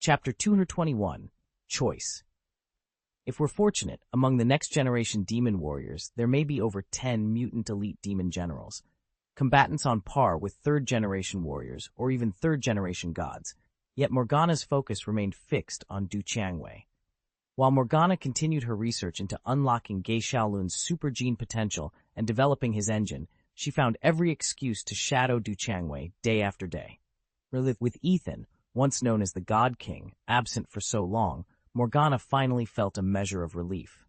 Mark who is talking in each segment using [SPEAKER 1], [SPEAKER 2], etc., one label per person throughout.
[SPEAKER 1] Chapter 221, Choice. If we're fortunate, among the next-generation demon warriors, there may be over 10 mutant elite demon generals, combatants on par with third-generation warriors or even third-generation gods. Yet Morgana's focus remained fixed on Du Changwei. While Morgana continued her research into unlocking Ge Xiaolun's super gene potential and developing his engine, she found every excuse to shadow Du Changwei day after day. With Ethan, once known as the God King, absent for so long, Morgana finally felt a measure of relief.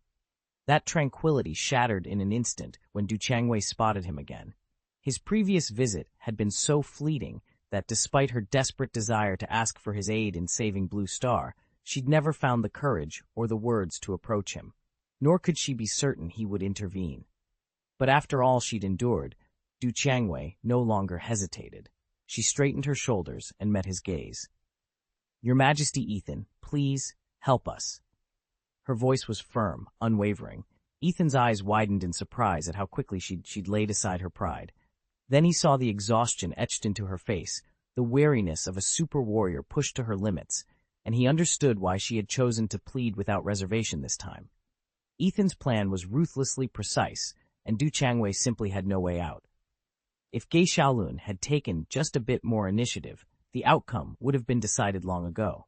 [SPEAKER 1] That tranquility shattered in an instant when Du Changwei spotted him again. His previous visit had been so fleeting that despite her desperate desire to ask for his aid in saving Blue Star, she'd never found the courage or the words to approach him, nor could she be certain he would intervene. But after all she'd endured, Du Changwei no longer hesitated. She straightened her shoulders and met his gaze. "Your Majesty, Ethan, please help us." Her voice was firm, unwavering. Ethan's eyes widened in surprise at how quickly she'd laid aside her pride. Then he saw the exhaustion etched into her face, the weariness of a super warrior pushed to her limits, and he understood why she had chosen to plead without reservation this time. Ethan's plan was ruthlessly precise, and Du Changwei simply had no way out. If Ge Xiaolun had taken just a bit more initiative, the outcome would have been decided long ago.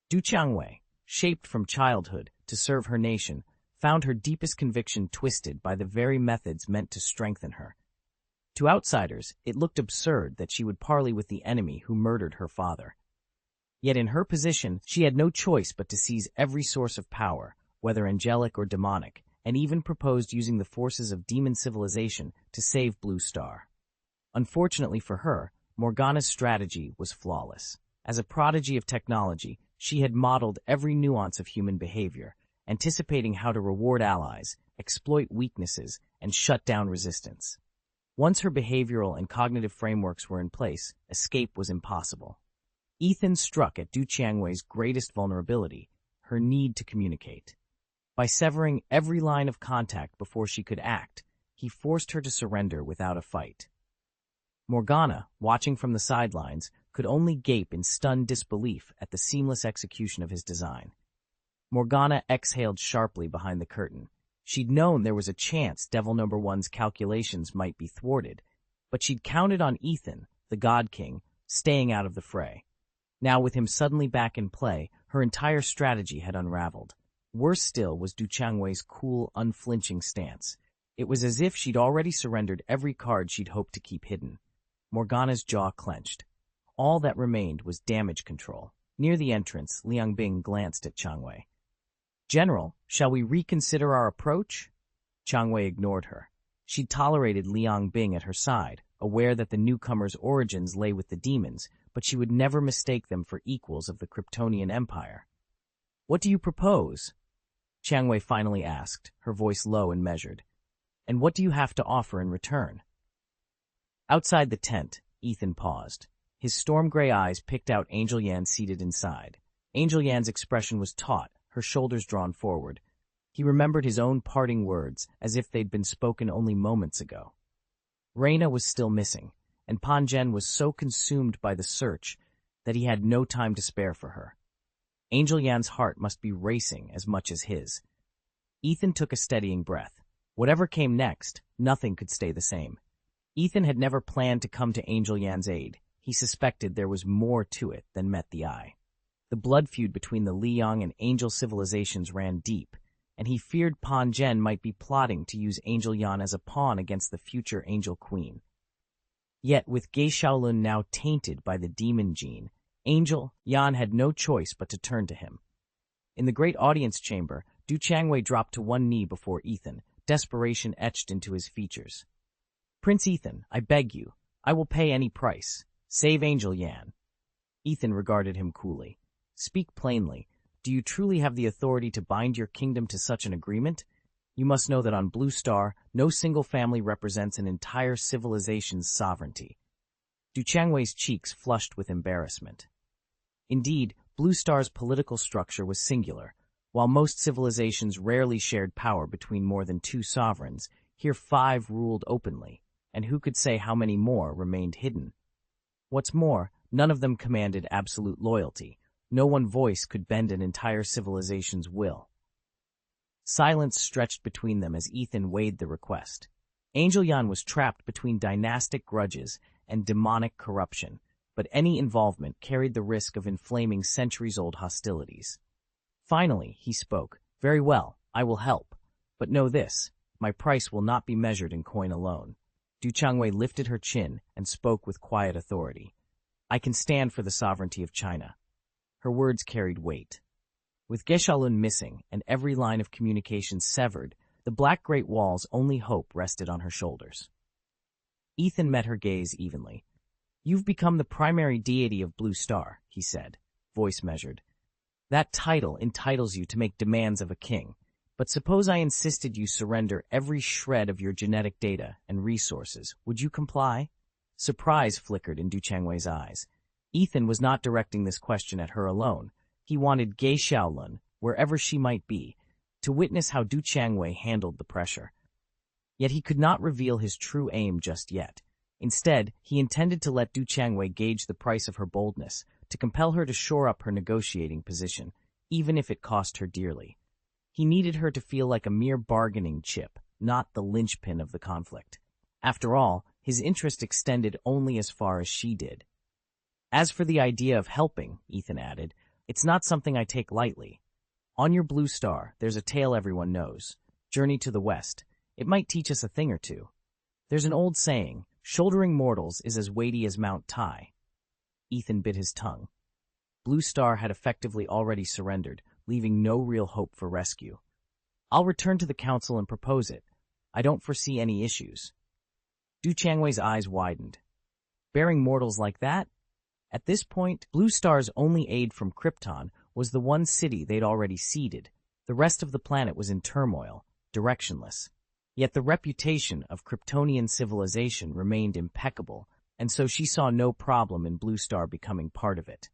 [SPEAKER 1] Du Changwei, shaped from childhood to serve her nation, found her deepest conviction twisted by the very methods meant to strengthen her. To outsiders, it looked absurd that she would parley with the enemy who murdered her father. Yet in her position, she had no choice but to seize every source of power, whether angelic or demonic, and even proposed using the forces of demon civilization to save Blue Star. Unfortunately for her, Morgana's strategy was flawless. As a prodigy of technology, she had modeled every nuance of human behavior, anticipating how to reward allies, exploit weaknesses, and shut down resistance. Once her behavioral and cognitive frameworks were in place, escape was impossible. Ethan struck at Du Changwei's greatest vulnerability, her need to communicate. By severing every line of contact before she could act, he forced her to surrender without a fight. Morgana, watching from the sidelines, could only gape in stunned disbelief at the seamless execution of his design. Morgana exhaled sharply behind the curtain. She'd known there was a chance Devil Number One's calculations might be thwarted, but she'd counted on Ethan, the God King, staying out of the fray. Now, with him suddenly back in play, her entire strategy had unraveled. Worse still was Du Changwei's cool, unflinching stance. It was as if she'd already surrendered every card she'd hoped to keep hidden. Morgana's jaw clenched. All that remained was damage control. Near the entrance, Liang Bing glanced at Changwei. "General, shall we reconsider our approach?" Changwei ignored her. She'd tolerated Liang Bing at her side, aware that the newcomer's origins lay with the demons, but she would never mistake them for equals of the Kryptonian Empire. "What do you propose?" Changwei finally asked, her voice low and measured. "And what do you have to offer in return?" Outside the tent, Ethan paused. His storm-gray eyes picked out Angel Yan seated inside. Angel Yan's expression was taut, her shoulders drawn forward. He remembered his own parting words as if they'd been spoken only moments ago. Reina was still missing, and Pan Zhen was so consumed by the search that he had no time to spare for her. Angel Yan's heart must be racing as much as his. Ethan took a steadying breath. Whatever came next, nothing could stay the same. Ethan had never planned to come to Angel Yan's aid. He suspected there was more to it than met the eye. The blood feud between the Liang and Angel civilizations ran deep, and he feared Pan Zhen might be plotting to use Angel Yan as a pawn against the future Angel Queen. Yet, with Ge Xiaolun now tainted by the demon gene, Angel Yan had no choice but to turn to him. In the great audience chamber, Du Changwei dropped to one knee before Ethan, desperation etched into his features. "Prince Ethan, I beg you, I will pay any price. Save Angel Yan." Ethan regarded him coolly. "Speak plainly. Do you truly have the authority to bind your kingdom to such an agreement? You must know that on Blue Star, no single family represents an entire civilization's sovereignty." Du Changwei's cheeks flushed with embarrassment. Indeed, Blue Star's political structure was singular. While most civilizations rarely shared power between more than two sovereigns, here 5 ruled openly, and who could say how many more remained hidden? What's more, None of them commanded absolute loyalty. No one voice could bend an entire civilization's will. Silence stretched between them as Ethan weighed the request. Angel Yan was trapped between dynastic grudges and demonic corruption, but any involvement carried the risk of inflaming centuries-old hostilities. Finally, he spoke. "Very well, I will help. But know this, my price will not be measured in coin alone." Du Changwei lifted her chin and spoke with quiet authority. "I can stand for the sovereignty of China." Her words carried weight. With Geshalun missing and every line of communication severed, the Black Great Wall's only hope rested on her shoulders. Ethan met her gaze evenly. "You've become the primary deity of Blue Star," he said, voice measured. "That title entitles you to make demands of a king. But suppose I insisted you surrender every shred of your genetic data and resources. Would you comply?" Surprise flickered in Du Changwei's eyes. Ethan was not directing this question at her alone. He wanted Ge Xiaolun, wherever she might be, to witness how Du Changwei handled the pressure. Yet he could not reveal his true aim just yet. Instead, he intended to let Du Changwei gauge the price of her boldness, to compel her to shore up her negotiating position, even if it cost her dearly. He needed her to feel like a mere bargaining chip, not the linchpin of the conflict. After all, his interest extended only as far as she did. "As for the idea of helping," Ethan added, "it's not something I take lightly. On your Blue Star, there's a tale everyone knows. Journey to the West. It might teach us a thing or two. There's an old saying, shouldering mortals is as weighty as Mount Tai." Ethan bit his tongue. Blue Star had effectively already surrendered, leaving no real hope for rescue. "I'll return to the council and propose it. I don't foresee any issues." Du Changwei's eyes widened. Bearing mortals like that? At this point, Blue Star's only aid from Krypton was the one city they'd already ceded. The rest of the planet was in turmoil, directionless. Yet the reputation of Kryptonian civilization remained impeccable, and so she saw no problem in Blue Star becoming part of it.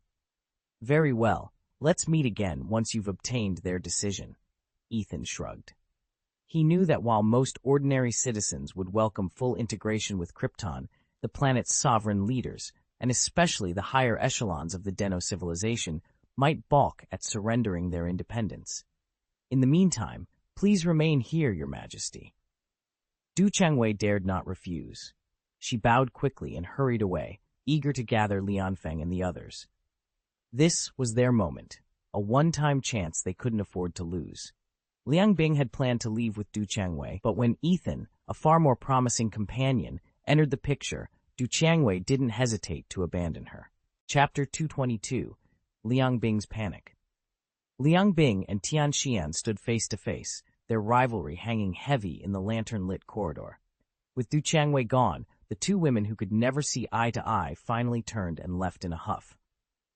[SPEAKER 1] "Very well, let's meet again once you've obtained their decision," Ethan shrugged. He knew that while most ordinary citizens would welcome full integration with Krypton, the planet's sovereign leaders, and especially the higher echelons of the Deno civilization, might balk at surrendering their independence. "In the meantime, please remain here, Your Majesty." Du Changwei dared not refuse. She bowed quickly and hurried away, eager to gather Lianfeng and the others. This was their moment, a one-time chance they couldn't afford to lose. Liang Bing had planned to leave with Du Changwei, but when Ethan, a far more promising companion, entered the picture, Du Changwei didn't hesitate to abandon her. Chapter 222, Liang Bing's Panic. Liang Bing and Tian Xian stood face to face, their rivalry hanging heavy in the lantern-lit corridor. With Du Changwei gone, the two women who could never see eye to eye finally turned and left in a huff.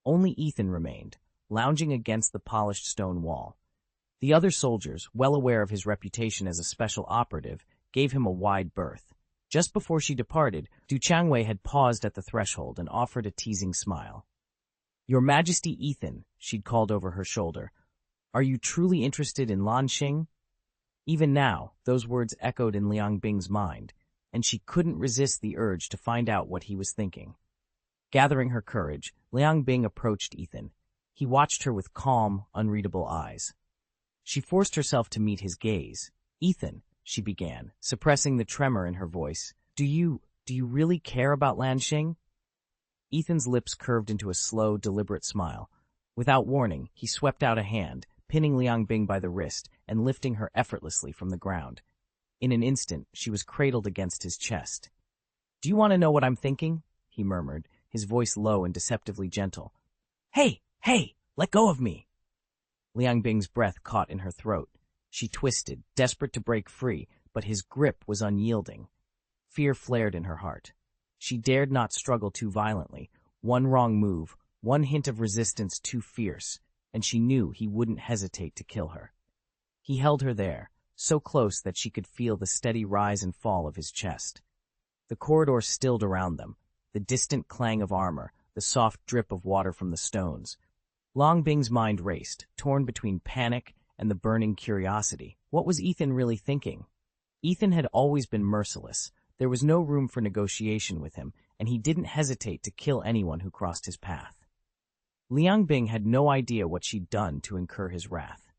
[SPEAKER 1] Only Ethan remained, lounging against the polished stone wall. The other soldiers, well aware of his reputation as a special operative, gave him a wide berth. Just before she departed, Du Changwei had paused at the threshold and offered a teasing smile. "Your Majesty Ethan," she'd called over her shoulder, "are you truly interested in Lanxing?" Even now, those words echoed in Liang Bing's mind, and she couldn't resist the urge to find out what he was thinking. Gathering her courage, Liang Bing approached Ethan. He watched her with calm, unreadable eyes. She forced herself to meet his gaze. "Ethan," she began, suppressing the tremor in her voice, Do you really care about Lanxing?" Ethan's lips curved into a slow, deliberate smile. Without warning, he swept out a hand, pinning Liang Bing by the wrist and lifting her effortlessly from the ground. In an instant, she was cradled against his chest. "Do you want to know what I'm thinking?" he murmured, his voice low and deceptively gentle. Hey, let go of me!" Liang Bing's breath caught in her throat. She twisted, desperate to break free, but his grip was unyielding. Fear flared in her heart. She dared not struggle too violently. One wrong move, one hint of resistance too fierce, and she knew he wouldn't hesitate to kill her. He held her there, so close that she could feel the steady rise and fall of his chest. The corridor stilled around them, the distant clang of armor, the soft drip of water from the stones. Liang Bing's mind raced, torn between panic and the burning curiosity. What was Ethan really thinking? Ethan had always been merciless. There was no room for negotiation with him, and he didn't hesitate to kill anyone who crossed his path. Liang Bing had no idea what she'd done to incur his wrath.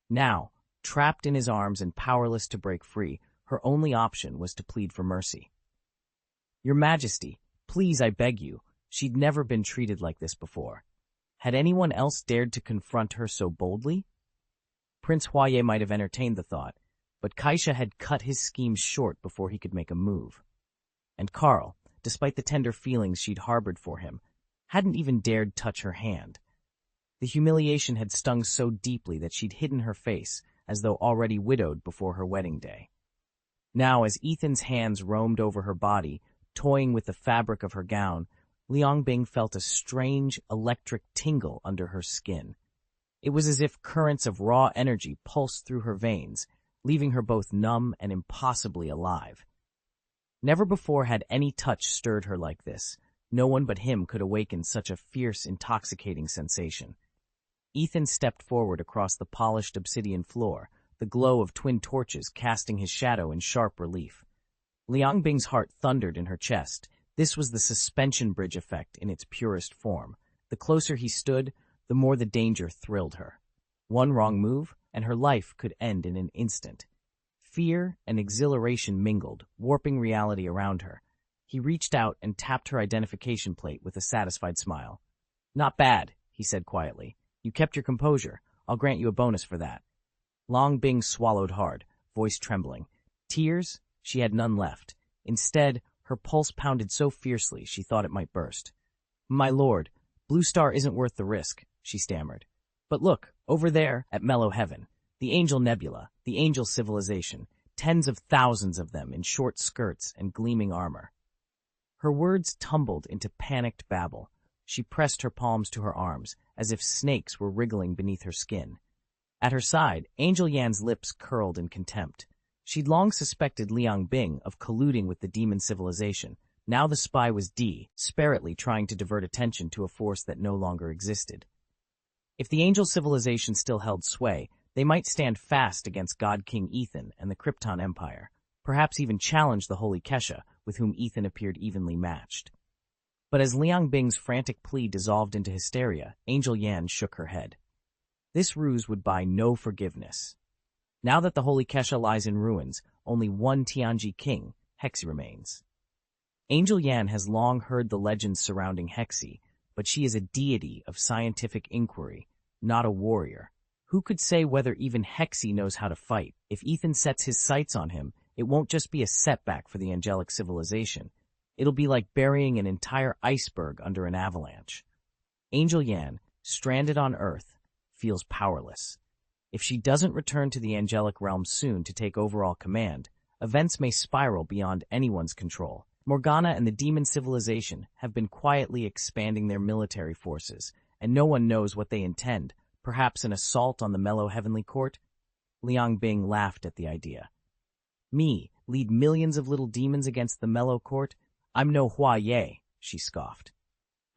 [SPEAKER 1] Now, trapped in his arms and powerless to break free, her only option was to plead for mercy. "Your Majesty, please, I beg you." She'd never been treated like this before. Had anyone else dared to confront her so boldly? Prince Huaye might have entertained the thought, but Kaisha had cut his schemes short before he could make a move. And Karl, despite the tender feelings she'd harbored for him, hadn't even dared touch her hand. The humiliation had stung so deeply that she'd hidden her face, as though already widowed before her wedding day. Now, as Ethan's hands roamed over her body, toying with the fabric of her gown, Liang Bing felt a strange, electric tingle under her skin. It was as if currents of raw energy pulsed through her veins, leaving her both numb and impossibly alive. Never before had any touch stirred her like this. No one but him could awaken such a fierce, intoxicating sensation. Ethan stepped forward across the polished obsidian floor, the glow of twin torches casting his shadow in sharp relief. Liang Bing's heart thundered in her chest. This was the suspension bridge effect in its purest form. The closer he stood, the more the danger thrilled her. One wrong move, and her life could end in an instant. Fear and exhilaration mingled, warping reality around her. He reached out and tapped her identification plate with a satisfied smile. "Not bad," he said quietly. "You kept your composure. I'll grant you a bonus for that." Liang Bing swallowed hard, voice trembling. Tears? She had none left. Instead, her pulse pounded so fiercely she thought it might burst. "My lord, Blue Star isn't worth the risk," she stammered. "But look, over there at Mellow Heaven, the Angel Nebula, the Angel Civilization, tens of thousands of them in short skirts and gleaming armor." Her words tumbled into panicked babble. She pressed her palms to her arms, as if snakes were wriggling beneath her skin. At her side, Angel Yan's lips curled in contempt. She'd long suspected Liang Bing of colluding with the demon civilization. Now the spy was desperately trying to divert attention to a force that no longer existed. If the Angel civilization still held sway, they might stand fast against God King Ethan and the Krypton Empire, perhaps even challenge the Holy Kesha, with whom Ethan appeared evenly matched. But as Liang Bing's frantic plea dissolved into hysteria, Angel Yan shook her head. This ruse would buy no forgiveness. Now that the Holy Kesha lies in ruins, only one Tianji king, Hexi, remains. Angel Yan has long heard the legends surrounding Hexi, but she is a deity of scientific inquiry, not a warrior. Who could say whether even Hexi knows how to fight? If Ethan sets his sights on him, it won't just be a setback for the angelic civilization. It'll be like burying an entire iceberg under an avalanche. Angel Yan, stranded on Earth, feels powerless. If she doesn't return to the angelic realm soon to take overall command, events may spiral beyond anyone's control. Morgana and the demon civilization have been quietly expanding their military forces, and no one knows what they intend. Perhaps an assault on the Mellow Heavenly Court? Liang Bing laughed at the idea. "Me, lead millions of little demons against the Mellow Court? I'm no Huaye," she scoffed.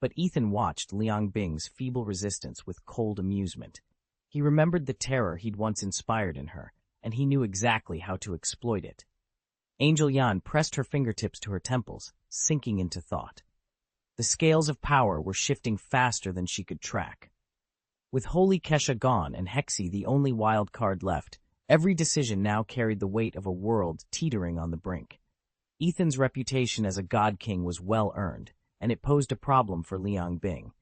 [SPEAKER 1] But Ethan watched Liang Bing's feeble resistance with cold amusement. He remembered the terror he'd once inspired in her, and he knew exactly how to exploit it. Angel Yan pressed her fingertips to her temples, sinking into thought. The scales of power were shifting faster than she could track. With Holy Kesha gone and Hexi the only wild card left, every decision now carried the weight of a world teetering on the brink. Ethan's reputation as a god king was well earned, and it posed a problem for Liang Bing.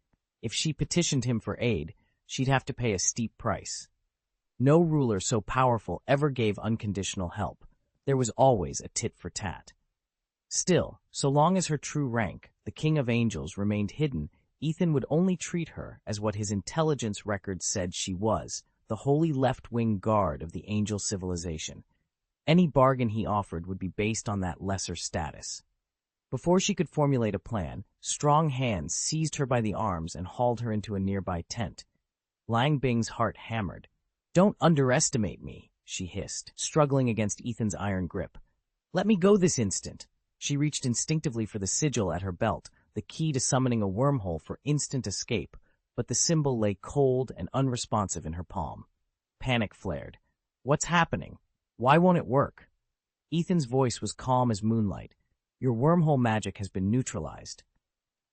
[SPEAKER 1] If she petitioned him for aid, she'd have to pay a steep price. No ruler so powerful ever gave unconditional help. There was always a tit for tat. Still, so long as her true rank, the King of Angels, remained hidden, Ethan would only treat her as what his intelligence records said she was, the holy left-wing guard of the angel civilization. Any bargain he offered would be based on that lesser status. Before she could formulate a plan, strong hands seized her by the arms and hauled her into a nearby tent. Liang Bing's heart hammered. "Don't underestimate me," she hissed, struggling against Ethan's iron grip. "Let me go this instant." She reached instinctively for the sigil at her belt, the key to summoning a wormhole for instant escape, but the symbol lay cold and unresponsive in her palm. Panic flared. "What's happening? Why won't it work?" Ethan's voice was calm as moonlight. Your wormhole magic has been neutralized.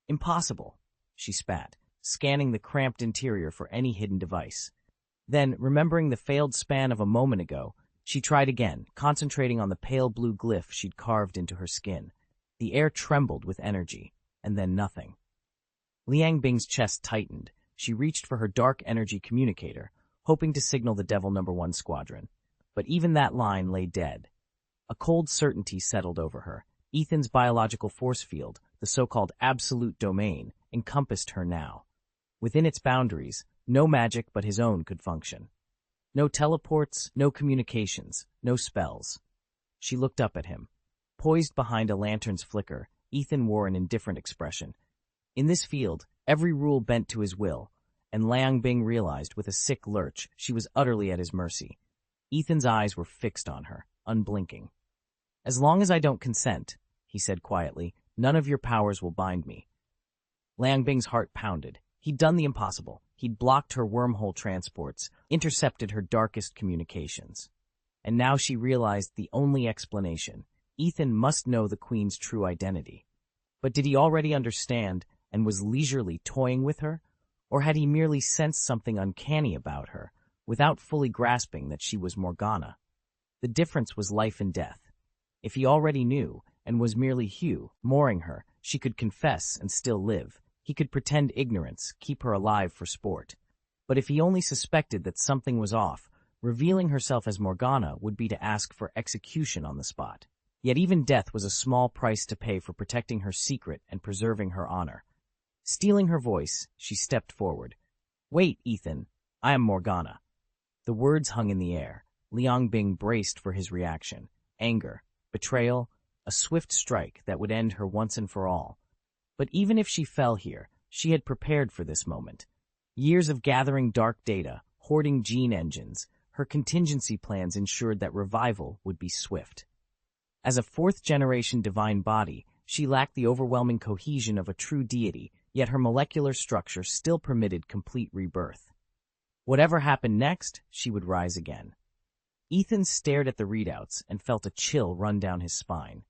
[SPEAKER 1] Impossible, she spat, scanning the cramped interior for any hidden device. Then, remembering the failed span of a moment ago, she tried again, concentrating on the pale blue glyph she'd carved into her skin. The air trembled with energy, and then nothing. Liang Bing's chest tightened. She reached for her dark energy communicator, hoping to signal the Devil No. 1 Squadron. But even that line lay dead. A cold certainty settled over her. Ethan's biological force field, the so-called absolute domain, encompassed her now. Within its boundaries, no magic but his own could function. No teleports, no communications, no spells. She looked up at him. Poised behind a lantern's flicker, Ethan wore an indifferent expression. In this field, every rule bent to his will, and Liang Bing realized with a sick lurch she was utterly at his mercy. Ethan's eyes were fixed on her, unblinking. "As long as I don't consent," he said quietly, "none of your powers will bind me." Liang Bing's heart pounded. He'd done the impossible. He'd blocked her wormhole transports, intercepted her darkest communications. And now she realized the only explanation. Ethan must know the Queen's true identity. But did he already understand and was leisurely toying with her? Or had he merely sensed something uncanny about her, without fully grasping that she was Morgana? The difference was life and death. If he already knew, and was merely Hugh, mooring her, she could confess and still live. He could pretend ignorance, keep her alive for sport. But if he only suspected that something was off, revealing herself as Morgana would be to ask for execution on the spot. Yet even death was a small price to pay for protecting her secret and preserving her honor. Steeling her voice, she stepped forward. "Wait, Ethan. I am Morgana." The words hung in the air. Liang Bing braced for his reaction. Anger, betrayal, a swift strike that would end her once and for all. But even if she fell here, she had prepared for this moment. Years of gathering dark data, hoarding gene engines, her contingency plans ensured that revival would be swift. As a fourth-generation divine body, she lacked the overwhelming cohesion of a true deity, yet her molecular structure still permitted complete rebirth. Whatever happened next, she would rise again. Ethan stared at the readouts and felt a chill run down his spine.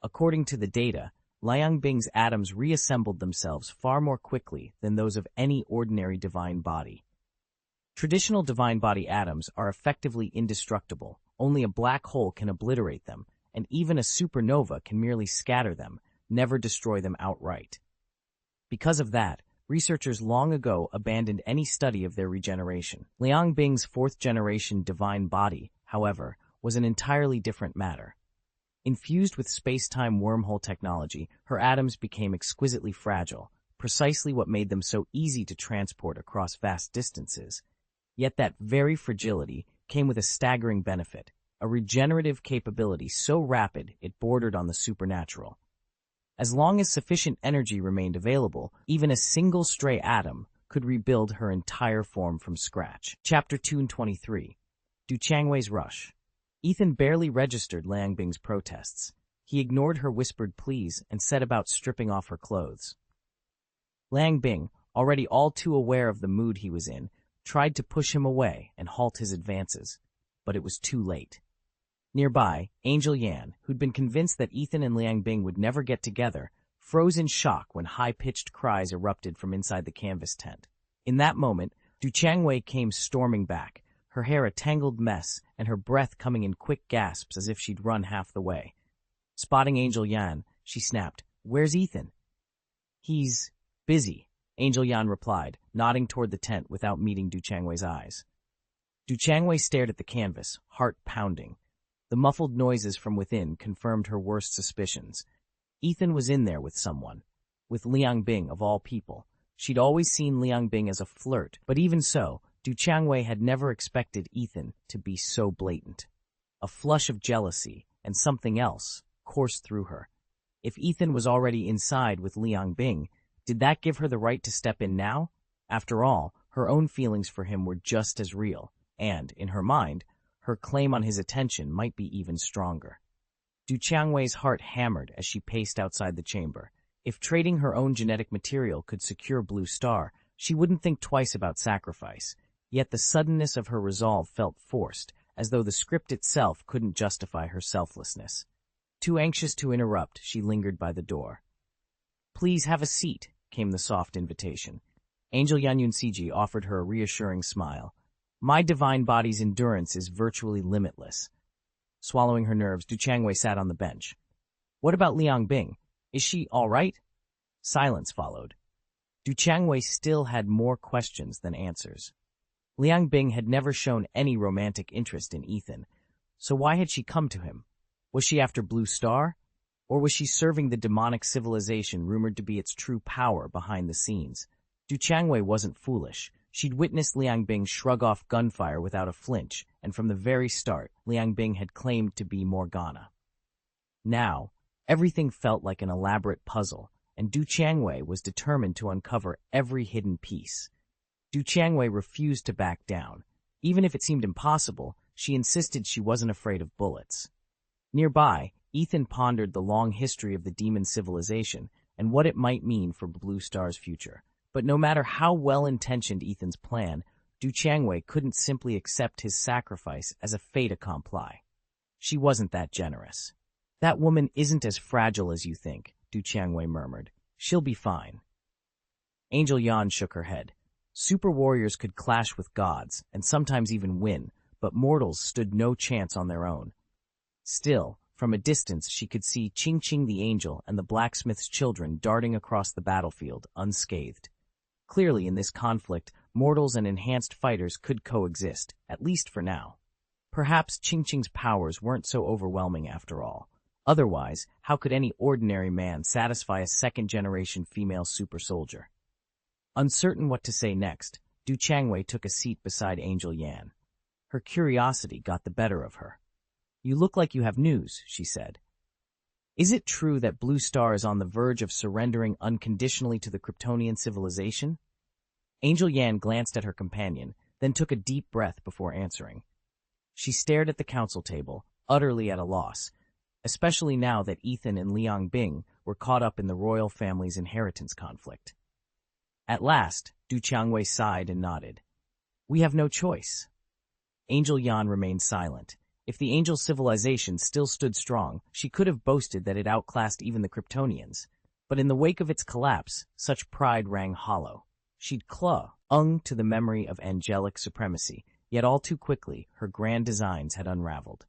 [SPEAKER 1] According to the data, Liang Bing's atoms reassembled themselves far more quickly than those of any ordinary divine body. Traditional divine body atoms are effectively indestructible. Only a black hole can obliterate them, and even a supernova can merely scatter them, never destroy them outright. Because of that, researchers long ago abandoned any study of their regeneration. Liang Bing's fourth-generation divine body, however, was an entirely different matter. Infused with space-time wormhole technology, her atoms became exquisitely fragile, precisely what made them so easy to transport across vast distances. Yet that very fragility came with a staggering benefit, a regenerative capability so rapid it bordered on the supernatural. As long as sufficient energy remained available, even a single stray atom could rebuild her entire form from scratch. Chapter 223. Du Changwei's Rush. Ethan barely registered Liang Bing's protests. He ignored her whispered pleas and set about stripping off her clothes. Liang Bing, already all too aware of the mood he was in, tried to push him away and halt his advances, but it was too late. Nearby, Angel Yan, who'd been convinced that Ethan and Liang Bing would never get together, froze in shock when high-pitched cries erupted from inside the canvas tent. In that moment, Du Changwei came storming back, her hair a tangled mess and her breath coming in quick gasps as if she'd run half the way. Spotting Angel Yan, she snapped, "Where's Ethan?" "He's busy," Angel Yan replied, nodding toward the tent without meeting Du Changwei's eyes. Du Changwei stared at the canvas, heart pounding. The muffled noises from within confirmed her worst suspicions. Ethan was in there with someone. With Liang Bing, of all people. She'd always seen Liang Bing as a flirt, but even so, Du Changwei had never expected Ethan to be so blatant. A flush of jealousy, and something else, coursed through her. If Ethan was already inside with Liang Bing, did that give her the right to step in now? After all, her own feelings for him were just as real, and, in her mind, her claim on his attention might be even stronger. Du Changwei's heart hammered as she paced outside the chamber. If trading her own genetic material could secure Blue Star, she wouldn't think twice about sacrifice. Yet the suddenness of her resolve felt forced, as though the script itself couldn't justify her selflessness. Too anxious to interrupt, she lingered by the door. "Please have a seat," came the soft invitation. Angel Yanyunsiji offered her a reassuring smile. "My divine body's endurance is virtually limitless." Swallowing her nerves, Du Changwei sat on the bench. "What about Liang Bing? Is she all right?" Silence followed. Du Changwei still had more questions than answers. Liang Bing had never shown any romantic interest in Ethan, so why had she come to him? Was she after Blue Star? Or was she serving the demonic civilization rumored to be its true power behind the scenes? Du Changwei wasn't foolish. She'd witnessed Liang Bing shrug off gunfire without a flinch, and from the very start, Liang Bing had claimed to be Morgana. Now, everything felt like an elaborate puzzle, and Du Changwei was determined to uncover every hidden piece. Du Changwei refused to back down. Even if it seemed impossible, she insisted she wasn't afraid of bullets. Nearby, Ethan pondered the long history of the demon civilization and what it might mean for Blue Star's future. But no matter how well-intentioned Ethan's plan, Du Changwei couldn't simply accept his sacrifice as a fait accompli. She wasn't that generous. "That woman isn't as fragile as you think," Du Changwei murmured. "She'll be fine." Angel Yan shook her head. Super warriors could clash with gods, and sometimes even win, but mortals stood no chance on their own. Still, from a distance she could see Ching Ching the angel and the blacksmith's children darting across the battlefield, unscathed. Clearly, in this conflict, mortals and enhanced fighters could coexist, at least for now. Perhaps Ching Ching's powers weren't so overwhelming after all. Otherwise, how could any ordinary man satisfy a second-generation female super soldier? Uncertain what to say next, Du Changwei took a seat beside Angel Yan. Her curiosity got the better of her. "You look like you have news," she said. "Is it true that Blue Star is on the verge of surrendering unconditionally to the Kryptonian civilization?" Angel Yan glanced at her companion, then took a deep breath before answering. She stared at the council table, utterly at a loss, especially now that Ethan and Liang Bing were caught up in the royal family's inheritance conflict. At last, Du Changwei sighed and nodded. "We have no choice." Angel Yan remained silent. If the angel civilization still stood strong, she could have boasted that it outclassed even the Kryptonians. But in the wake of its collapse, such pride rang hollow. She'd clung to the memory of angelic supremacy, yet all too quickly her grand designs had unraveled.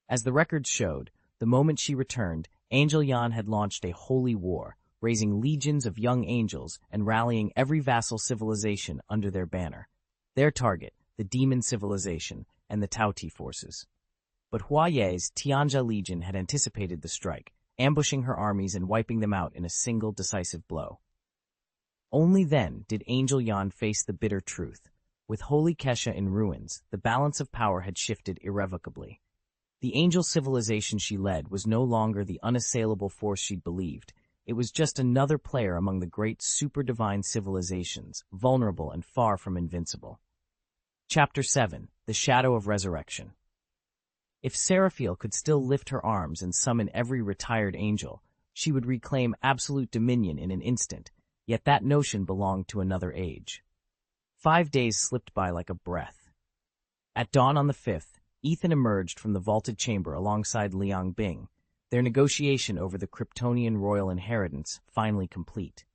[SPEAKER 1] As the records showed, the moment she returned, Angel Yan had launched a holy war, raising legions of young angels and rallying every vassal civilization under their banner. Their target, the demon civilization, and the Tao-Ti forces. But Hua Ye's Tianja Legion had anticipated the strike, ambushing her armies and wiping them out in a single decisive blow. Only then did Angel Yan face the bitter truth. With Holy Kesha in ruins, the balance of power had shifted irrevocably. The angel civilization she led was no longer the unassailable force she'd believed. It was just another player among the great super-divine civilizations, vulnerable and far from invincible. Chapter 7. The Shadow of Resurrection. If Seraphiel could still lift her arms and summon every retired angel, she would reclaim absolute dominion in an instant, yet that notion belonged to another age. 5 days slipped by like a breath. At dawn on the 5th, Ethan emerged from the vaulted chamber alongside Liang Bing, their negotiation over the Kryptonian royal inheritance finally complete.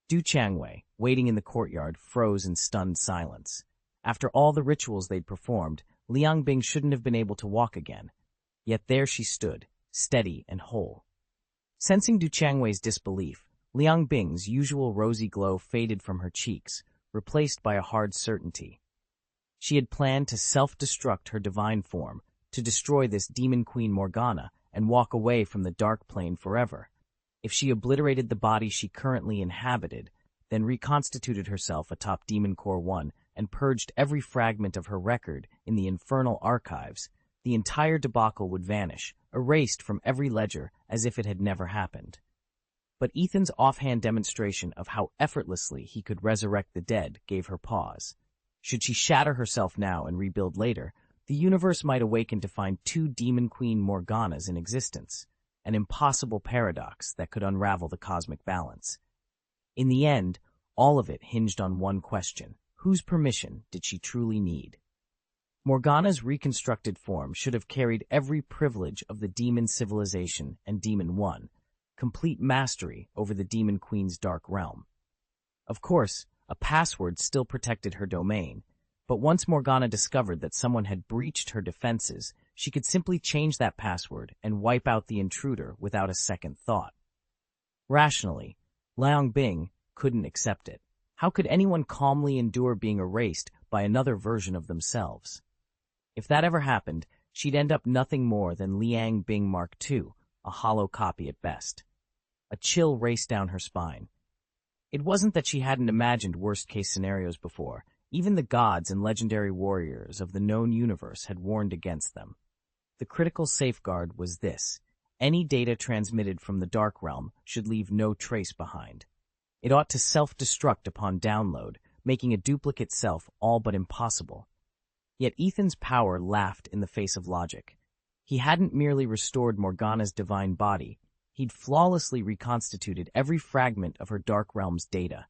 [SPEAKER 1] Du Changwei, waiting in the courtyard, froze in stunned silence. After all the rituals they'd performed, Liang Bing shouldn't have been able to walk again. Yet there she stood, steady and whole. Sensing Du Changwei's disbelief, Liang Bing's usual rosy glow faded from her cheeks, replaced by a hard certainty. She had planned to self-destruct her divine form, to destroy this demon queen Morgana, and walk away from the dark plane forever. If she obliterated the body she currently inhabited, then reconstituted herself atop Demon Core 1 and purged every fragment of her record in the infernal archives, the entire debacle would vanish, erased from every ledger as if it had never happened. But Ethan's offhand demonstration of how effortlessly he could resurrect the dead gave her pause. Should she shatter herself now and rebuild later, the universe might awaken to find 2 Demon Queen Morganas in existence, an impossible paradox that could unravel the cosmic balance. In the end, all of it hinged on one question: whose permission did she truly need? Morgana's reconstructed form should have carried every privilege of the demon civilization and Demon One, complete mastery over the Demon Queen's dark realm. Of course, a password still protected her domain, but once Morgana discovered that someone had breached her defenses, she could simply change that password and wipe out the intruder without a second thought. Rationally, Liang Bing couldn't accept it. How could anyone calmly endure being erased by another version of themselves? If that ever happened, she'd end up nothing more than Liang Bing Mark II, a hollow copy at best. A chill raced down her spine. It wasn't that she hadn't imagined worst-case scenarios before. Even the gods and legendary warriors of the known universe had warned against them. The critical safeguard was this: any data transmitted from the Dark Realm should leave no trace behind. It ought to self-destruct upon download, making a duplicate self all but impossible. Yet Ethan's power laughed in the face of logic. He hadn't merely restored Morgana's divine body, he'd flawlessly reconstituted every fragment of her Dark Realm's data.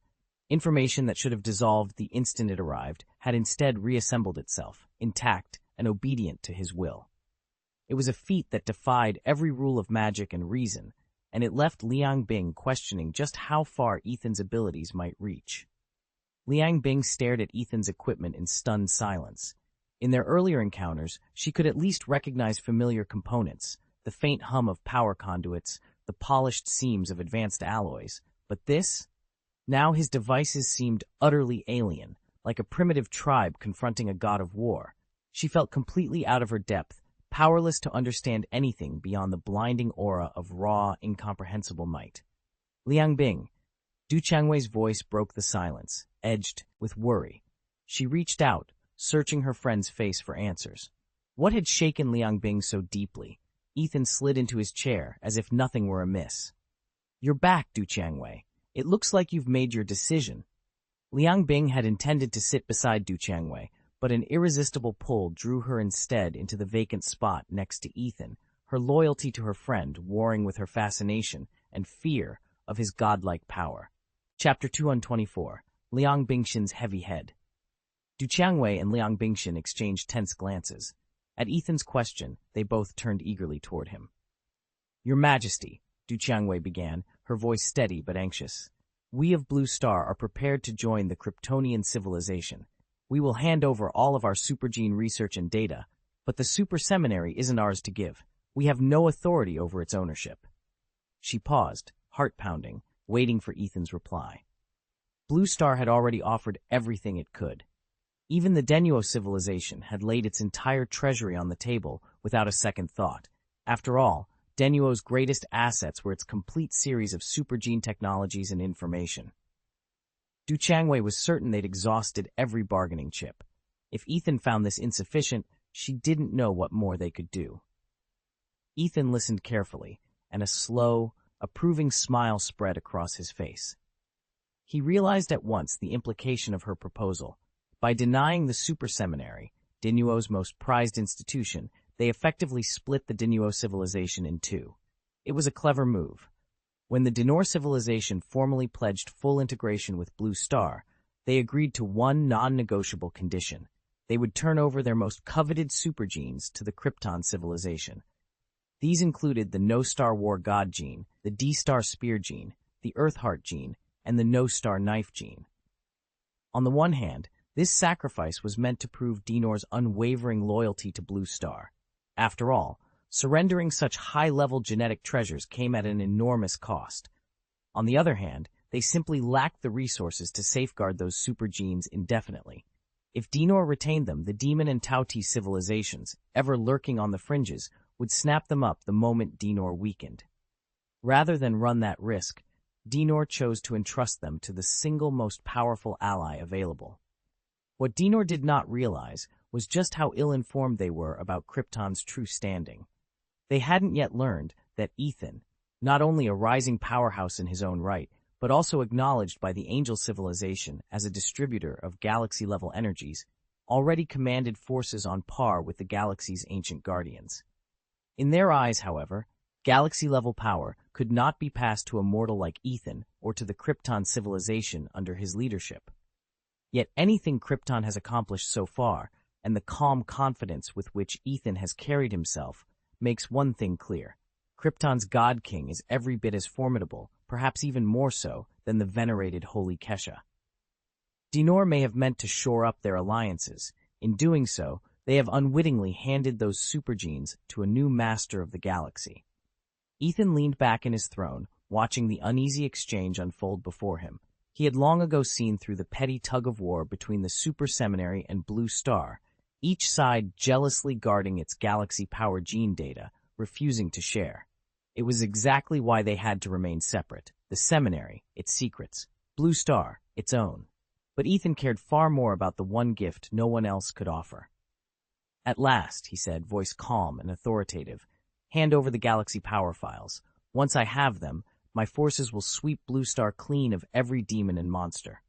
[SPEAKER 1] Information that should have dissolved the instant it arrived had instead reassembled itself, intact and obedient to his will. It was a feat that defied every rule of magic and reason, and it left Liang Bing questioning just how far Ethan's abilities might reach. Liang Bing stared at Ethan's equipment in stunned silence. In their earlier encounters, she could at least recognize familiar components, the faint hum of power conduits, the polished seams of advanced alloys. But this? Now his devices seemed utterly alien, like a primitive tribe confronting a god of war. She felt completely out of her depth, powerless to understand anything beyond the blinding aura of raw, incomprehensible might. Liang Bing. Du Changwei's voice broke the silence, edged with worry. She reached out, searching her friend's face for answers. What had shaken Liang Bing so deeply? Ethan slid into his chair as if nothing were amiss. "You're back, Du Changwei. It looks like you've made your decision." Liang Bing had intended to sit beside Du Changwei, but an irresistible pull drew her instead into the vacant spot next to Ethan, her loyalty to her friend warring with her fascination and fear of his godlike power. Chapter 224. Liang Bingshin's Heavy Head. Du Changwei and Liang Bingshin exchanged tense glances. At Ethan's question, they both turned eagerly toward him. "Your Majesty," Du Changwei began, her voice steady but anxious. "We of Blue Star are prepared to join the Kryptonian civilization. We will hand over all of our supergene research and data, but the Super Seminary isn't ours to give. We have no authority over its ownership." She paused, heart-pounding, waiting for Ethan's reply. Blue Star had already offered everything it could. Even the Denuo civilization had laid its entire treasury on the table without a second thought. After all, Denuo's greatest assets were its complete series of supergene technologies and information. Du Changwei was certain they'd exhausted every bargaining chip. If Ethan found this insufficient, she didn't know what more they could do. Ethan listened carefully, and a slow, approving smile spread across his face. He realized at once the implication of her proposal. By denying the Super Seminary, Denuo's most prized institution, they effectively split the Denuo civilization in two. It was a clever move. When the Denor civilization formally pledged full integration with Blue Star, they agreed to one non-negotiable condition. They would turn over their most coveted supergenes to the Krypton civilization. These included the No-Star War God gene, the D-Star Spear gene, the Earthheart gene, and the No-Star Knife gene. On the one hand, this sacrifice was meant to prove Denor's unwavering loyalty to Blue Star. After all, surrendering such high-level genetic treasures came at an enormous cost. On the other hand, they simply lacked the resources to safeguard those supergenes indefinitely. If Denor retained them, the Demon and Tauti civilizations, ever lurking on the fringes, would snap them up the moment Denor weakened. Rather than run that risk, Denor chose to entrust them to the single most powerful ally available. What Denor did not realize was just how ill-informed they were about Krypton's true standing. They hadn't yet learned that Ethan, not only a rising powerhouse in his own right, but also acknowledged by the Angel civilization as a distributor of galaxy-level energies, already commanded forces on par with the galaxy's ancient guardians. In their eyes, however, galaxy-level power could not be passed to a mortal like Ethan or to the Krypton civilization under his leadership. Yet anything Krypton has accomplished so far, and the calm confidence with which Ethan has carried himself makes one thing clear. Krypton's God King is every bit as formidable, perhaps even more so, than the venerated Holy Kesha. Dinor may have meant to shore up their alliances. In doing so, they have unwittingly handed those supergenes to a new master of the galaxy. Ethan leaned back in his throne, watching the uneasy exchange unfold before him. He had long ago seen through the petty tug-of-war between the Super Seminary and Blue Star, each side jealously guarding its galaxy power gene data, refusing to share. It was exactly why they had to remain separate. The Seminary, its secrets. Blue Star, its own. But Ethan cared far more about the one gift no one else could offer. "At last," he said, voice calm and authoritative, "hand over the galaxy power files. Once I have them, my forces will sweep Blue Star clean of every demon and monster."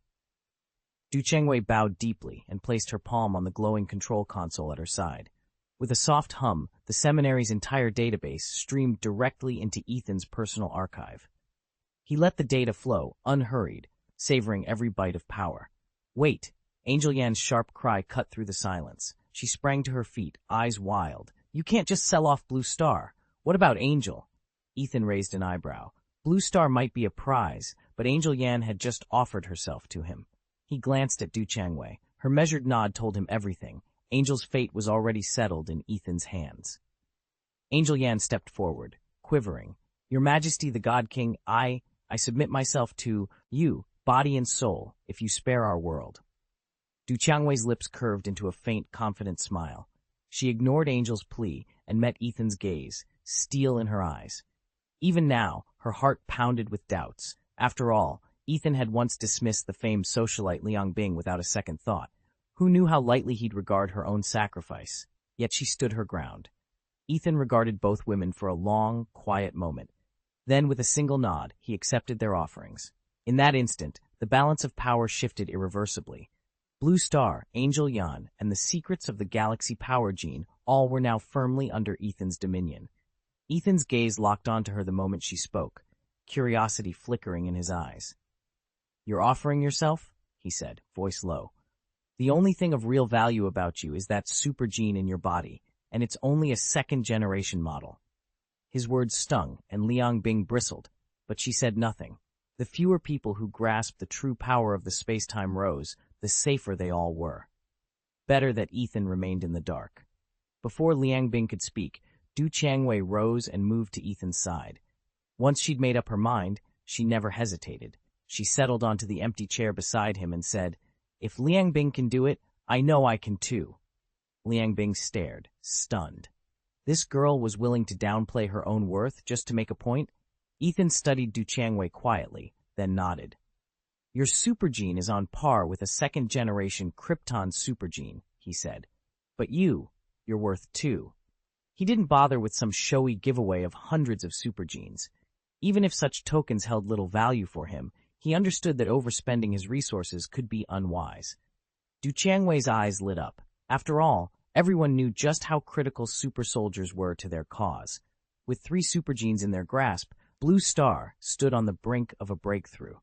[SPEAKER 1] Du Chengwei bowed deeply and placed her palm on the glowing control console at her side. With a soft hum, the seminary's entire database streamed directly into Ethan's personal archive. He let the data flow, unhurried, savoring every bite of power. "Wait!" Angel Yan's sharp cry cut through the silence. She sprang to her feet, eyes wild. "You can't just sell off Blue Star. What about Angel?" Ethan raised an eyebrow. Blue Star might be a prize, but Angel Yan had just offered herself to him. He glanced at Du Changwei. Her measured nod told him everything. Angel's fate was already settled in Ethan's hands. Angel Yan stepped forward, quivering. "Your Majesty the God King, I submit myself to you, body and soul, if you spare our world." Du Changwei's lips curved into a faint, confident smile. She ignored Angel's plea and met Ethan's gaze, steel in her eyes. Even now, her heart pounded with doubts. After all, Ethan had once dismissed the famed socialite Liang Bing without a second thought. Who knew how lightly he'd regard her own sacrifice? Yet she stood her ground. Ethan regarded both women for a long, quiet moment. Then, with a single nod, he accepted their offerings. In that instant, the balance of power shifted irreversibly. Blue Star, Angel Yan, and the secrets of the galaxy power gene all were now firmly under Ethan's dominion. Ethan's gaze locked onto her the moment she spoke, curiosity flickering in his eyes. "You're offering yourself?" he said, voice low. "The only thing of real value about you is that super gene in your body, and it's only a second-generation model." His words stung, and Liang Bing bristled, but she said nothing. The fewer people who grasped the true power of the space-time rose, the safer they all were. Better that Ethan remained in the dark. Before Liang Bing could speak, Du Changwei rose and moved to Ethan's side. Once she'd made up her mind, she never hesitated. She settled onto the empty chair beside him and said, "If Liang Bing can do it, I know I can too." Liang Bing stared, stunned. This girl was willing to downplay her own worth just to make a point? Ethan studied Du Changwei quietly, then nodded. "Your supergene is on par with a second-generation Krypton supergene," he said. "But you're worth too." He didn't bother with some showy giveaway of hundreds of supergenes. Even if such tokens held little value for him, he understood that overspending his resources could be unwise. Du Changwei's eyes lit up. After all, everyone knew just how critical super soldiers were to their cause. With 3 supergenes in their grasp, Blue Star stood on the brink of a breakthrough.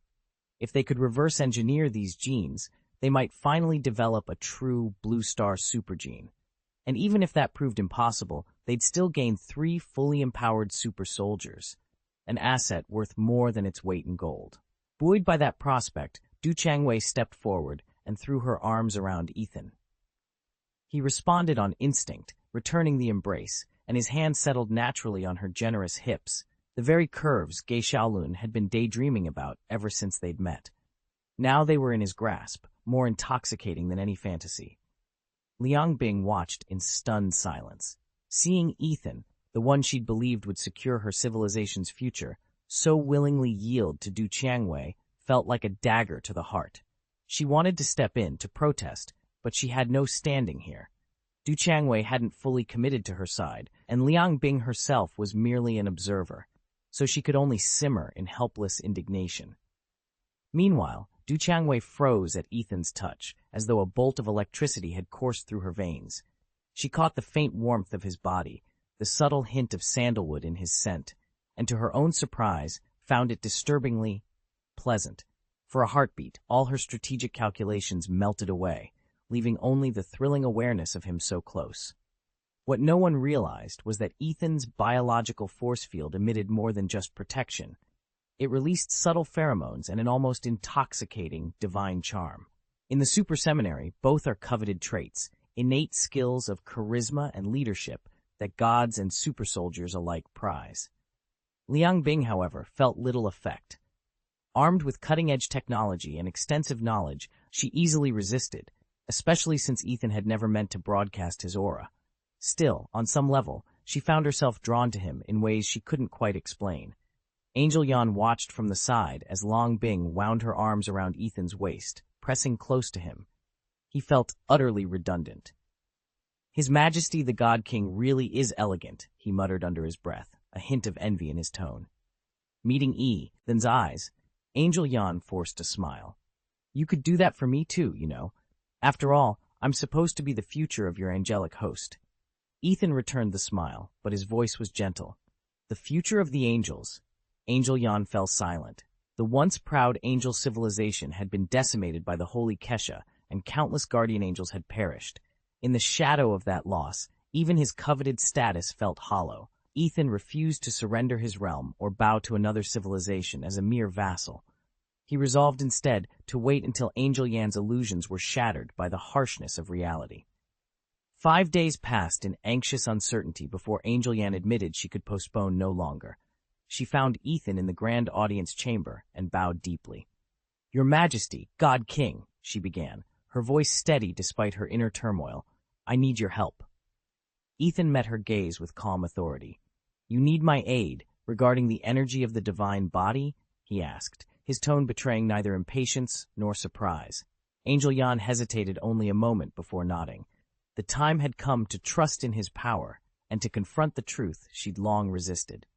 [SPEAKER 1] If they could reverse engineer these genes, they might finally develop a true Blue Star supergene. And even if that proved impossible, they'd still gain 3 fully empowered super soldiers, an asset worth more than its weight in gold. Buoyed by that prospect, Du Changwei stepped forward and threw her arms around Ethan. He responded on instinct, returning the embrace, and his hand settled naturally on her generous hips, the very curves Gei Xiaolun had been daydreaming about ever since they'd met. Now they were in his grasp, more intoxicating than any fantasy. Liang Bing watched in stunned silence. Seeing Ethan, the one she'd believed would secure her civilization's future, so willingly yield to Du Changwei felt like a dagger to the heart. She wanted to step in to protest, but she had no standing here. Du Changwei hadn't fully committed to her side, and Liang Bing herself was merely an observer, so she could only simmer in helpless indignation. Meanwhile, Du Changwei froze at Ethan's touch, as though a bolt of electricity had coursed through her veins. She caught the faint warmth of his body, the subtle hint of sandalwood in his scent, and to her own surprise, found it disturbingly pleasant. For a heartbeat, all her strategic calculations melted away. leaving only the thrilling awareness of him so close. What no one realized was that Ethan's biological force field emitted more than just protection. It released subtle pheromones and an almost intoxicating divine charm. In the Super Seminary, both are coveted traits, innate skills of charisma and leadership that gods and super soldiers alike prize. Liang Bing, however, felt little effect. Armed with cutting-edge technology and extensive knowledge, she easily resisted, especially since Ethan had never meant to broadcast his aura. Still, on some level, she found herself drawn to him in ways she couldn't quite explain. Angel Yan watched from the side as Liang Bing wound her arms around Ethan's waist, pressing close to him. He felt utterly redundant. "His Majesty the God King really is elegant," he muttered under his breath, a hint of envy in his tone. Meeting Ethan's eyes, Angel Yan forced a smile. "You could do that for me too, you know. After all, I'm supposed to be the future of your angelic host." Ethan returned the smile, but his voice was gentle. "The future of the angels." Angel Yan fell silent. The once proud angel civilization had been decimated by the holy Kesha, and countless guardian angels had perished. In the shadow of that loss, even his coveted status felt hollow. Ethan refused to surrender his realm or bow to another civilization as a mere vassal. He resolved instead to wait until Angel Yan's illusions were shattered by the harshness of reality. 5 days passed in anxious uncertainty before Angel Yan admitted she could postpone no longer. She found Ethan in the grand audience chamber and bowed deeply. "Your Majesty, God King," she began, her voice steady despite her inner turmoil, "I need your help." Ethan met her gaze with calm authority. "You need my aid regarding the energy of the divine body?" he asked, his tone betraying neither impatience nor surprise. Angel Yan hesitated only a moment before nodding. The time had come to trust in his power and to confront the truth she'd long resisted.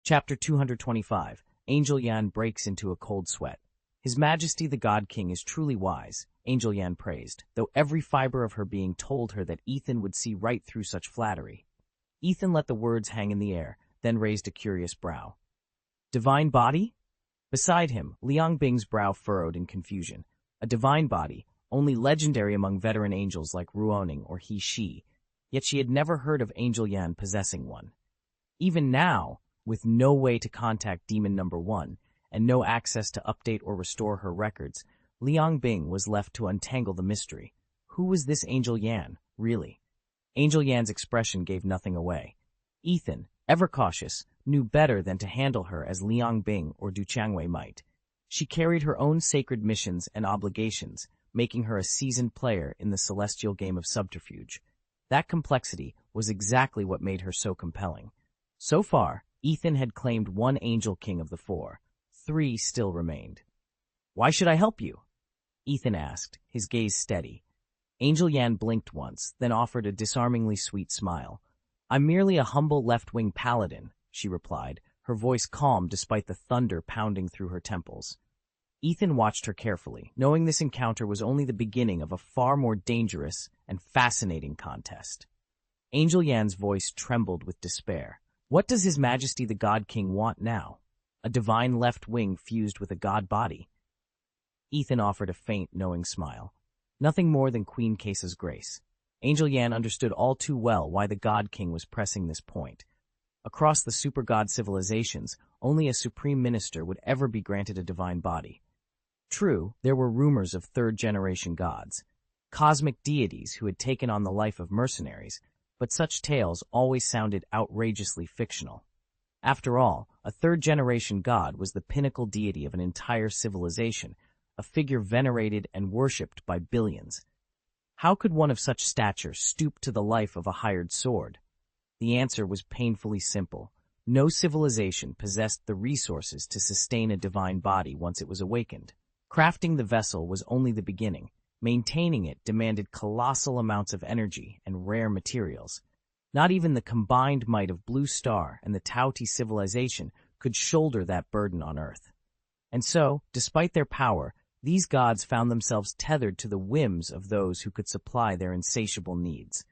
[SPEAKER 1] Chapter 225. Angel Yan breaks into a cold sweat. "His Majesty the God King is truly wise," Angel Yan praised, though every fiber of her being told her that Ethan would see right through such flattery. Ethan let the words hang in the air, then raised a curious brow. "Divine body?" Beside him, Liang Bing's brow furrowed in confusion. A divine body, only legendary among veteran angels like Ruoning or He-She, yet she had never heard of Angel Yan possessing one. Even now, with no way to contact Demon Number 1 and no access to update or restore her records, Liang Bing was left to untangle the mystery. Who was this Angel Yan, really? Angel Yan's expression gave nothing away. Ethan, ever cautious, knew better than to handle her as Liang Bing or Du Changwei might. She carried her own sacred missions and obligations, making her a seasoned player in the celestial game of subterfuge. That complexity was exactly what made her so compelling. So far, Ethan had claimed one Angel King of the 4. 3 still remained. "Why should I help you?" Ethan asked, his gaze steady. Angel Yan blinked once, then offered a disarmingly sweet smile. "I'm merely a humble left-wing paladin," she replied, her voice calm despite the thunder pounding through her temples. Ethan watched her carefully, knowing this encounter was only the beginning of a far more dangerous and fascinating contest. Angel Yan's voice trembled with despair. "What does His Majesty the God King want now? A divine left wing fused with a god body?" Ethan offered a faint, knowing smile. Nothing more than Queen Casa's grace. Angel Yan understood all too well why the God King was pressing this point. Across the super god civilizations, only a supreme minister would ever be granted a divine body. True, there were rumors of third-generation gods, cosmic deities who had taken on the life of mercenaries, but such tales always sounded outrageously fictional. After all, a third-generation god was the pinnacle deity of an entire civilization, a figure venerated and worshipped by billions. How could one of such stature stoop to the life of a hired sword? The answer was painfully simple. No civilization possessed the resources to sustain a divine body once it was awakened. Crafting the vessel was only the beginning. Maintaining it demanded colossal amounts of energy and rare materials. Not even the combined might of Blue Star and the Tauti civilization could shoulder that burden on Earth. And so, despite their power, these gods found themselves tethered to the whims of those who could supply their insatiable needs.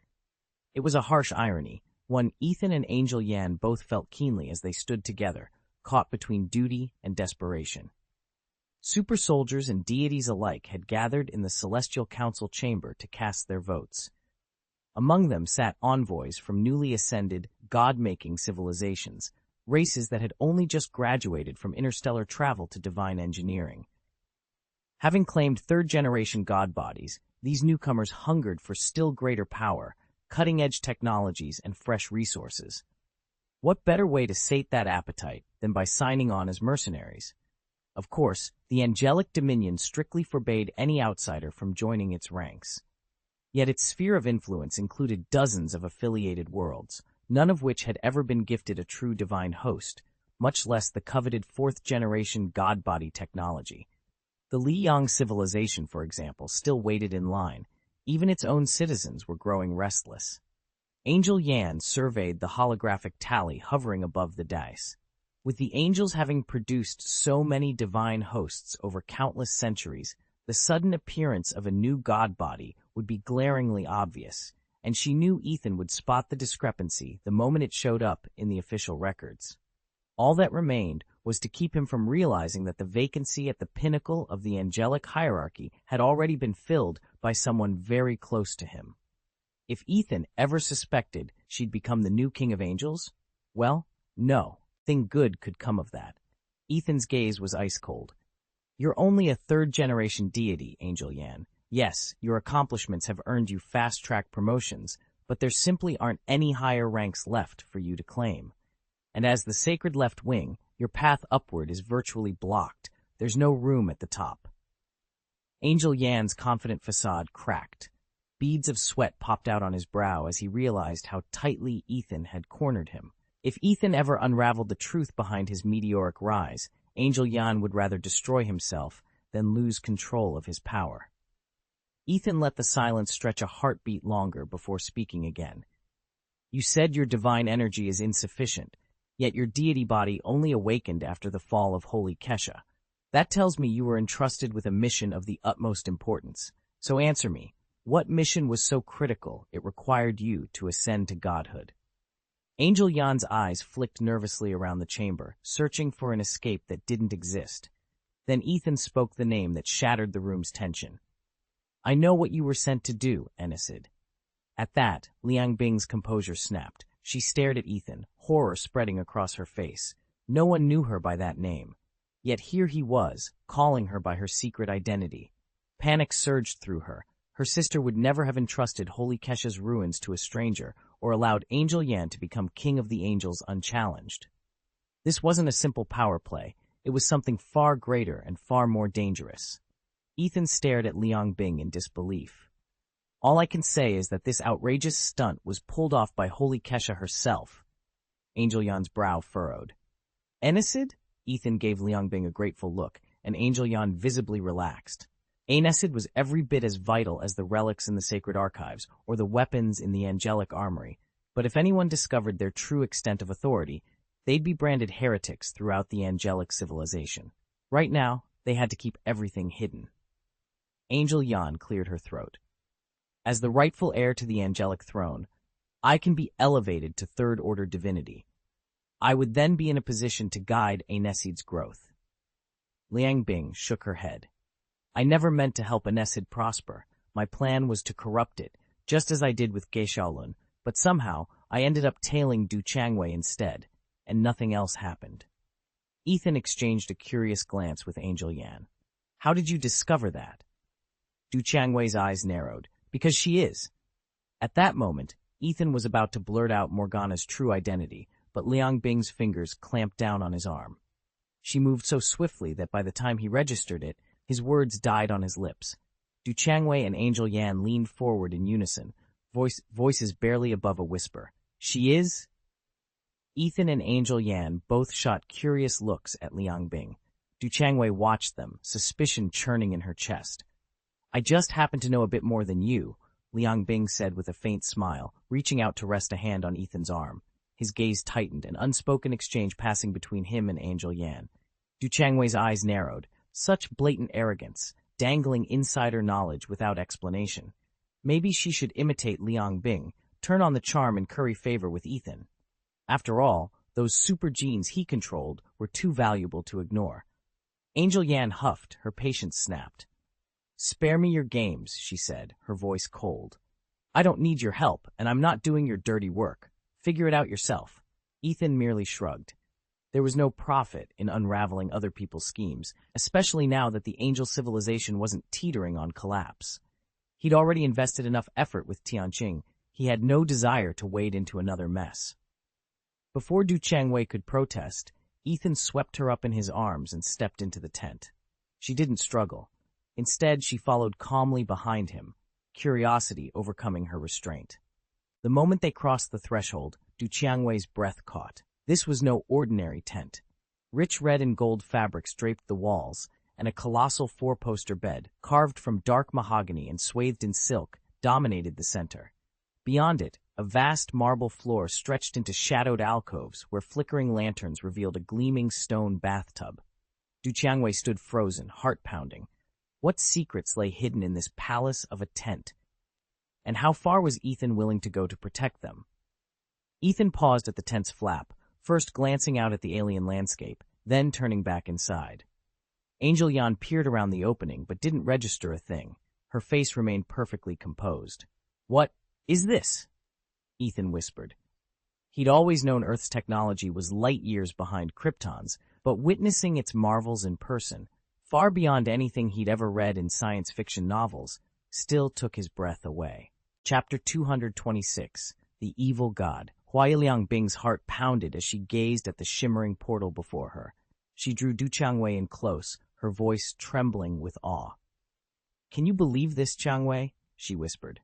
[SPEAKER 1] It was a harsh irony, one Ethan and Angel Yan both felt keenly as they stood together, caught between duty and desperation. Super soldiers and deities alike had gathered in the Celestial Council chamber to cast their votes. Among them sat envoys from newly ascended, god-making civilizations, races that had only just graduated from interstellar travel to divine engineering. Having claimed third-generation god bodies, these newcomers hungered for still greater power, cutting-edge technologies, and fresh resources. What better way to sate that appetite than by signing on as mercenaries? Of course, the angelic dominion strictly forbade any outsider from joining its ranks. Yet its sphere of influence included dozens of affiliated worlds, none of which had ever been gifted a true divine host, much less the coveted fourth-generation god-body technology. The Liyang civilization, for example, still waited in line. Even its own citizens were growing restless. Angel Yan surveyed the holographic tally hovering above the dice. With the angels having produced so many divine hosts over countless centuries, the sudden appearance of a new god body would be glaringly obvious, and she knew Ethan would spot the discrepancy the moment it showed up in the official records. All that remained was to keep him from realizing that the vacancy at the pinnacle of the angelic hierarchy had already been filled by someone very close to him. If Ethan ever suspected she'd become the new king of angels, well, no, nothing good could come of that. Ethan's gaze was ice cold. You're only a third-generation deity, Angel Yan. Yes, your accomplishments have earned you fast-track promotions, but there simply aren't any higher ranks left for you to claim. And as the sacred left wing, your path upward is virtually blocked. There's no room at the top. Angel Yan's confident facade cracked. Beads of sweat popped out on his brow as he realized how tightly Ethan had cornered him. If Ethan ever unraveled the truth behind his meteoric rise, Angel Yan would rather destroy himself than lose control of his power. Ethan let the silence stretch a heartbeat longer before speaking again. You said your divine energy is insufficient, yet your deity body only awakened after the fall of Holy Kesha. That tells me you were entrusted with a mission of the utmost importance. So answer me, what mission was so critical it required you to ascend to godhood? Angel Yan's eyes flicked nervously around the chamber, searching for an escape that didn't exist. Then Ethan spoke the name that shattered the room's tension. I know what you were sent to do, Enesid. At that, Liang Bing's composure snapped. She stared at Ethan, horror spreading across her face. No one knew her by that name. Yet here he was, calling her by her secret identity. Panic surged through her. Her sister would never have entrusted Holy Kesha's ruins to a stranger or allowed Angel Yan to become king of the angels unchallenged. This wasn't a simple power play. It was something far greater and far more dangerous. Ethan stared at Liang Bing in disbelief. All I can say is that this outrageous stunt was pulled off by Holy Kesha herself. Angel Yan's brow furrowed. Enesid? Ethan gave Liang Bing a grateful look, and Angel Yan visibly relaxed. Enesid was every bit as vital as the relics in the sacred archives or the weapons in the angelic armory, but if anyone discovered their true extent of authority, they'd be branded heretics throughout the angelic civilization. Right now, they had to keep everything hidden. Angel Yan cleared her throat. As the rightful heir to the angelic throne, I can be elevated to third-order divinity. I would then be in a position to guide Enesid's growth. Liang Bing shook her head. I never meant to help Enesid prosper. My plan was to corrupt it, just as I did with Geishaolun, but somehow I ended up tailing Du Changwei instead, and nothing else happened. Ethan exchanged a curious glance with Angel Yan. How did you discover that? Du Changwei's eyes narrowed. Because she is. At that moment, Ethan was about to blurt out Morgana's true identity, but Liang Bing's fingers clamped down on his arm. She moved so swiftly that by the time he registered it, his words died on his lips. Du Changwei and Angel Yan leaned forward in unison, voices barely above a whisper. She is? Ethan and Angel Yan both shot curious looks at Liang Bing. Du Changwei watched them, suspicion churning in her chest. I just happen to know a bit more than you, Liang Bing said with a faint smile, reaching out to rest a hand on Ethan's arm. His gaze tightened, an unspoken exchange passing between him and Angel Yan. Du Changwei's eyes narrowed. Such blatant arrogance, dangling insider knowledge without explanation. Maybe she should imitate Liang Bing, turn on the charm and curry favor with Ethan. After all, those super genes he controlled were too valuable to ignore. Angel Yan huffed, her patience snapped. "Spare me your games," she said, her voice cold. "I don't need your help, and I'm not doing your dirty work. Figure it out yourself." Ethan merely shrugged. There was no profit in unraveling other people's schemes, especially now that the angel civilization wasn't teetering on collapse. He'd already invested enough effort with Tianqing. He had no desire to wade into another mess. Before Du Changwei could protest, Ethan swept her up in his arms and stepped into the tent. She didn't struggle. Instead, she followed calmly behind him, curiosity overcoming her restraint. The moment they crossed the threshold, Du Changwei's breath caught. This was no ordinary tent. Rich red and gold fabrics draped the walls, and a colossal four-poster bed, carved from dark mahogany and swathed in silk, dominated the center. Beyond it, a vast marble floor stretched into shadowed alcoves where flickering lanterns revealed a gleaming stone bathtub. Du Changwei stood frozen, heart-pounding. What secrets lay hidden in this palace of a tent? And how far was Ethan willing to go to protect them? Ethan paused at the tent's flap, first glancing out at the alien landscape, then turning back inside. Angel Yan peered around the opening but didn't register a thing. Her face remained perfectly composed. "What is this?" Ethan whispered. He'd always known Earth's technology was light years behind Krypton's, but witnessing its marvels in person, far beyond anything he'd ever read in science fiction novels, still took his breath away. Chapter 226, The Evil God. Hua Liangbing's heart pounded as she gazed at the shimmering portal before her. She drew Du Changwei in close, her voice trembling with awe. "Can you believe this, Changwei?" she whispered.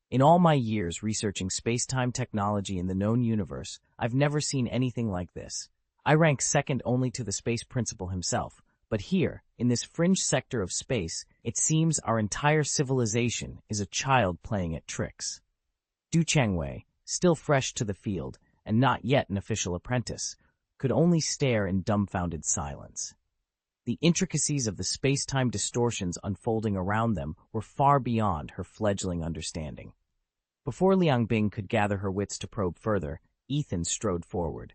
[SPEAKER 1] "In all my years researching space-time technology in the known universe, I've never seen anything like this. I rank second only to the space principal himself, but here, in this fringe sector of space, it seems our entire civilization is a child playing at tricks." Du Changwei, still fresh to the field and not yet an official apprentice, could only stare in dumbfounded silence. The intricacies of the space-time distortions unfolding around them were far beyond her fledgling understanding. Before Liangbing could gather her wits to probe further, Ethan strode forward.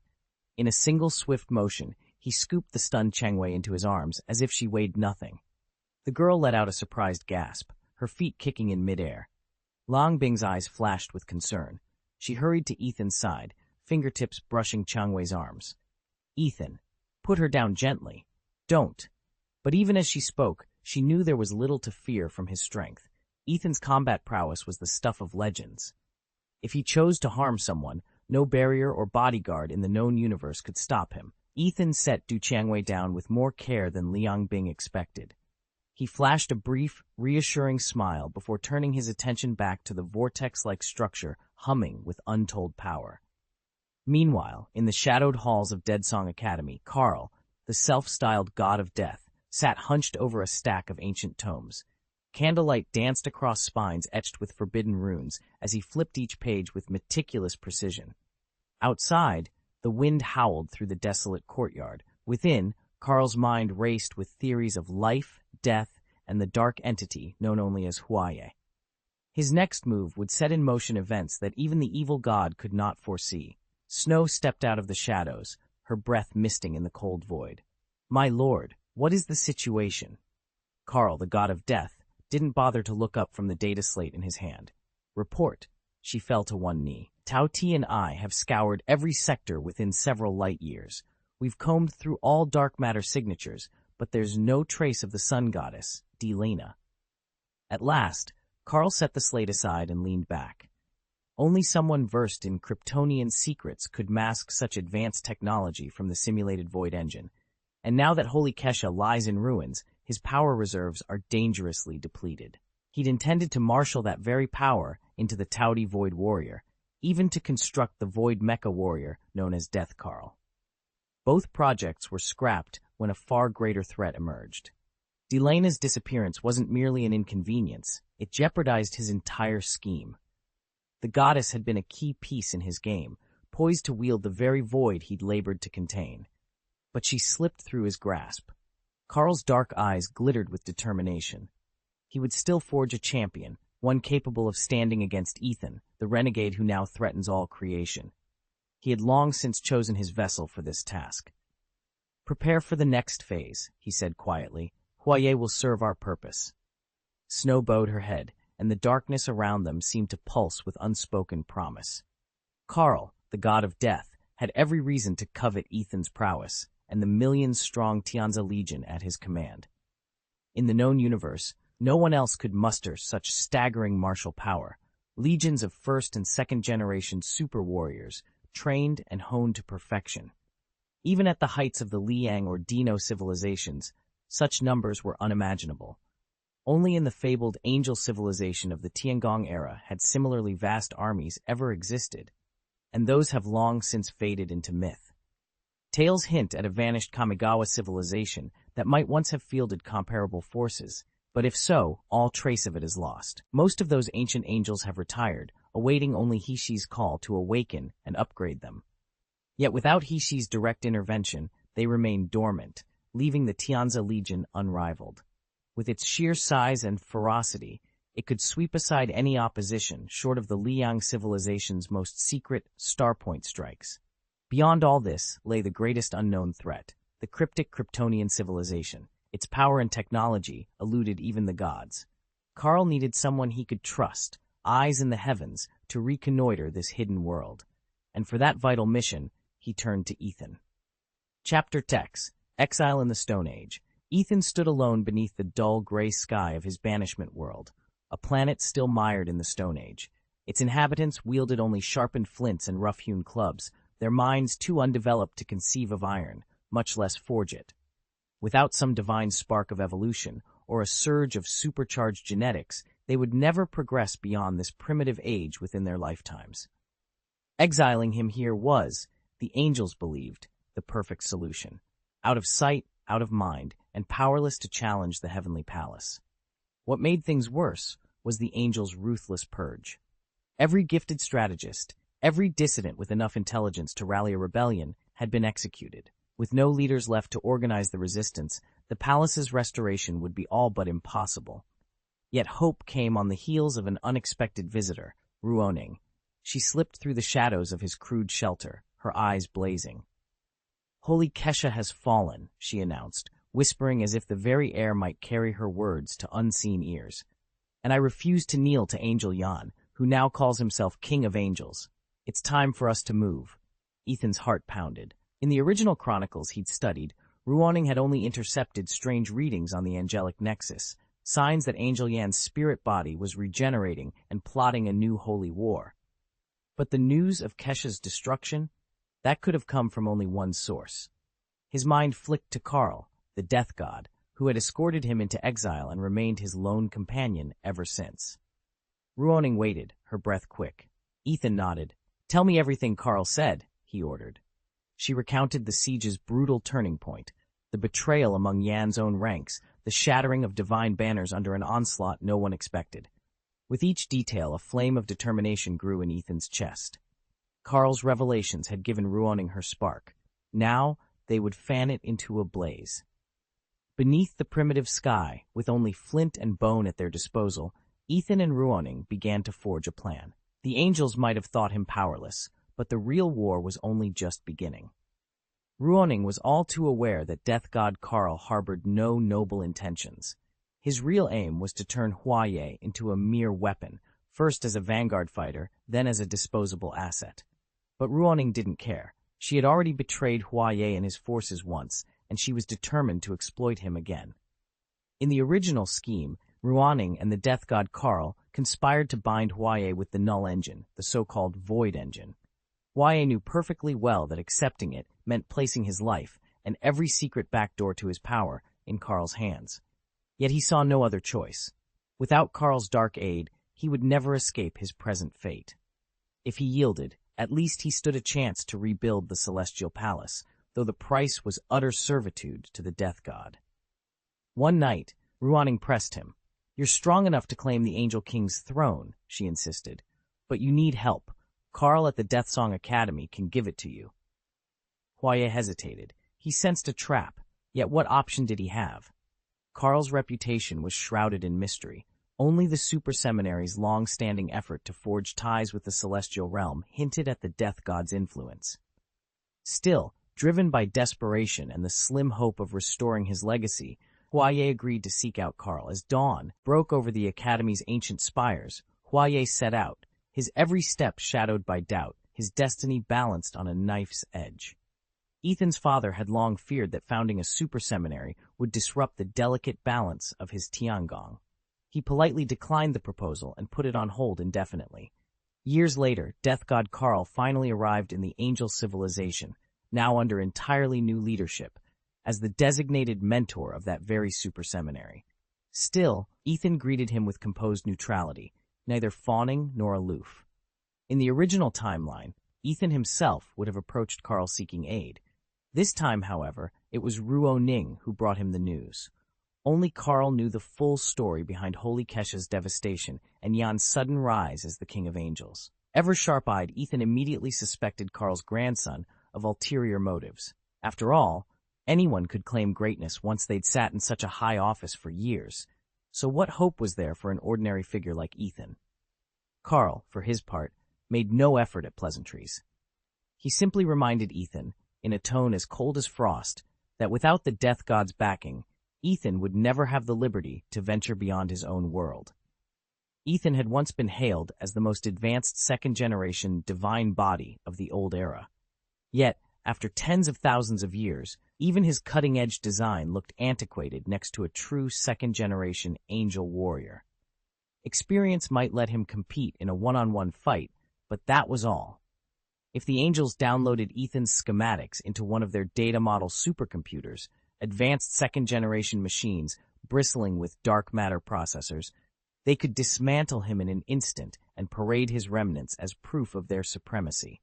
[SPEAKER 1] In a single swift motion, he scooped the stunned Changwei into his arms as if she weighed nothing. The girl let out a surprised gasp, her feet kicking in midair. Liangbing's eyes flashed with concern. She hurried to Ethan's side, fingertips brushing Changwei's arms. "Ethan, put her down gently. Don't." But even as she spoke, she knew there was little to fear from his strength. Ethan's combat prowess was the stuff of legends. If he chose to harm someone, no barrier or bodyguard in the known universe could stop him. Ethan set Du Changwei down with more care than Liangbing expected. He flashed a brief, reassuring smile before turning his attention back to the vortex-like structure humming with untold power. Meanwhile, in the shadowed halls of Deadsong Academy, Carl, the self-styled god of death, sat hunched over a stack of ancient tomes. Candlelight danced across spines etched with forbidden runes as he flipped each page with meticulous precision. Outside, the wind howled through the desolate courtyard. Within, Carl's mind raced with theories of life, death, and the dark entity known only as Huaye. His next move would set in motion events that even the evil god could not foresee. Snow stepped out of the shadows, her breath misting in the cold void. "My lord, what is the situation?" Carl, the god of death, didn't bother to look up from the data slate in his hand. "Report." She fell to one knee. "Tao Ti and I have scoured every sector within several light years. We've combed through all dark matter signatures, but there's no trace of the sun goddess, Delana." At last, Carl set the slate aside and leaned back. Only someone versed in Kryptonian secrets could mask such advanced technology from the simulated Void engine. And now that Holy Kesha lies in ruins, his power reserves are dangerously depleted. He'd intended to marshal that very power into the Taudi Void Warrior, even to construct the Void Mecha Warrior known as Death Carl. Both projects were scrapped when a far greater threat emerged. Delana's disappearance wasn't merely an inconvenience, it jeopardized his entire scheme. The goddess had been a key piece in his game, poised to wield the very void he'd labored to contain. But she slipped through his grasp. Carl's dark eyes glittered with determination. He would still forge a champion, one capable of standing against Ethan, the renegade who now threatens all creation. He had long since chosen his vessel for this task. Prepare for the next phase, he said quietly. Huaye will serve our purpose. Snow bowed her head, and the darkness around them seemed to pulse with unspoken promise. Carl, the god of death, had every reason to covet Ethan's prowess and the million-strong Tianza Legion at his command. In the known universe, no one else could muster such staggering martial power. Legions of first- and second-generation super warriors, trained and honed to perfection. Even at the heights of the Liang or Dino civilizations, such numbers were unimaginable. Only in the fabled angel civilization of the Tiangong era had similarly vast armies ever existed, and those have long since faded into myth. Tales hint at a vanished Kamigawa civilization that might once have fielded comparable forces, but if so, all trace of it is lost. Most of those ancient angels have retired, awaiting only Hishi's call to awaken and upgrade them. Yet without Hishi's direct intervention, they remain dormant, leaving the Tianza Legion unrivaled. With its sheer size and ferocity, it could sweep aside any opposition short of the Liang civilization's most secret starpoint strikes. Beyond all this lay the greatest unknown threat, the cryptic Kryptonian civilization. Its power and technology eluded even the gods. Carl needed someone he could trust, eyes in the heavens, to reconnoiter this hidden world. And for that vital mission, he turned to Ethan. Chapter Text: Exile in the Stone Age. Ethan stood alone beneath the dull gray sky of his banishment world, a planet still mired in the Stone Age. Its inhabitants wielded only sharpened flints and rough-hewn clubs, their minds too undeveloped to conceive of iron, much less forge it. Without some divine spark of evolution, or a surge of supercharged genetics, they would never progress beyond this primitive age within their lifetimes. Exiling him here was, the angels believed, the perfect solution. Out of sight, out of mind, and powerless to challenge the heavenly palace. What made things worse was the angels' ruthless purge. Every gifted strategist, every dissident with enough intelligence to rally a rebellion had been executed. With no leaders left to organize the resistance, the palace's restoration would be all but impossible. Yet hope came on the heels of an unexpected visitor, Ruoning. She slipped through the shadows of his crude shelter, her eyes blazing. "Holy Kesha has fallen," she announced, whispering as if the very air might carry her words to unseen ears. "And I refuse to kneel to Angel Yan, who now calls himself King of Angels. It's time for us to move." Ethan's heart pounded. In the original chronicles he'd studied, Ruoning had only intercepted strange readings on the angelic nexus, signs that Angel Yan's spirit body was regenerating and plotting a new holy war. But the news of Kesha's destruction? That could have come from only one source. His mind flicked to Carl, the death god, who had escorted him into exile and remained his lone companion ever since. Ruoning waited, her breath quick. Ethan nodded. "Tell me everything Carl said," he ordered. She recounted the siege's brutal turning point, the betrayal among Yan's own ranks, the shattering of divine banners under an onslaught no one expected. With each detail, a flame of determination grew in Ethan's chest. Carl's revelations had given Ruoning her spark. Now they would fan it into a blaze. Beneath the primitive sky, with only flint and bone at their disposal, Ethan and Ruoning began to forge a plan. The angels might have thought him powerless, but the real war was only just beginning. Ruoning was all too aware that death god Carl harbored no noble intentions. His real aim was to turn Huaye into a mere weapon, first as a vanguard fighter, then as a disposable asset. But Ruoning didn't care. She had already betrayed Huaye and his forces once, and she was determined to exploit him again. In the original scheme, Ruoning and the death god Carl conspired to bind Huaye with the null engine, the so-called void engine. Huaye knew perfectly well that accepting it meant placing his life, and every secret backdoor to his power, in Carl's hands. Yet he saw no other choice. Without Carl's dark aid, he would never escape his present fate. If he yielded, at least he stood a chance to rebuild the celestial palace, though the price was utter servitude to the death god. One night, Ruoning pressed him. "You're strong enough to claim the Angel King's throne," she insisted, "but you need help. Carl at the Death Song Academy can give it to you." Huaye hesitated. He sensed a trap, yet what option did he have? Carl's reputation was shrouded in mystery. Only the Super Seminary's long-standing effort to forge ties with the celestial realm hinted at the death god's influence. Still, Driven by desperation and the slim hope of restoring his legacy, Huaye agreed to seek out Carl. As dawn broke over the Academy's ancient spires, Huaye set out, his every step shadowed by doubt, his destiny balanced on a knife's edge. Ethan's father had long feared that founding a super seminary would disrupt the delicate balance of his Tiangong. He politely declined the proposal and put it on hold indefinitely. Years later, Death God Carl finally arrived in the angel civilization, now under entirely new leadership, as the designated mentor of that very super seminary. Still, Ethan greeted him with composed neutrality, neither fawning nor aloof. In the original timeline, Ethan himself would have approached Carl seeking aid. This time, however, it was Ruo Ning who brought him the news. Only Carl knew the full story behind Holy Kesha's devastation and Yan's sudden rise as the King of Angels. Ever sharp-eyed, Ethan immediately suspected Carl's grandson of ulterior motives. After all, anyone could claim greatness once they'd sat in such a high office for years. So what hope was there for an ordinary figure like Ethan? Carl, for his part, made no effort at pleasantries. He simply reminded Ethan, in a tone as cold as frost, that without the Death God's backing, Ethan would never have the liberty to venture beyond his own world. Ethan had once been hailed as the most advanced second-generation divine body of the old era. Yet, after tens of thousands of years, even his cutting-edge design looked antiquated next to a true second-generation angel warrior. Experience might let him compete in a one-on-one fight, but that was all. If the angels downloaded Ethan's schematics into one of their data model supercomputers, advanced second-generation machines bristling with dark matter processors, they could dismantle him in an instant and parade his remnants as proof of their supremacy.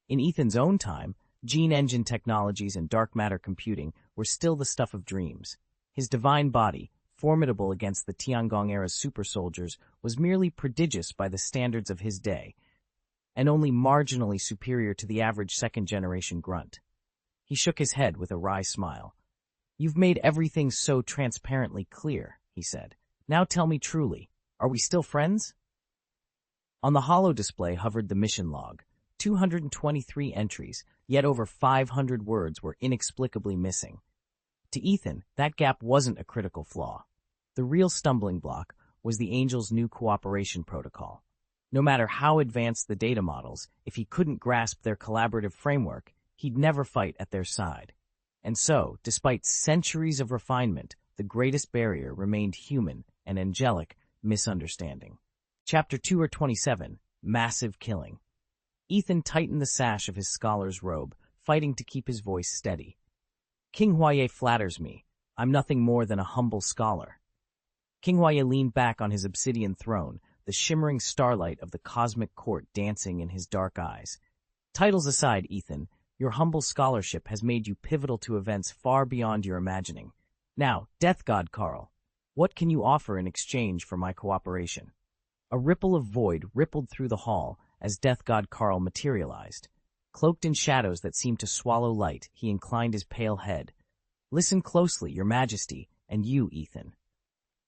[SPEAKER 1] In Ethan's own time, gene engine technologies and dark matter computing were still the stuff of dreams. His divine body, formidable against the Tiangong-era's super soldiers, was merely prodigious by the standards of his day, and only marginally superior to the average second-generation grunt. He shook his head with a wry smile. "You've made everything so transparently clear," he said. "Now tell me truly, are we still friends?" On the holo display hovered the mission log. 223 entries, yet over 500 words were inexplicably missing. To Ethan, that gap wasn't a critical flaw. The real stumbling block was the Angels' new cooperation protocol. No matter how advanced the data models, if he couldn't grasp their collaborative framework, he'd never fight at their side. And so, despite centuries of refinement, the greatest barrier remained human and angelic misunderstanding. Chapter 227, Massive Killing. Ethan tightened the sash of his scholar's robe, fighting to keep his voice steady. "King Huaye flatters me. I'm nothing more than a humble scholar." King Huaye leaned back on his obsidian throne, the shimmering starlight of the cosmic court dancing in his dark eyes. "Titles aside, Ethan, your humble scholarship has made you pivotal to events far beyond your imagining. Now, Death God Carl, what can you offer in exchange for my cooperation?" A ripple of void rippled through the hall as Death God Carl materialized. Cloaked in shadows that seemed to swallow light, he inclined his pale head. "Listen closely, your majesty, and you, Ethan."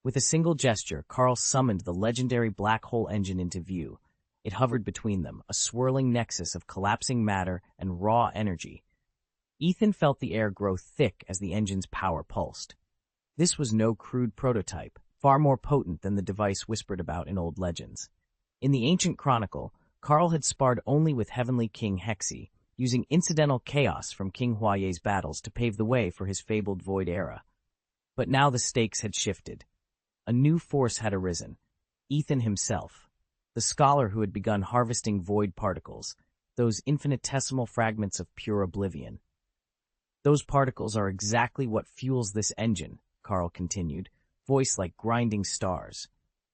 [SPEAKER 1] With a single gesture, Carl summoned the legendary black hole engine into view. It hovered between them, a swirling nexus of collapsing matter and raw energy. Ethan felt the air grow thick as the engine's power pulsed. This was no crude prototype, far more potent than the device whispered about in old legends. In the ancient chronicle, Carl had sparred only with Heavenly King Hexi, using incidental chaos from King Huaye's battles to pave the way for his fabled Void Era. But now the stakes had shifted. A new force had arisen, Ethan himself, the scholar who had begun harvesting void particles, those infinitesimal fragments of pure oblivion. "Those particles are exactly what fuels this engine," Carl continued, voice like grinding stars.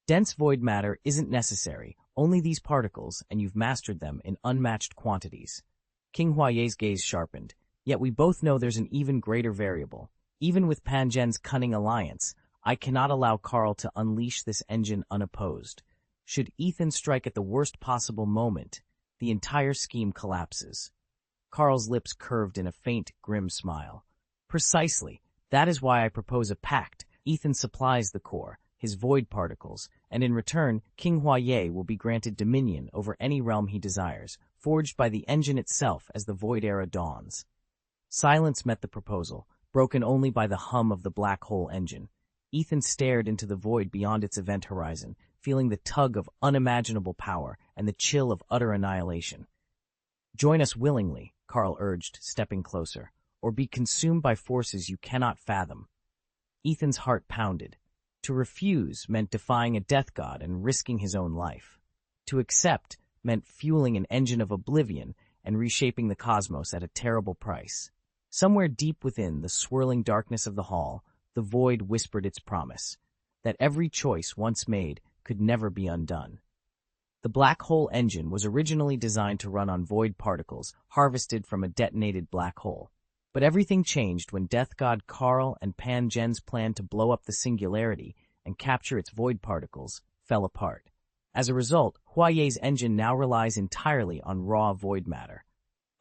[SPEAKER 1] "Dense void matter isn't necessary, only these particles, and you've mastered them in unmatched quantities." King Huaye's gaze sharpened. "Yet we both know there's an even greater variable. Even with Pangen's cunning alliance, I cannot allow Carl to unleash this engine unopposed. Should Ethan strike at the worst possible moment, the entire scheme collapses." Carl's lips curved in a faint, grim smile. "Precisely. That is why I propose a pact. Ethan supplies the core, his void particles, and in return, King Huaye will be granted dominion over any realm he desires, forged by the engine itself as the Void Era dawns." Silence met the proposal, broken only by the hum of the black hole engine. Ethan stared into the void beyond its event horizon, feeling the tug of unimaginable power and the chill of utter annihilation. "Join us willingly," Carl urged, stepping closer, "or be consumed by forces you cannot fathom." Ethan's heart pounded. To refuse meant defying a death god and risking his own life. To accept meant fueling an engine of oblivion and reshaping the cosmos at a terrible price. Somewhere deep within the swirling darkness of the hall, the void whispered its promise, that every choice once made could never be undone. The black hole engine was originally designed to run on void particles harvested from a detonated black hole. But everything changed when death god Carl and Pan Gen's plan to blow up the singularity and capture its void particles fell apart. As a result, Huayé's engine now relies entirely on raw void matter.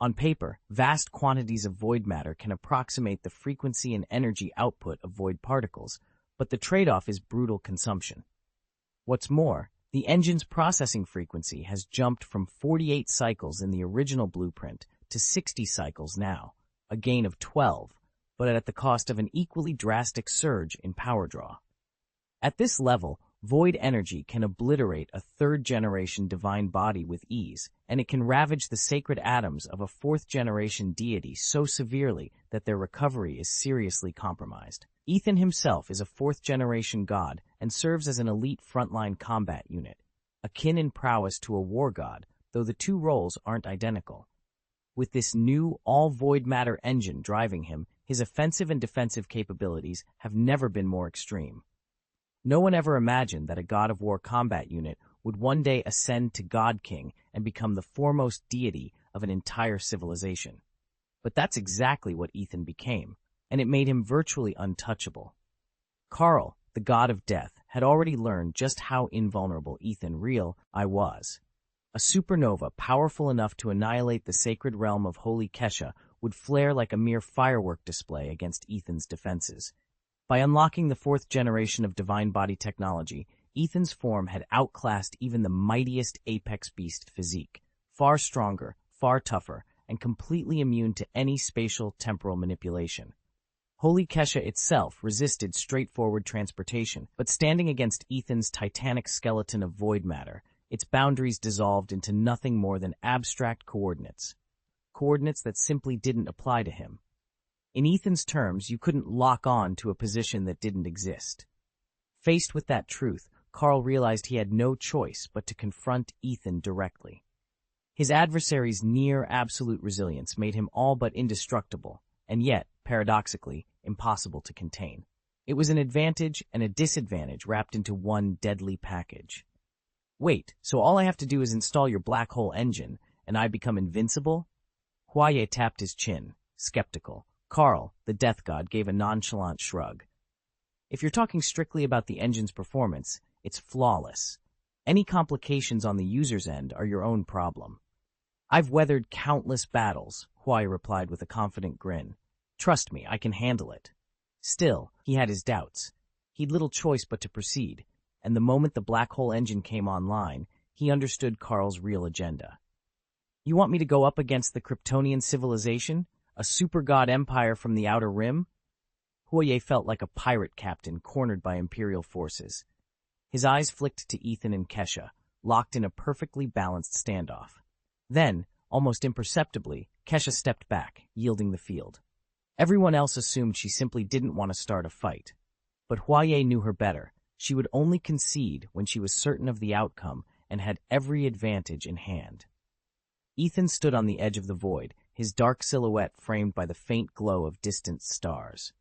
[SPEAKER 1] On paper, vast quantities of void matter can approximate the frequency and energy output of void particles, but the trade-off is brutal consumption. What's more, the engine's processing frequency has jumped from 48 cycles in the original blueprint to 60 cycles now, a gain of 12, but at the cost of an equally drastic surge in power draw. At this level, void energy can obliterate a third-generation divine body with ease, and it can ravage the sacred atoms of a fourth-generation deity so severely that their recovery is seriously compromised. Ethan himself is a fourth-generation god and serves as an elite frontline combat unit, akin in prowess to a war god, though the two roles aren't identical. With this new, all-void matter engine driving him, his offensive and defensive capabilities have never been more extreme. No one ever imagined that a God of War combat unit would one day ascend to God King and become the foremost deity of an entire civilization. But that's exactly what Ethan became, and it made him virtually untouchable. Carl, the god of death, had already learned just how invulnerable Ethan was. A supernova powerful enough to annihilate the sacred realm of Holy Kesha would flare like a mere firework display against Ethan's defenses. By unlocking the fourth generation of divine body technology, Ethan's form had outclassed even the mightiest apex beast physique, far stronger, far tougher, and completely immune to any spatial temporal manipulation. Holy Kesha itself resisted straightforward transportation, but standing against Ethan's titanic skeleton of void matter, its boundaries dissolved into nothing more than abstract coordinates that simply didn't apply to him. In Ethan's terms, you couldn't lock on to a position that didn't exist. Faced with that truth, Carl realized he had no choice but to confront Ethan directly. His adversary's near-absolute resilience made him all but indestructible, and yet, paradoxically, impossible to contain. It was an advantage and a disadvantage wrapped into one deadly package. "Wait, so all I have to do is install your black hole engine, and I become invincible?" Huayé tapped his chin, skeptical. Carl, the death god, gave a nonchalant shrug. "If you're talking strictly about the engine's performance, it's flawless. Any complications on the user's end are your own problem." "I've weathered countless battles," Huayé replied with a confident grin. "Trust me, I can handle it." Still, he had his doubts. He'd little choice but to proceed, and the moment the black hole engine came online, he understood Carl's real agenda. "You want me to go up against the Kryptonian civilization? A super god empire from the Outer Rim?" Huayé felt like a pirate captain cornered by Imperial forces. His eyes flicked to Ethan and Kesha, locked in a perfectly balanced standoff. Then, almost imperceptibly, Kesha stepped back, yielding the field. Everyone else assumed she simply didn't want to start a fight. But Huayé knew her better. She would only concede when she was certain of the outcome and had every advantage in hand. Ethan stood on the edge of the void, his dark silhouette framed by the faint glow of distant stars.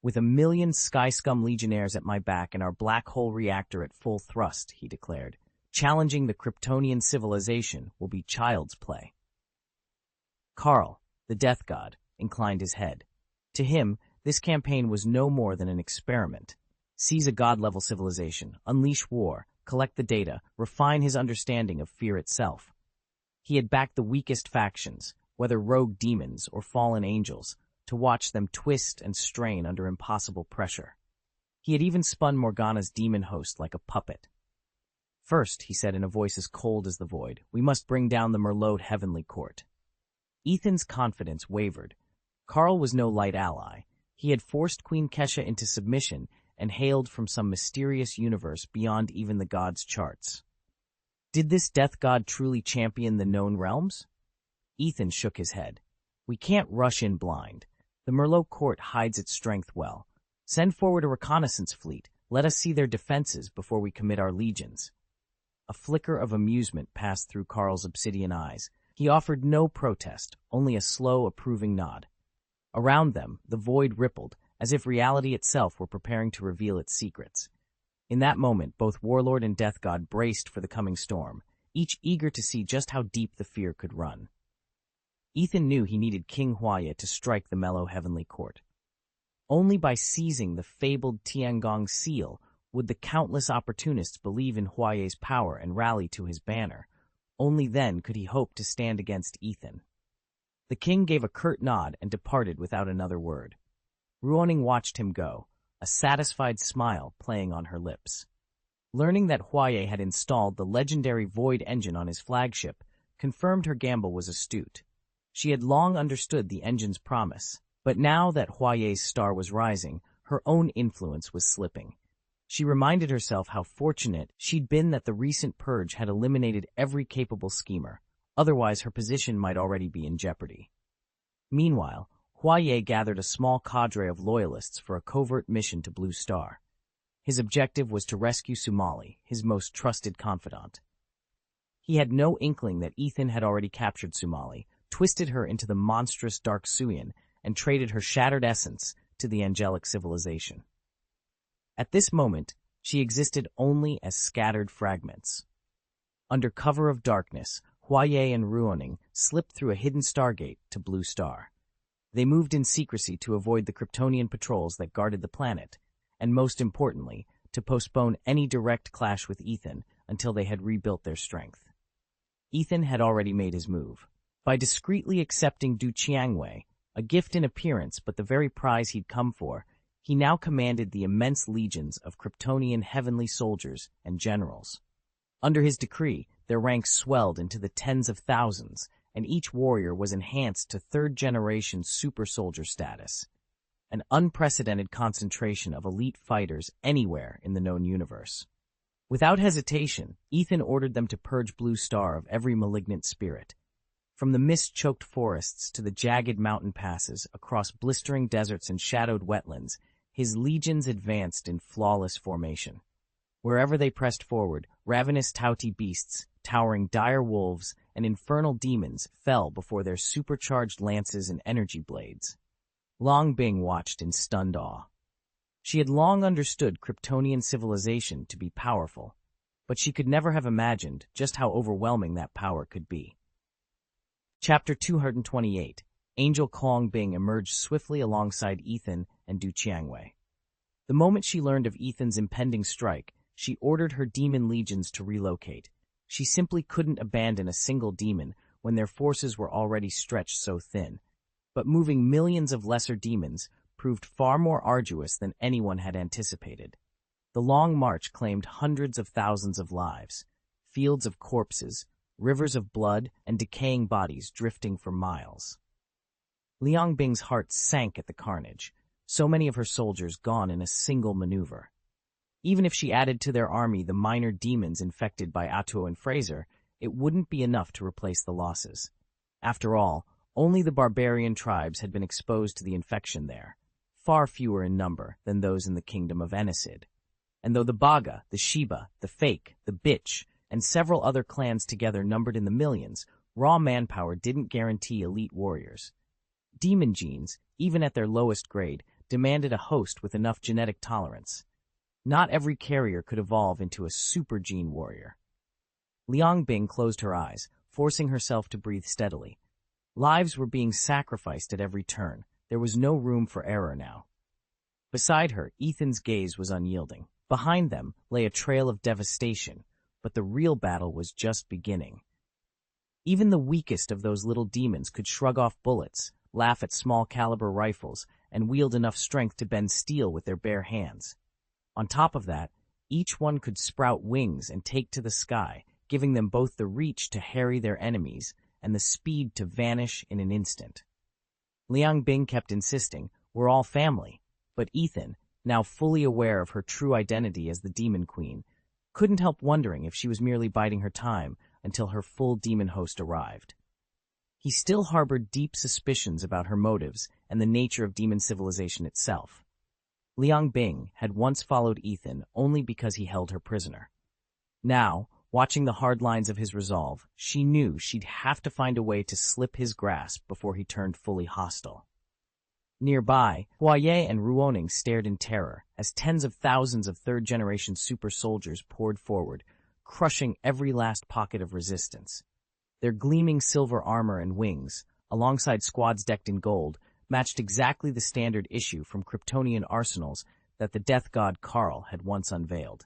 [SPEAKER 1] "With 1,000,000 Sky Scum legionnaires at my back and our black hole reactor at full thrust," he declared, "challenging the Kryptonian civilization will be child's play." Carl, the death god, inclined his head. To him, this campaign was no more than an experiment. Seize a god-level civilization, unleash war, collect the data, refine his understanding of fear itself. He had backed the weakest factions, whether rogue demons or fallen angels, to watch them twist and strain under impossible pressure. He had even spun Morgana's demon host like a puppet. "First," he said in a voice as cold as the void, "we must bring down the Merlot heavenly court." Ethan's confidence wavered, Karl was no light ally. He had forced Queen Kesha into submission and hailed from some mysterious universe beyond even the gods' charts. Did this death god truly champion the known realms? Ethan shook his head. We can't rush in blind. The Merlot court hides its strength well. Send forward a reconnaissance fleet. Let us see their defenses before we commit our legions. A flicker of amusement passed through Karl's obsidian eyes. He offered no protest, only a slow, approving nod. Around them, the void rippled, as if reality itself were preparing to reveal its secrets. In that moment, both Warlord and Death God braced for the coming storm, each eager to see just how deep the fear could run. Ethan knew he needed King Huaye to strike the mellow heavenly court. Only by seizing the fabled Tiangong seal would the countless opportunists believe in Huaye's power and rally to his banner. Only then could he hope to stand against Ethan. The king gave a curt nod and departed without another word. Ruoning watched him go, a satisfied smile playing on her lips. Learning that Huaye had installed the legendary Void engine on his flagship confirmed her gamble was astute. She had long understood the engine's promise, but now that Huaye's star was rising, her own influence was slipping. She reminded herself how fortunate she'd been that the recent purge had eliminated every capable schemer. Otherwise, her position might already be in jeopardy. Meanwhile, Huaye gathered a small cadre of loyalists for a covert mission to Blue Star. His objective was to rescue Sumali, his most trusted confidant. He had no inkling that Ethan had already captured Sumali, twisted her into the monstrous Dark Suyan, and traded her shattered essence to the angelic civilization. At this moment, she existed only as scattered fragments. Under cover of darkness, Huaye and Ruoning slipped through a hidden stargate to Blue Star. They moved in secrecy to avoid the Kryptonian patrols that guarded the planet, and most importantly, to postpone any direct clash with Ethan until they had rebuilt their strength. Ethan had already made his move. By discreetly accepting Du Qiangwei, a gift in appearance but the very prize he'd come for, he now commanded the immense legions of Kryptonian heavenly soldiers and generals. Under his decree, their ranks swelled into the tens of thousands, and each warrior was enhanced to third-generation super soldier status, an unprecedented concentration of elite fighters anywhere in the known universe. Without hesitation, Ethan ordered them to purge Blue Star of every malignant spirit. From the mist-choked forests to the jagged mountain passes across blistering deserts and shadowed wetlands, his legions advanced in flawless formation. Wherever they pressed forward, ravenous Tauti beasts, towering dire wolves, and infernal demons fell before their supercharged lances and energy blades. Long Bing watched in stunned awe. She had long understood Kryptonian civilization to be powerful, but she could never have imagined just how overwhelming that power could be. Chapter 228. Angel Kong Bing emerged swiftly alongside Ethan and Du Qiangwei. The moment she learned of Ethan's impending strike, she ordered her demon legions to relocate. She simply couldn't abandon a single demon when their forces were already stretched so thin. But moving millions of lesser demons proved far more arduous than anyone had anticipated. The long march claimed hundreds of thousands of lives, fields of corpses, rivers of blood, and decaying bodies drifting for miles. Liang Bing's heart sank at the carnage, so many of her soldiers gone in a single maneuver. Even if she added to their army the minor demons infected by Atuo and Fraser, it wouldn't be enough to replace the losses. After all, only the barbarian tribes had been exposed to the infection there, far fewer in number than those in the kingdom of Enisid. And though the Baga, the Sheba, the Fake, the Bitch, and several other clans together numbered in the millions, raw manpower didn't guarantee elite warriors. Demon genes, even at their lowest grade, demanded a host with enough genetic tolerance. Not every carrier could evolve into a super gene warrior. Liang Bing closed her eyes, forcing herself to breathe steadily. Lives were being sacrificed at every turn. There was no room for error now. Beside her, Ethan's gaze was unyielding. Behind them lay a trail of devastation, but the real battle was just beginning. Even the weakest of those little demons could shrug off bullets, laugh at small-caliber rifles, and wield enough strength to bend steel with their bare hands. On top of that, each one could sprout wings and take to the sky, giving them both the reach to harry their enemies and the speed to vanish in an instant. Liang Bing kept insisting, "We're all family." But Ethan, now fully aware of her true identity as the Demon Queen, couldn't help wondering if she was merely biding her time until her full demon host arrived. He still harbored deep suspicions about her motives and the nature of demon civilization itself. Liang Bing had once followed Ethan only because he held her prisoner. Now, watching the hard lines of his resolve, she knew she'd have to find a way to slip his grasp before he turned fully hostile. Nearby, Huaye and Ruoning stared in terror as tens of thousands of third-generation super soldiers poured forward, crushing every last pocket of resistance. Their gleaming silver armor and wings, alongside squads decked in gold, matched exactly the standard issue from Kryptonian arsenals that the death god Karl had once unveiled.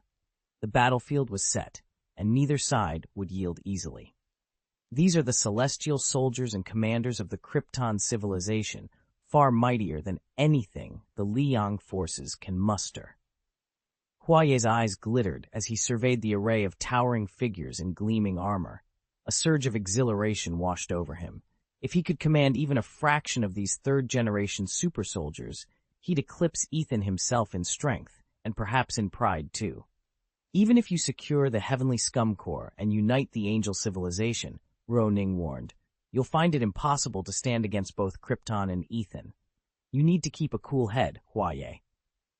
[SPEAKER 1] The battlefield was set, and neither side would yield easily. These are the celestial soldiers and commanders of the Krypton civilization, far mightier than anything the Liang forces can muster. Huaye's eyes glittered as he surveyed the array of towering figures in gleaming armor. A surge of exhilaration washed over him. If he could command even a fraction of these third-generation super soldiers, he'd eclipse Ethan himself in strength, and perhaps in pride too. Even if you secure the Heavenly Scum Corps and unite the Angel civilization, Ruoning warned, you'll find it impossible to stand against both Krypton and Ethan. You need to keep a cool head, Huaye.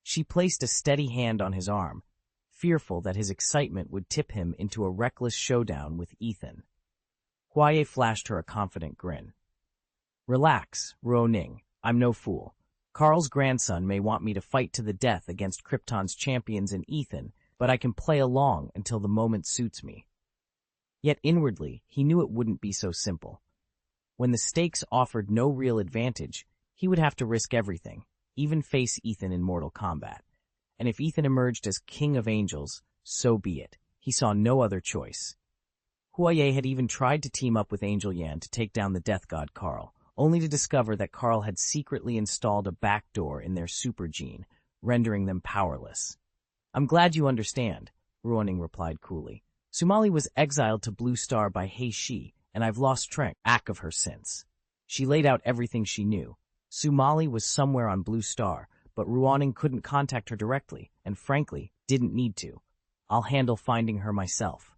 [SPEAKER 1] She placed a steady hand on his arm, fearful that his excitement would tip him into a reckless showdown with Ethan. Huaye flashed her a confident grin. Relax, Ruoning. I'm no fool. Karl's grandson may want me to fight to the death against Krypton's champions and Ethan, but I can play along until the moment suits me. Yet inwardly, he knew it wouldn't be so simple. When the stakes offered no real advantage, he would have to risk everything, even face Ethan in mortal combat. And if Ethan emerged as King of Angels, so be it. He saw no other choice. Huaye had even tried to team up with Angel Yan to take down the death god Karl, only to discover that Karl had secretly installed a backdoor in their super gene, rendering them powerless. I'm glad you understand, Ruoning replied coolly. Sumali was exiled to Blue Star by He Shi, and I've lost track of her since. She laid out everything she knew. Sumali was somewhere on Blue Star, but Ruoning couldn't contact her directly, and frankly, didn't need to. I'll handle finding her myself.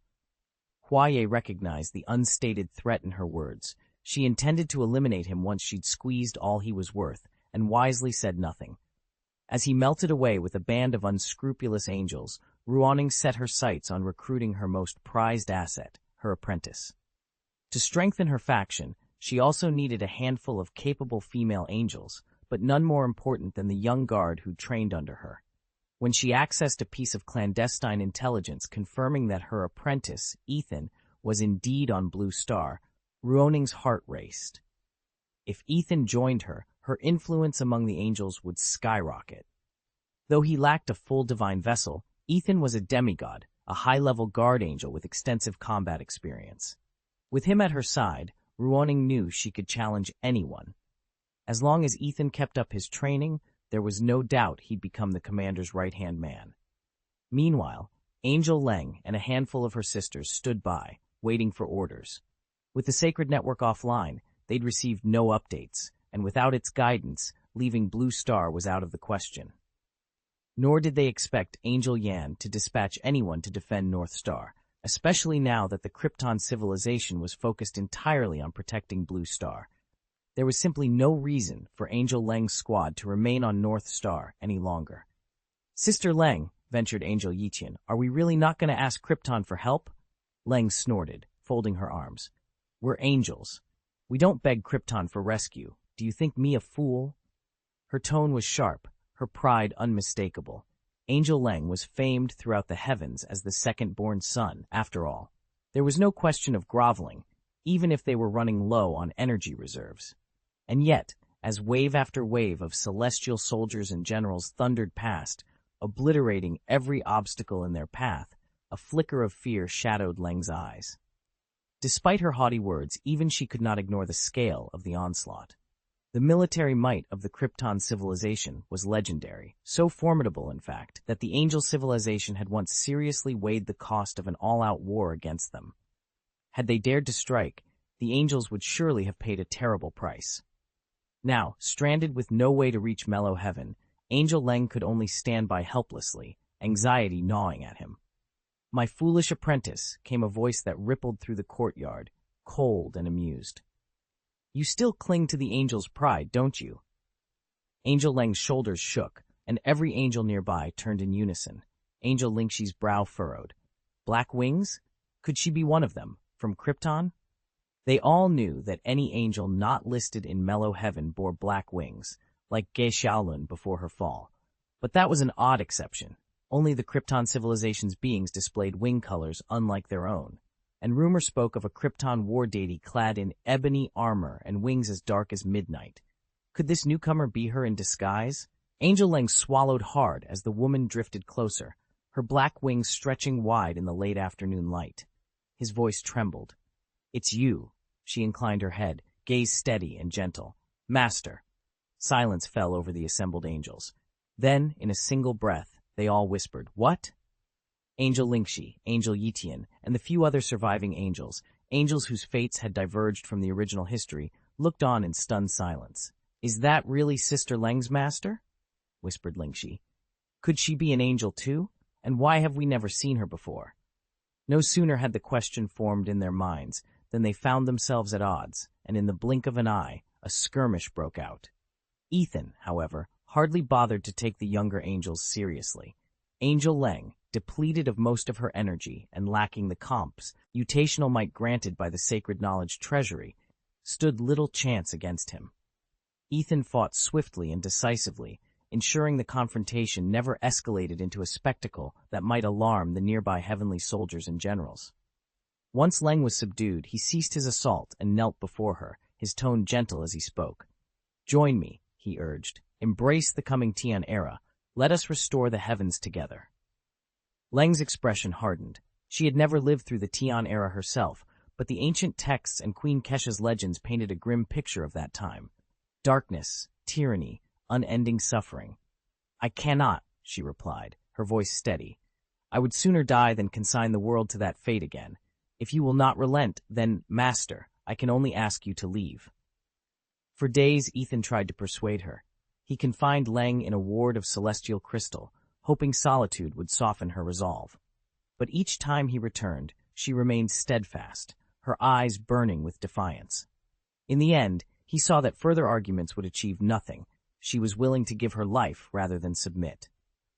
[SPEAKER 1] Huaye recognized the unstated threat in her words. She intended to eliminate him once she'd squeezed all he was worth, and wisely said nothing. As he melted away with a band of unscrupulous angels, Ruoning set her sights on recruiting her most prized asset, her apprentice. To strengthen her faction, she also needed a handful of capable female angels, but none more important than the young guard who trained under her. When she accessed a piece of clandestine intelligence confirming that her apprentice, Ethan, was indeed on Blue Star, Ruoning's heart raced. If Ethan joined her, her influence among the angels would skyrocket. Though he lacked a full divine vessel, Ethan was a demigod, a high-level guard angel with extensive combat experience. With him at her side, Ruoning knew she could challenge anyone. As long as Ethan kept up his training, there was no doubt he'd become the commander's right-hand man. Meanwhile, Angel Leng and a handful of her sisters stood by, waiting for orders. With the Sacred Network offline, they'd received no updates, and without its guidance, leaving Blue Star was out of the question. Nor did they expect Angel Yan to dispatch anyone to defend North Star, especially now that the Krypton civilization was focused entirely on protecting Blue Star. There was simply no reason for Angel Leng's squad to remain on North Star any longer. Sister Leng, ventured Angel Yiqian, are we really not going to ask Krypton for help? Leng snorted, folding her arms. We're angels. We don't beg Krypton for rescue. Do you think me a fool? Her tone was sharp, her pride unmistakable. Angel Leng was famed throughout the heavens as the second-born son, after all. There was no question of groveling, even if they were running low on energy reserves. And yet, as wave after wave of celestial soldiers and generals thundered past, obliterating every obstacle in their path, a flicker of fear shadowed Leng's eyes. Despite her haughty words, even she could not ignore the scale of the onslaught. The military might of the Krypton civilization was legendary, so formidable, in fact, that the Angel civilization had once seriously weighed the cost of an all-out war against them. Had they dared to strike, the Angels would surely have paid a terrible price. Now, stranded with no way to reach mellow heaven, Angel Leng could only stand by helplessly, anxiety gnawing at him. "My foolish apprentice," came a voice that rippled through the courtyard, cold and amused. "You still cling to the angel's pride, don't you?" Angel Leng's shoulders shook, and every angel nearby turned in unison. Angel Lingxi's brow furrowed. Black wings? Could she be one of them, from Krypton? They all knew that any angel not listed in mellow heaven bore black wings, like Ge Xiaolun before her fall. But that was an odd exception. Only the Krypton civilization's beings displayed wing colors unlike their own, and rumor spoke of a Krypton war deity clad in ebony armor and wings as dark as midnight. Could this newcomer be her in disguise? Angel Leng swallowed hard as the woman drifted closer, her black wings stretching wide in the late afternoon light. His voice trembled. "It's you." She inclined her head, gaze steady and gentle. "Master." Silence fell over the assembled angels. Then, in a single breath, they all whispered, "What?" Angel Lingxi, Angel Yitian, and the few other surviving angels, angels whose fates had diverged from the original history, looked on in stunned silence. "Is that really Sister Leng's master?" whispered Lingxi. "Could she be an angel too? And why have we never seen her before?" No sooner had the question formed in their minds than they found themselves at odds, and in the blink of an eye, a skirmish broke out. Ethan, however, hardly bothered to take the younger angels seriously. Angel Leng, depleted of most of her energy and lacking the computational might granted by the sacred knowledge treasury, stood little chance against him. Ethan fought swiftly and decisively, ensuring the confrontation never escalated into a spectacle that might alarm the nearby heavenly soldiers and generals. Once Leng was subdued, he ceased his assault and knelt before her, his tone gentle as he spoke. "Join me," he urged. "Embrace the coming Tian era. Let us restore the heavens together." Leng's expression hardened. She had never lived through the Tian era herself, but the ancient texts and Queen Kesha's legends painted a grim picture of that time. Darkness, tyranny, unending suffering. "I cannot," she replied, her voice steady. "I would sooner die than consign the world to that fate again. If you will not relent, then, Master, I can only ask you to leave." For days, Ethan tried to persuade her. He confined Leng in a ward of celestial crystal, hoping solitude would soften her resolve. But each time he returned, she remained steadfast, her eyes burning with defiance. In the end, he saw that further arguments would achieve nothing. She was willing to give her life rather than submit.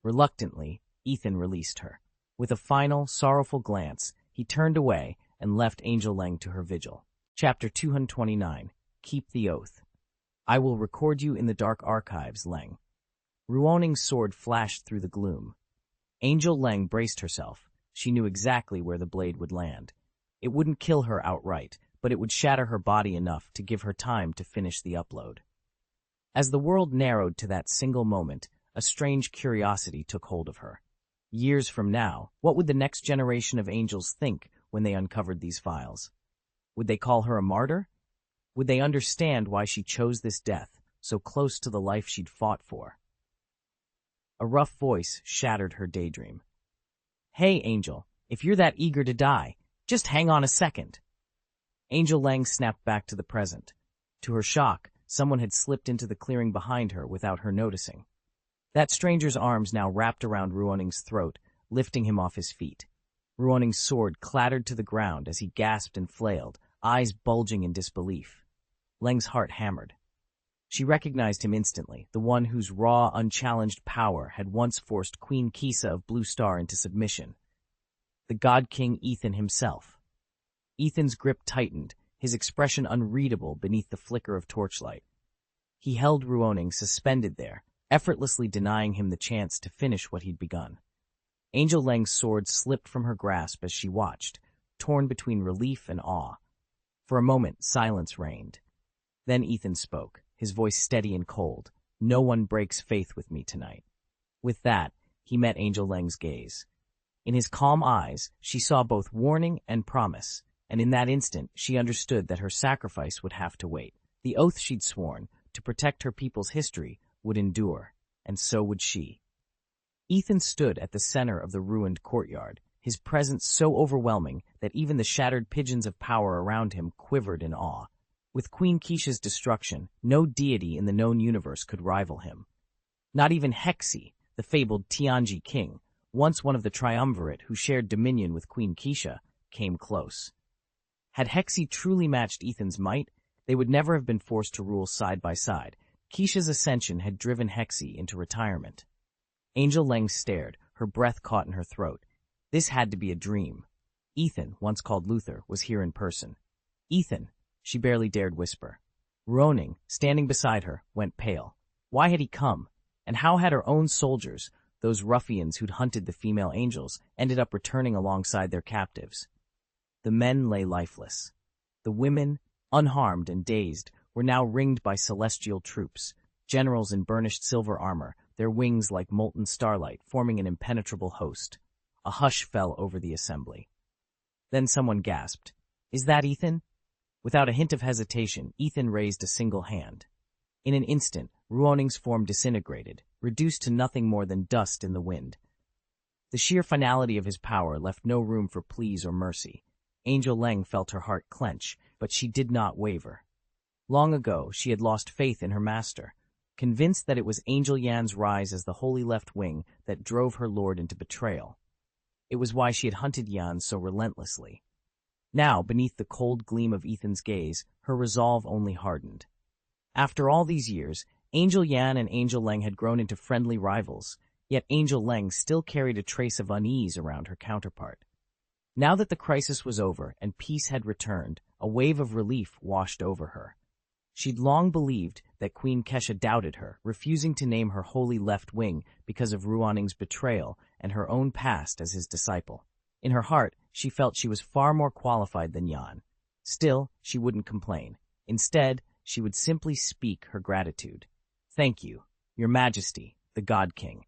[SPEAKER 1] Reluctantly, Ethan released her. With a final, sorrowful glance, he turned away and left Angel Leng to her vigil. Chapter 229. Keep the Oath. "I will record you in the dark archives, Leng." Ruoning's sword flashed through the gloom. Angel Leng braced herself. She knew exactly where the blade would land. It wouldn't kill her outright, but it would shatter her body enough to give her time to finish the upload. As the world narrowed to that single moment, a strange curiosity took hold of her. Years from now, what would the next generation of angels think when they uncovered these files? Would they call her a martyr? Would they understand why she chose this death, so close to the life she'd fought for? A rough voice shattered her daydream. "Hey, Angel, if you're that eager to die, just hang on a second." Angel Leng snapped back to the present. To her shock, someone had slipped into the clearing behind her without her noticing. That stranger's arms now wrapped around Ruoning's throat, lifting him off his feet. Ruoning's sword clattered to the ground as he gasped and flailed, eyes bulging in disbelief. Leng's heart hammered. She recognized him instantly, the one whose raw, unchallenged power had once forced Queen Kisa of Blue Star into submission. The God King Ethan himself. Ethan's grip tightened, his expression unreadable beneath the flicker of torchlight. He held Ruoning suspended there, effortlessly denying him the chance to finish what he'd begun. Angel Leng's sword slipped from her grasp as she watched, torn between relief and awe. For a moment, silence reigned. Then Ethan spoke, his voice steady and cold. "No one breaks faith with me tonight." With that, he met Angel Leng's gaze. In his calm eyes, she saw both warning and promise, and in that instant, she understood that her sacrifice would have to wait. The oath she'd sworn, to protect her people's history, would endure, and so would she. Ethan stood at the center of the ruined courtyard, his presence so overwhelming that even the shattered pigeons of power around him quivered in awe. With Queen Keisha's destruction, no deity in the known universe could rival him. Not even Hexi, the fabled Tianji king, once one of the triumvirate who shared dominion with Queen Keisha, came close. Had Hexi truly matched Ethan's might, they would never have been forced to rule side by side. Keisha's ascension had driven Hexi into retirement. Angel Leng stared, her breath caught in her throat. This had to be a dream. Ethan, once called Luther, was here in person. Ethan, she barely dared whisper. Ruoning, standing beside her, went pale. Why had he come? And how had her own soldiers, those ruffians who'd hunted the female angels, ended up returning alongside their captives? The men lay lifeless. The women, unharmed and dazed, were now ringed by celestial troops, generals in burnished silver armor, their wings like molten starlight, forming an impenetrable host. A hush fell over the assembly. Then someone gasped, "Is that Ethan?" Without a hint of hesitation, Ethan raised a single hand. In an instant, Ruoning's form disintegrated, reduced to nothing more than dust in the wind. The sheer finality of his power left no room for pleas or mercy. Angel Leng felt her heart clench, but she did not waver. Long ago, she had lost faith in her master, convinced that it was Angel Yan's rise as the holy left wing that drove her lord into betrayal. It was why she had hunted Yan so relentlessly. Now, beneath the cold gleam of Ethan's gaze, her resolve only hardened. After all these years, Angel Yan and Angel Leng had grown into friendly rivals, yet Angel Leng still carried a trace of unease around her counterpart. Now that the crisis was over and peace had returned, a wave of relief washed over her. She'd long believed that Queen Kesha doubted her, refusing to name her holy left wing because of Ruoning's betrayal and her own past as his disciple. In her heart, she felt she was far more qualified than Yan. Still, she wouldn't complain. Instead, she would simply speak her gratitude. "Thank you, Your Majesty, the God King."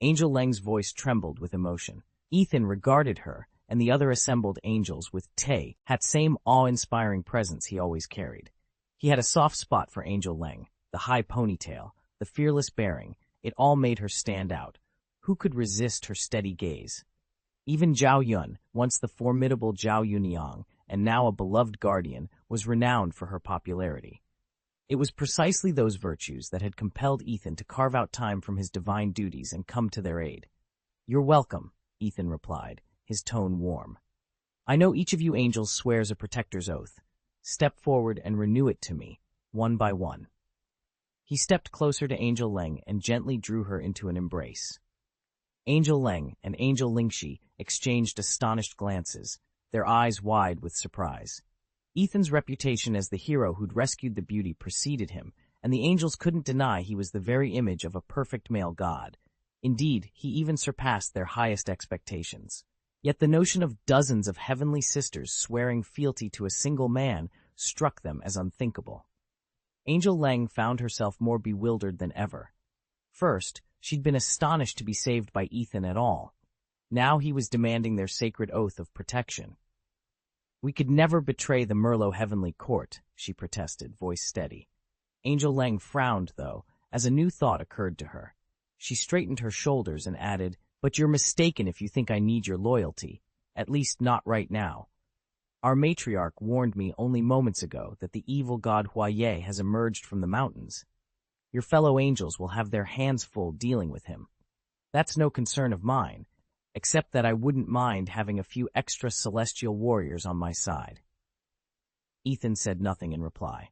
[SPEAKER 1] Angel Leng's voice trembled with emotion. Ethan regarded her and the other assembled angels with that same awe-inspiring presence he always carried. He had a soft spot for Angel Leng, the high ponytail, the fearless bearing. It all made her stand out. Who could resist her steady gaze? Even Zhao Yun, once the formidable Zhao Yuniang, and now a beloved guardian, was renowned for her popularity. It was precisely those virtues that had compelled Ethan to carve out time from his divine duties and come to their aid. "You're welcome," Ethan replied, his tone warm. "I know each of you angels swears a protector's oath. Step forward and renew it to me, one by one." He stepped closer to Angel Leng and gently drew her into an embrace. Angel Leng and Angel Lingxi exchanged astonished glances, their eyes wide with surprise. Ethan's reputation as the hero who'd rescued the beauty preceded him, and the angels couldn't deny he was the very image of a perfect male god. Indeed, he even surpassed their highest expectations. Yet the notion of dozens of heavenly sisters swearing fealty to a single man struck them as unthinkable. Angel Leng found herself more bewildered than ever. First, she'd been astonished to be saved by Ethan at all. Now he was demanding their sacred oath of protection. "We could never betray the Merlot Heavenly Court," she protested, voice steady. Angel Leng frowned, though, as a new thought occurred to her. She straightened her shoulders and added, "But you're mistaken if you think I need your loyalty, at least not right now. Our matriarch warned me only moments ago that the evil god Huaye has emerged from the mountains. Your fellow angels will have their hands full dealing with him. That's no concern of mine, except that I wouldn't mind having a few extra celestial warriors on my side." Ethan said nothing in reply.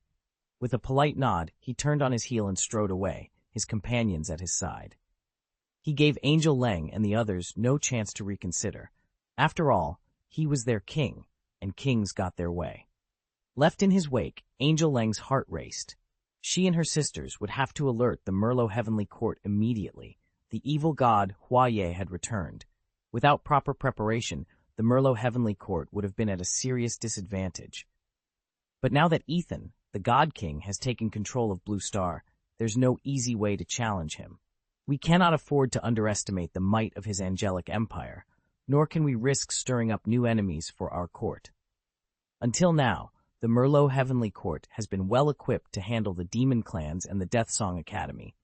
[SPEAKER 1] With a polite nod, he turned on his heel and strode away, his companions at his side. He gave Angel Leng and the others no chance to reconsider. After all, he was their king, and kings got their way. Left in his wake, Angel Leng's heart raced. She and her sisters would have to alert the Merlot Heavenly Court immediately. The evil god Huaye had returned. Without proper preparation, the Merlot Heavenly Court would have been at a serious disadvantage. But now that Ethan, the God King, has taken control of Blue Star, there's no easy way to challenge him. We cannot afford to underestimate the might of his angelic empire, nor can we risk stirring up new enemies for our court. Until now, the Merlot Heavenly Court has been well equipped to handle the demon clans and the Death Song Academy.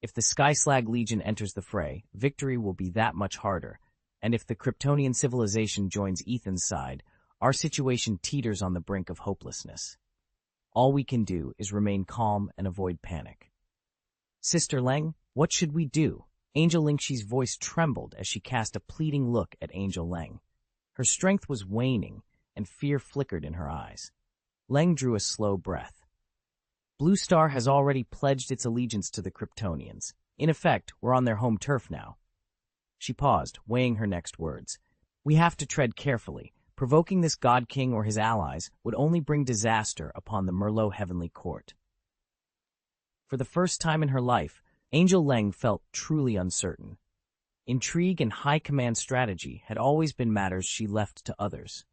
[SPEAKER 1] If the Skyslag Legion enters the fray, victory will be that much harder, and if the Kryptonian civilization joins Ethan's side, our situation teeters on the brink of hopelessness. All we can do is remain calm and avoid panic. Sister Leng, what should we do? Angel Lingxi's voice trembled as she cast a pleading look at Angel Leng. Her strength was waning, and fear flickered in her eyes. Leng drew a slow breath. Blue Star has already pledged its allegiance to the Kryptonians. In effect, we're on their home turf now. She paused, weighing her next words. We have to tread carefully. Provoking this God King or his allies would only bring disaster upon the Merlot Heavenly Court. For the first time in her life, Angel Leng felt truly uncertain. Intrigue and high command strategy had always been matters she left to others.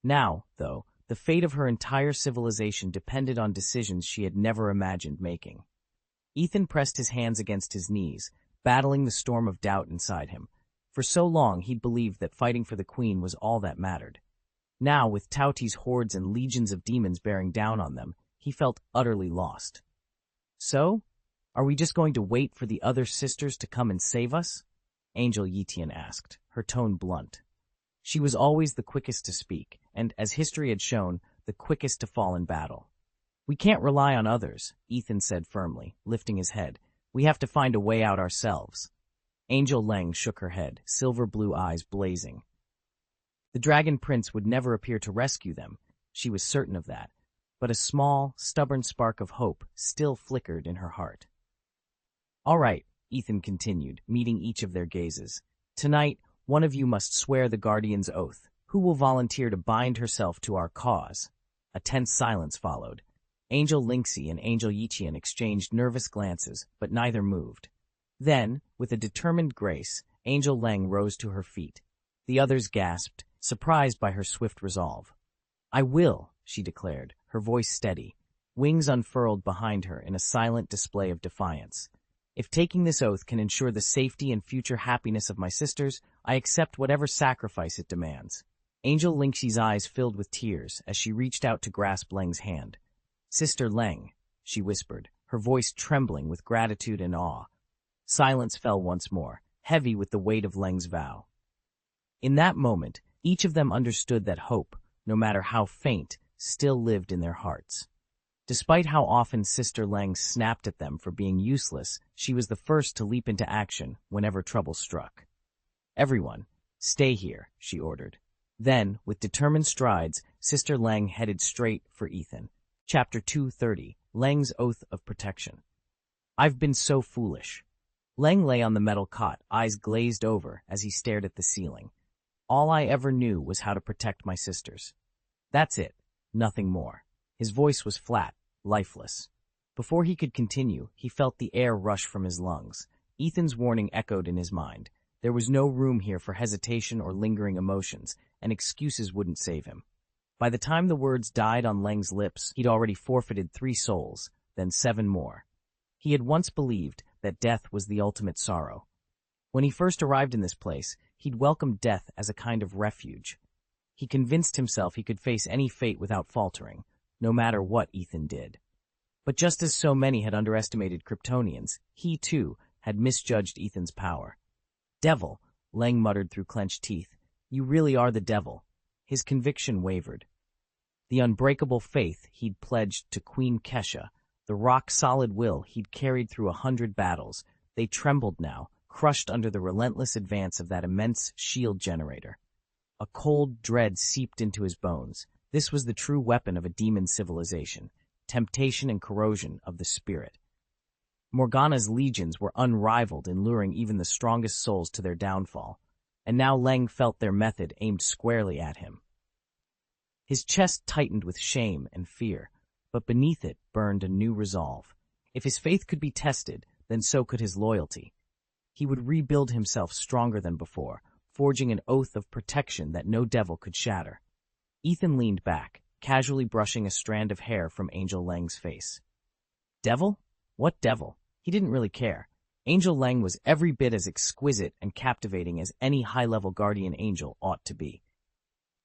[SPEAKER 1] Now, though, the fate of her entire civilization depended on decisions she had never imagined making. Ethan pressed his hands against his knees, battling the storm of doubt inside him. For so long he'd believed that fighting for the Queen was all that mattered. Now, with Taoti's hordes and legions of demons bearing down on them, he felt utterly lost. So, are we just going to wait for the other sisters to come and save us? Angel Yitian asked, her tone blunt. She was always the quickest to speak, and, as history had shown, the quickest to fall in battle. We can't rely on others, Ethan said firmly, lifting his head. We have to find a way out ourselves. Angel Leng shook her head, silver blue eyes blazing. The Dragon Prince would never appear to rescue them, she was certain of that, but a small, stubborn spark of hope still flickered in her heart. All right, Ethan continued, meeting each of their gazes. Tonight, one of you must swear the Guardian's oath. Who will volunteer to bind herself to our cause? A tense silence followed. Angel Lingxi and Angel Yiqian exchanged nervous glances, but neither moved. Then, with a determined grace, Angel Leng rose to her feet. The others gasped, surprised by her swift resolve. I will, she declared, her voice steady. Wings unfurled behind her in a silent display of defiance. If taking this oath can ensure the safety and future happiness of my sisters, I accept whatever sacrifice it demands. Angel Lingxi's eyes filled with tears as she reached out to grasp Leng's hand. Sister Leng, she whispered, her voice trembling with gratitude and awe. Silence fell once more, heavy with the weight of Leng's vow. In that moment, each of them understood that hope, no matter how faint, still lived in their hearts. Despite how often Sister Leng snapped at them for being useless, she was the first to leap into action whenever trouble struck. Everyone, stay here, she ordered. Then, with determined strides, Sister Leng headed straight for Ethan. Chapter 230, Leng's Oath of Protection. I've been so foolish. Leng lay on the metal cot, eyes glazed over as he stared at the ceiling. All I ever knew was how to protect my sisters. That's it, nothing more. His voice was flat, lifeless. Before he could continue, he felt the air rush from his lungs. Ethan's warning echoed in his mind. There was no room here for hesitation or lingering emotions, and excuses wouldn't save him. By the time the words died on Leng's lips, he'd already forfeited 3 souls, then 7 more. He had once believed that death was the ultimate sorrow. When he first arrived in this place, he'd welcomed death as a kind of refuge. He convinced himself he could face any fate without faltering, no matter what Ethan did. But just as so many had underestimated Kryptonians, he, too, had misjudged Ethan's power. Devil, Leng muttered through clenched teeth. You really are the devil. His conviction wavered. The unbreakable faith he'd pledged to Queen Kesha, the rock-solid will he'd carried through 100 battles, they trembled now, crushed under the relentless advance of that immense shield generator. A cold dread seeped into his bones. This was the true weapon of a demon civilization, temptation and corrosion of the spirit. Morgana's legions were unrivaled in luring even the strongest souls to their downfall, and now Leng felt their method aimed squarely at him. His chest tightened with shame and fear, but beneath it burned a new resolve. If his faith could be tested, then so could his loyalty. He would rebuild himself stronger than before, forging an oath of protection that no devil could shatter. Ethan leaned back, casually brushing a strand of hair from Angel Leng's face. Devil? What devil? He didn't really care. Angel Leng was every bit as exquisite and captivating as any high-level guardian angel ought to be.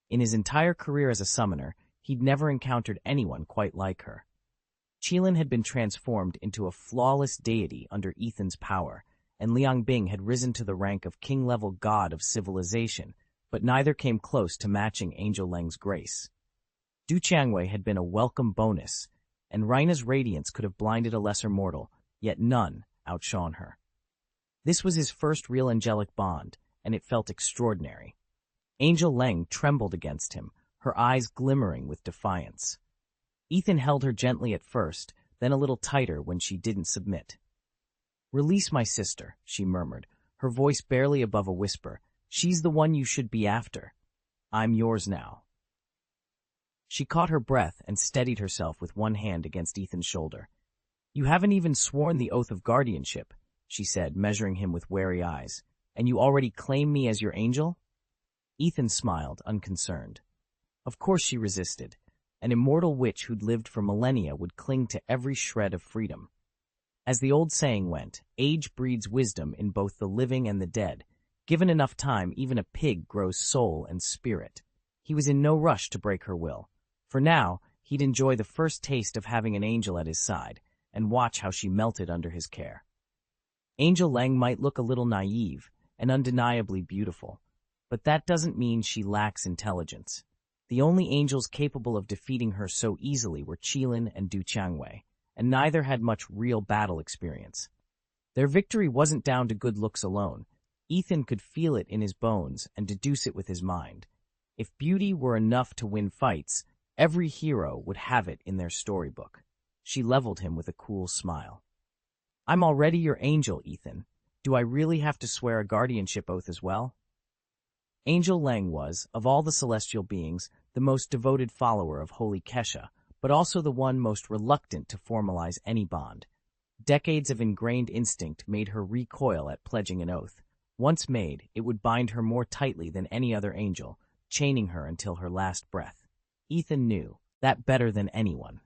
[SPEAKER 1] In his entire career as a summoner, he'd never encountered anyone quite like her. Qilin had been transformed into a flawless deity under Ethan's power, and Liang Bing had risen to the rank of king-level god of civilization, but neither came close to matching Angel Leng's grace. Du Changwei had been a welcome bonus, and Rhina's radiance could have blinded a lesser mortal, yet none outshone her. This was his first real angelic bond, and it felt extraordinary. Angel Leng trembled against him, her eyes glimmering with defiance. Ethan held her gently at first, then a little tighter when she didn't submit. "Release my sister," she murmured, her voice barely above a whisper. "She's the one you should be after. I'm yours now." She caught her breath and steadied herself with one hand against Ethan's shoulder. "You haven't even sworn the oath of guardianship," she said, measuring him with wary eyes. "And you already claim me as your angel?" Ethan smiled, unconcerned. Of course she resisted. An immortal witch who'd lived for millennia would cling to every shred of freedom. As the old saying went, age breeds wisdom in both the living and the dead. Given enough time, even a pig grows soul and spirit. He was in no rush to break her will. For now, he'd enjoy the first taste of having an angel at his side, and watch how she melted under his care. Angel Leng might look a little naive and undeniably beautiful, but that doesn't mean she lacks intelligence. The only angels capable of defeating her so easily were Qilin and Du Changwei, and neither had much real battle experience. Their victory wasn't down to good looks alone. Ethan could feel it in his bones and deduce it with his mind. If beauty were enough to win fights, every hero would have it in their storybook. She leveled him with a cool smile. "I'm already your angel, Ethan. Do I really have to swear a guardianship oath as well?" Angel Leng was, of all the celestial beings, the most devoted follower of Holy Kesha, but also the one most reluctant to formalize any bond. Decades of ingrained instinct made her recoil at pledging an oath. Once made, it would bind her more tightly than any other angel, chaining her until her last breath. Ethan knew that better than anyone.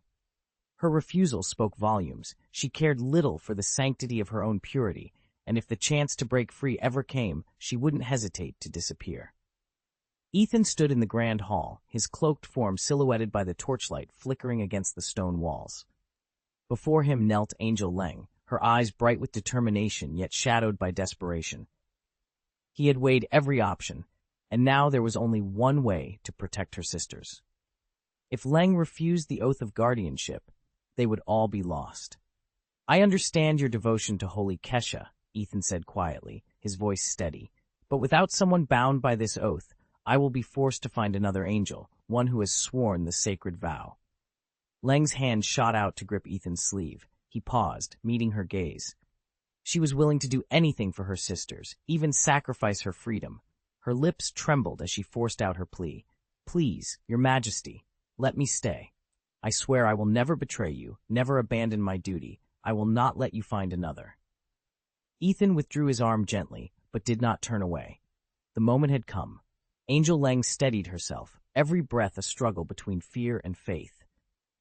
[SPEAKER 1] Her refusal spoke volumes. She cared little for the sanctity of her own purity, and if the chance to break free ever came, she wouldn't hesitate to disappear. Ethan stood in the grand hall, his cloaked form silhouetted by the torchlight flickering against the stone walls. Before him knelt Angel Leng, her eyes bright with determination yet shadowed by desperation. He had weighed every option, and now there was only one way to protect her sisters. If Leng refused the oath of guardianship, they would all be lost. "I understand your devotion to Holy Kesha," Ethan said quietly, his voice steady, "but without someone bound by this oath, I will be forced to find another angel, one who has sworn the sacred vow." Leng's hand shot out to grip Ethan's sleeve. He paused, meeting her gaze. She was willing to do anything for her sisters, even sacrifice her freedom. Her lips trembled as she forced out her plea. "Please, your majesty, let me stay. I swear I will never betray you, never abandon my duty. I will not let you find another." Ethan withdrew his arm gently, but did not turn away. The moment had come. Angel Leng steadied herself, every breath a struggle between fear and faith.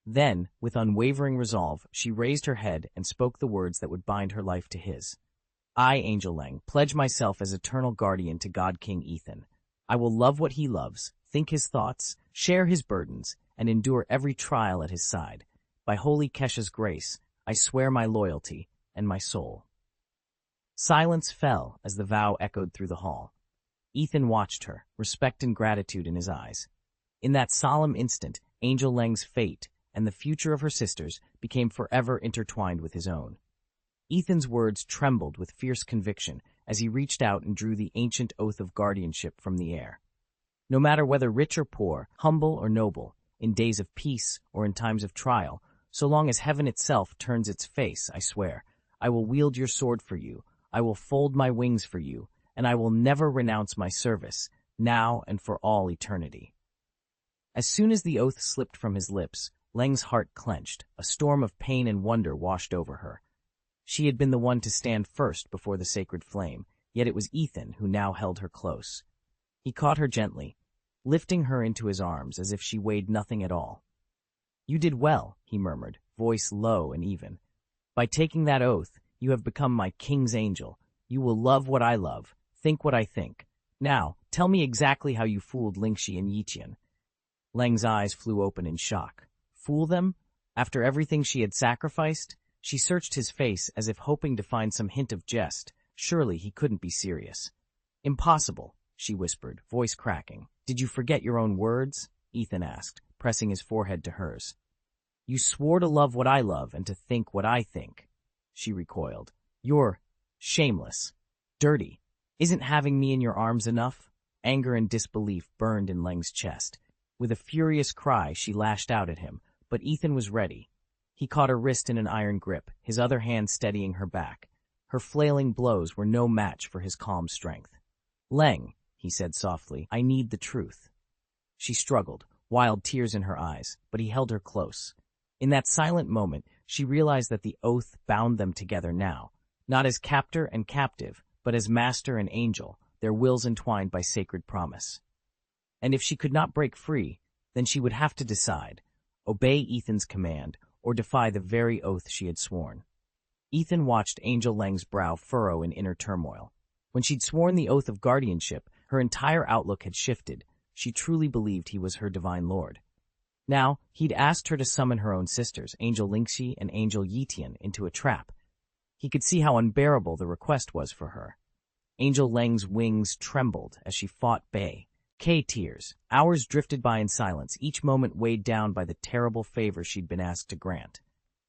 [SPEAKER 1] Then, with unwavering resolve, she raised her head and spoke the words that would bind her life to his. "I, Angel Leng, pledge myself as eternal guardian to God King Ethan. I will love what he loves, think his thoughts, share his burdens, and endure every trial at his side. By Holy Kesha's grace, I swear my loyalty and my soul." Silence fell as the vow echoed through the hall. Ethan watched her, respect and gratitude in his eyes. In that solemn instant, Angel Leng's fate and the future of her sisters became forever intertwined with his own. Ethan's words trembled with fierce conviction as he reached out and drew the ancient oath of guardianship from the air. No matter whether rich or poor, humble or noble, in days of peace or in times of trial, so long as heaven itself turns its face, I swear, I will wield your sword for you, I will fold my wings for you, and I will never renounce my service, now and for all eternity. As soon as the oath slipped from his lips, Leng's heart clenched, a storm of pain and wonder washed over her. She had been the one to stand first before the sacred flame, yet it was Ethan who now held her close. He caught her gently, lifting her into his arms as if she weighed nothing at all. "You did well," he murmured, voice low and even. "By taking that oath, you have become my king's angel. You will love what I love, think what I think. Now, tell me exactly how you fooled Lingxi and Yiqian." Leng's eyes flew open in shock. Fool them? After everything she had sacrificed? She searched his face as if hoping to find some hint of jest. Surely he couldn't be serious. "Impossible," she whispered, voice cracking. "Did you forget your own words?" Ethan asked, pressing his forehead to hers. You swore to love what I love and to think what I think. She recoiled. You're shameless. Dirty. Isn't having me in your arms enough? Anger and disbelief burned in Leng's chest. With a furious cry, she lashed out at him, but Ethan was ready. He caught her wrist in an iron grip, his other hand steadying her back. Her flailing blows were no match for his calm strength. Leng, he said softly, I need the truth. She struggled, wild tears in her eyes, but he held her close. In that silent moment, she realized that the oath bound them together now, not as captor and captive, but as master and angel, their wills entwined by sacred promise. And if she could not break free, then she would have to decide, obey Ethan's command, or defy the very oath she had sworn. Ethan watched Angel Leng's brow furrow in inner turmoil. When she'd sworn the oath of guardianship, her entire outlook had shifted. She truly believed he was her divine lord. Now, he'd asked her to summon her own sisters, Angel Lingxi and Angel Yitian, into a trap. He could see how unbearable the request was for her. Angel Leng's wings trembled as she fought Bei. Tears. Hours drifted by in silence, each moment weighed down by the terrible favor she'd been asked to grant.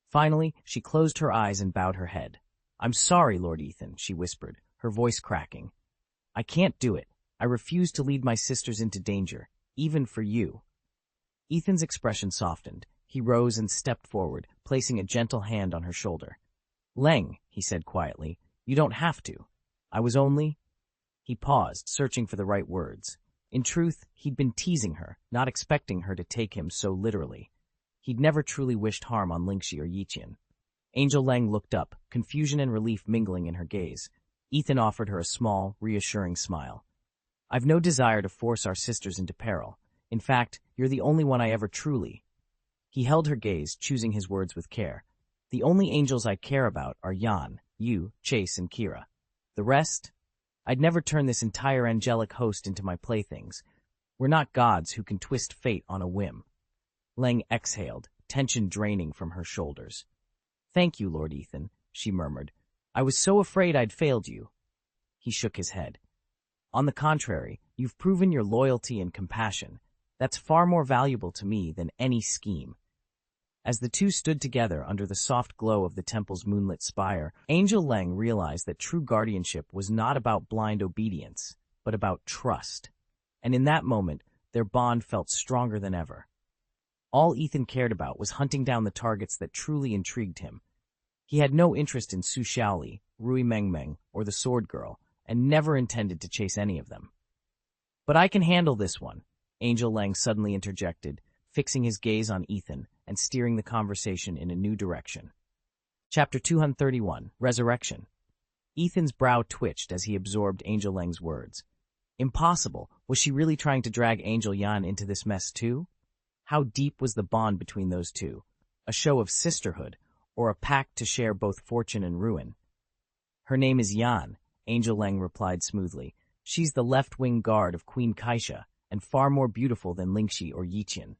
[SPEAKER 1] Finally, she closed her eyes and bowed her head. I'm sorry, Lord Ethan, she whispered, her voice cracking. I can't do it. I refuse to lead my sisters into danger, even for you. Ethan's expression softened. He rose and stepped forward, placing a gentle hand on her shoulder. Leng, he said quietly, you don't have to. I was only... He paused, searching for the right words. In truth, he'd been teasing her, not expecting her to take him so literally. He'd never truly wished harm on Lingxi or Yiqian. Angel Leng looked up, confusion and relief mingling in her gaze. Ethan offered her a small, reassuring smile. I've no desire to force our sisters into peril. In fact, you're the only one I ever truly... He held her gaze, choosing his words with care. The only angels I care about are Yan, you, Chase, and Kira. The rest? I'd never turn this entire angelic host into my playthings. We're not gods who can twist fate on a whim. Leng exhaled, tension draining from her shoulders. Thank you, Lord Ethan, she murmured. I was so afraid I'd failed you. He shook his head. On the contrary, you've proven your loyalty and compassion. That's far more valuable to me than any scheme. As the two stood together under the soft glow of the temple's moonlit spire, Angel Leng realized that true guardianship was not about blind obedience, but about trust. And in that moment, their bond felt stronger than ever. All Ethan cared about was hunting down the targets that truly intrigued him. He had no interest in Su Xiaoli, Rui Mengmeng, or the Sword Girl, and never intended to chase any of them. But I can handle this one, Angel Leng suddenly interjected, fixing his gaze on Ethan and steering the conversation in a new direction. Chapter 231, Resurrection. Ethan's brow twitched as he absorbed Angel Leng's words. Impossible. Was she really trying to drag Angel Yan into this mess too? How deep was the bond between those two? A show of sisterhood, or a pact to share both fortune and ruin? Her name is Yan, Angel Leng replied smoothly. She's the left-wing guard of Queen Kaisha, and far more beautiful than Lingxi or Yiqian.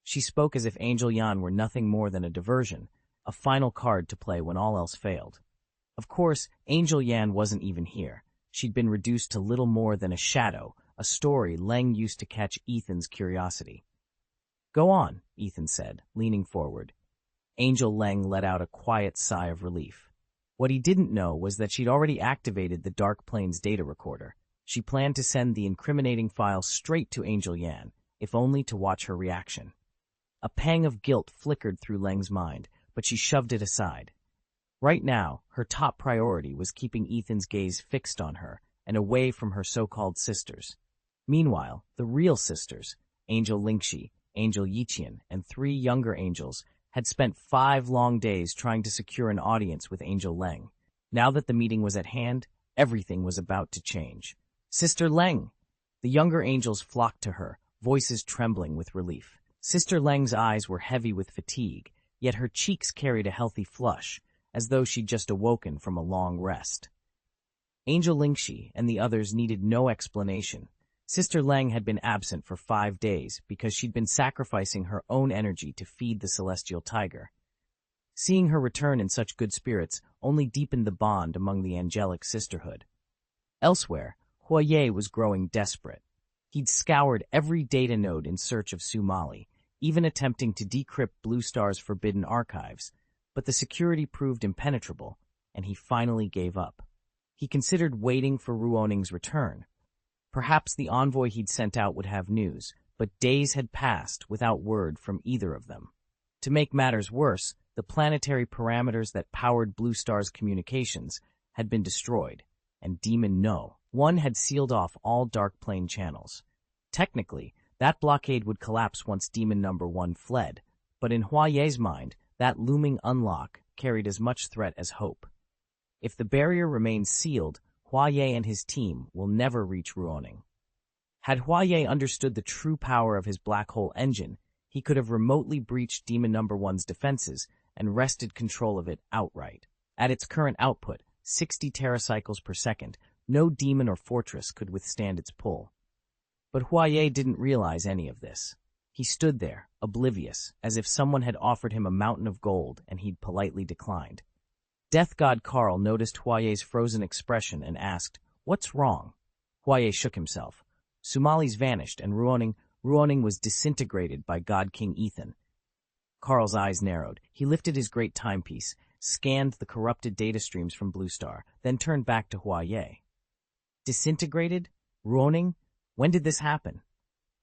[SPEAKER 1] She spoke as if Angel Yan were nothing more than a diversion, a final card to play when all else failed. Of course, Angel Yan wasn't even here. She'd been reduced to little more than a shadow, a story Leng used to catch Ethan's curiosity. Go on, Ethan said, leaning forward. Angel Leng let out a quiet sigh of relief. What he didn't know was that she'd already activated the Dark Plains data recorder. She planned to send the incriminating file straight to Angel Yan, if only to watch her reaction. A pang of guilt flickered through Leng's mind, but she shoved it aside. Right now, her top priority was keeping Ethan's gaze fixed on her and away from her so-called sisters. Meanwhile, the real sisters, Angel Lingxi, Angel Yiqian, and 3 younger angels, had spent 5 long days trying to secure an audience with Angel Leng. Now that the meeting was at hand, everything was about to change. Sister Leng! The younger angels flocked to her, voices trembling with relief. Sister Leng's eyes were heavy with fatigue, yet her cheeks carried a healthy flush, as though she'd just awoken from a long rest. Angel Lingxi and the others needed no explanation. Sister Leng had been absent for 5 days because she'd been sacrificing her own energy to feed the celestial tiger. Seeing her return in such good spirits only deepened the bond among the angelic sisterhood. Elsewhere, Huaye was growing desperate. He'd scoured every data node in search of Su Mali, even attempting to decrypt Blue Star's forbidden archives, but the security proved impenetrable, and he finally gave up. He considered waiting for Ruoning's return. Perhaps the envoy he'd sent out would have news, but days had passed without word from either of them. To make matters worse, the planetary parameters that powered Blue Star's communications had been destroyed, and Demon No. 1 had sealed off all Dark Plane channels. Technically, that blockade would collapse once Demon Number 1 fled, but in Huaye's mind, that looming unlock carried as much threat as hope. If the barrier remains sealed, Huaye and his team will never reach Ruoning. Had Huaye understood the true power of his black hole engine, he could have remotely breached Demon Number 1's defenses and wrested control of it outright. At its current output, 60 teracycles per second, no demon or fortress could withstand its pull. But Huaye didn't realize any of this. He stood there, oblivious, as if someone had offered him a mountain of gold and he'd politely declined. Death God Karl noticed Huaye's frozen expression and asked, "What's wrong?" Huaye shook himself. Sumali's vanished, and Ruoning was disintegrated by God King Ethan. Karl's eyes narrowed. He lifted his great timepiece, scanned the corrupted data streams from Blue Star, then turned back to Huaye. Disintegrated? Ruoning? When did this happen?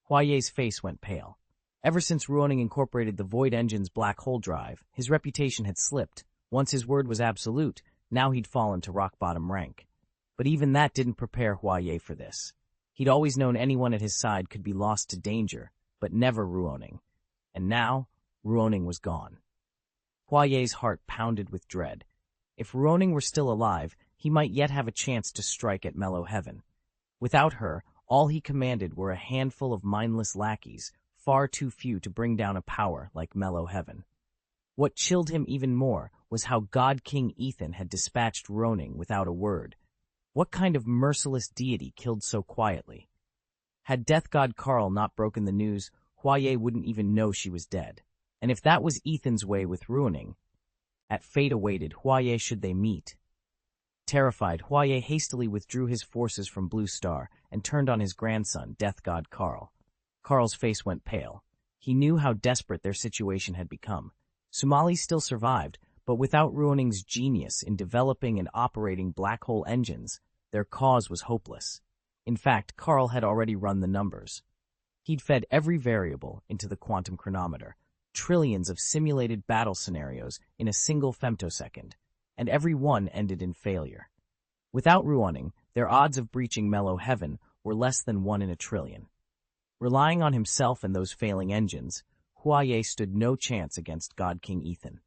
[SPEAKER 1] Huaye's face went pale. Ever since Ruoning incorporated the Void Engine's black hole drive, his reputation had slipped. Once his word was absolute, now he'd fallen to rock-bottom rank. But even that didn't prepare Huaye for this. He'd always known anyone at his side could be lost to danger, but never Ruoning. And now, Ruoning was gone. Huaye's heart pounded with dread. If Ruoning were still alive, he might yet have a chance to strike at Mellow Heaven. Without her, all he commanded were a handful of mindless lackeys, far too few to bring down a power like Mellow Heaven. What chilled him even more was how God King Ethan had dispatched Ruoning without a word. What kind of merciless deity killed so quietly? Had Death God Karl not broken the news, Huaye wouldn't even know she was dead. And if that was Ethan's way with Ruoning, at fate awaited Huaye should they meet. Terrified, Huaye hastily withdrew his forces from Blue Star and turned on his grandson, Death God Karl. Karl's face went pale. He knew how desperate their situation had become. Sumali still survived, but without Ruoning's genius in developing and operating black hole engines, their cause was hopeless. In fact, Karl had already run the numbers. He'd fed every variable into the quantum chronometer, trillions of simulated battle scenarios in a single femtosecond, and every one ended in failure. Without Ruoning, their odds of breaching Mellow Heaven were less than 1 in a trillion. Relying on himself and those failing engines, Huaye stood no chance against God King Ethan.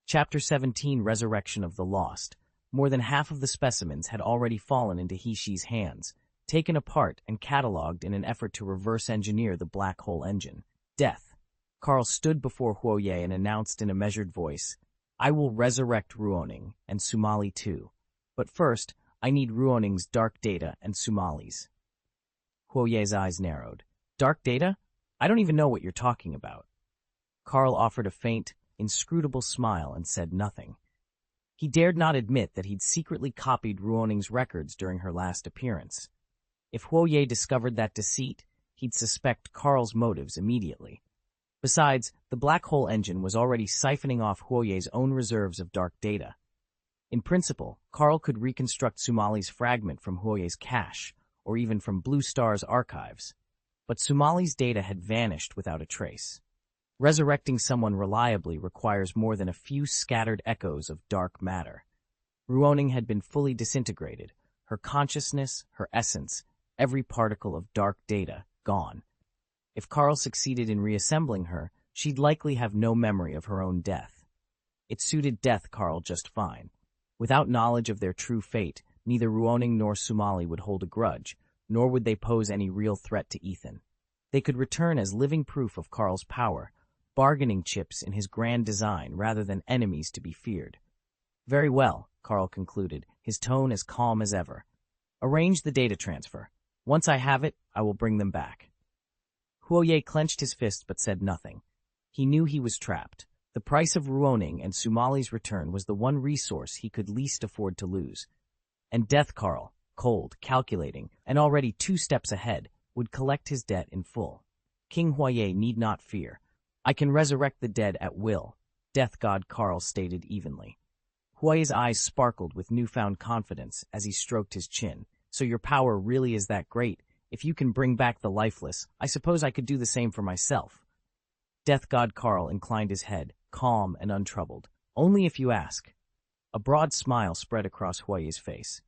[SPEAKER 1] Chapter 17, Resurrection of the Lost. More than half of the specimens had already fallen into He-She's hands, taken apart and catalogued in an effort to reverse engineer the black hole engine. Death. Karl stood before Huaye and announced in a measured voice, "I will resurrect Ruoning, and Sumali too. But first, I need Ruoning's dark data and Sumali's." Huaye's eyes narrowed. "Dark data? I don't even know what you're talking about." Karl offered a faint, inscrutable smile and said nothing. He dared not admit that he'd secretly copied Ruoning's records during her last appearance. If Huaye discovered that deceit, he'd suspect Karl's motives immediately. Besides, the black hole engine was already siphoning off Huaye's own reserves of dark data. In principle, Karl could reconstruct Sumali's fragment from Huaye's cache, or even from Blue Star's archives. But Sumali's data had vanished without a trace. Resurrecting someone reliably requires more than a few scattered echoes of dark matter. Ruoning had been fully disintegrated, her consciousness, her essence, every particle of dark data gone. If Karl succeeded in reassembling her, she'd likely have no memory of her own death. It suited Death Karl just fine. Without knowledge of their true fate, neither Ruoning nor Sumali would hold a grudge, nor would they pose any real threat to Ethan. They could return as living proof of Karl's power, bargaining chips in his grand design rather than enemies to be feared. "Very well," Karl concluded, his tone as calm as ever. "Arrange the data transfer. Once I have it, I will bring them back." Huaye clenched his fist but said nothing. He knew he was trapped. The price of Ruoning and Sumali's return was the one resource he could least afford to lose. And Death Karl, cold, calculating, and already 2 steps ahead, would collect his debt in full. King Huaye need not fear. I can resurrect the dead at will, Death God Karl stated evenly. Huaye's eyes sparkled with newfound confidence as he stroked his chin. So your power really is that great? If you can bring back the lifeless, I suppose I could do the same for myself. Death God Karl inclined his head, calm and untroubled. Only if you ask. A broad smile spread across Huaye's face.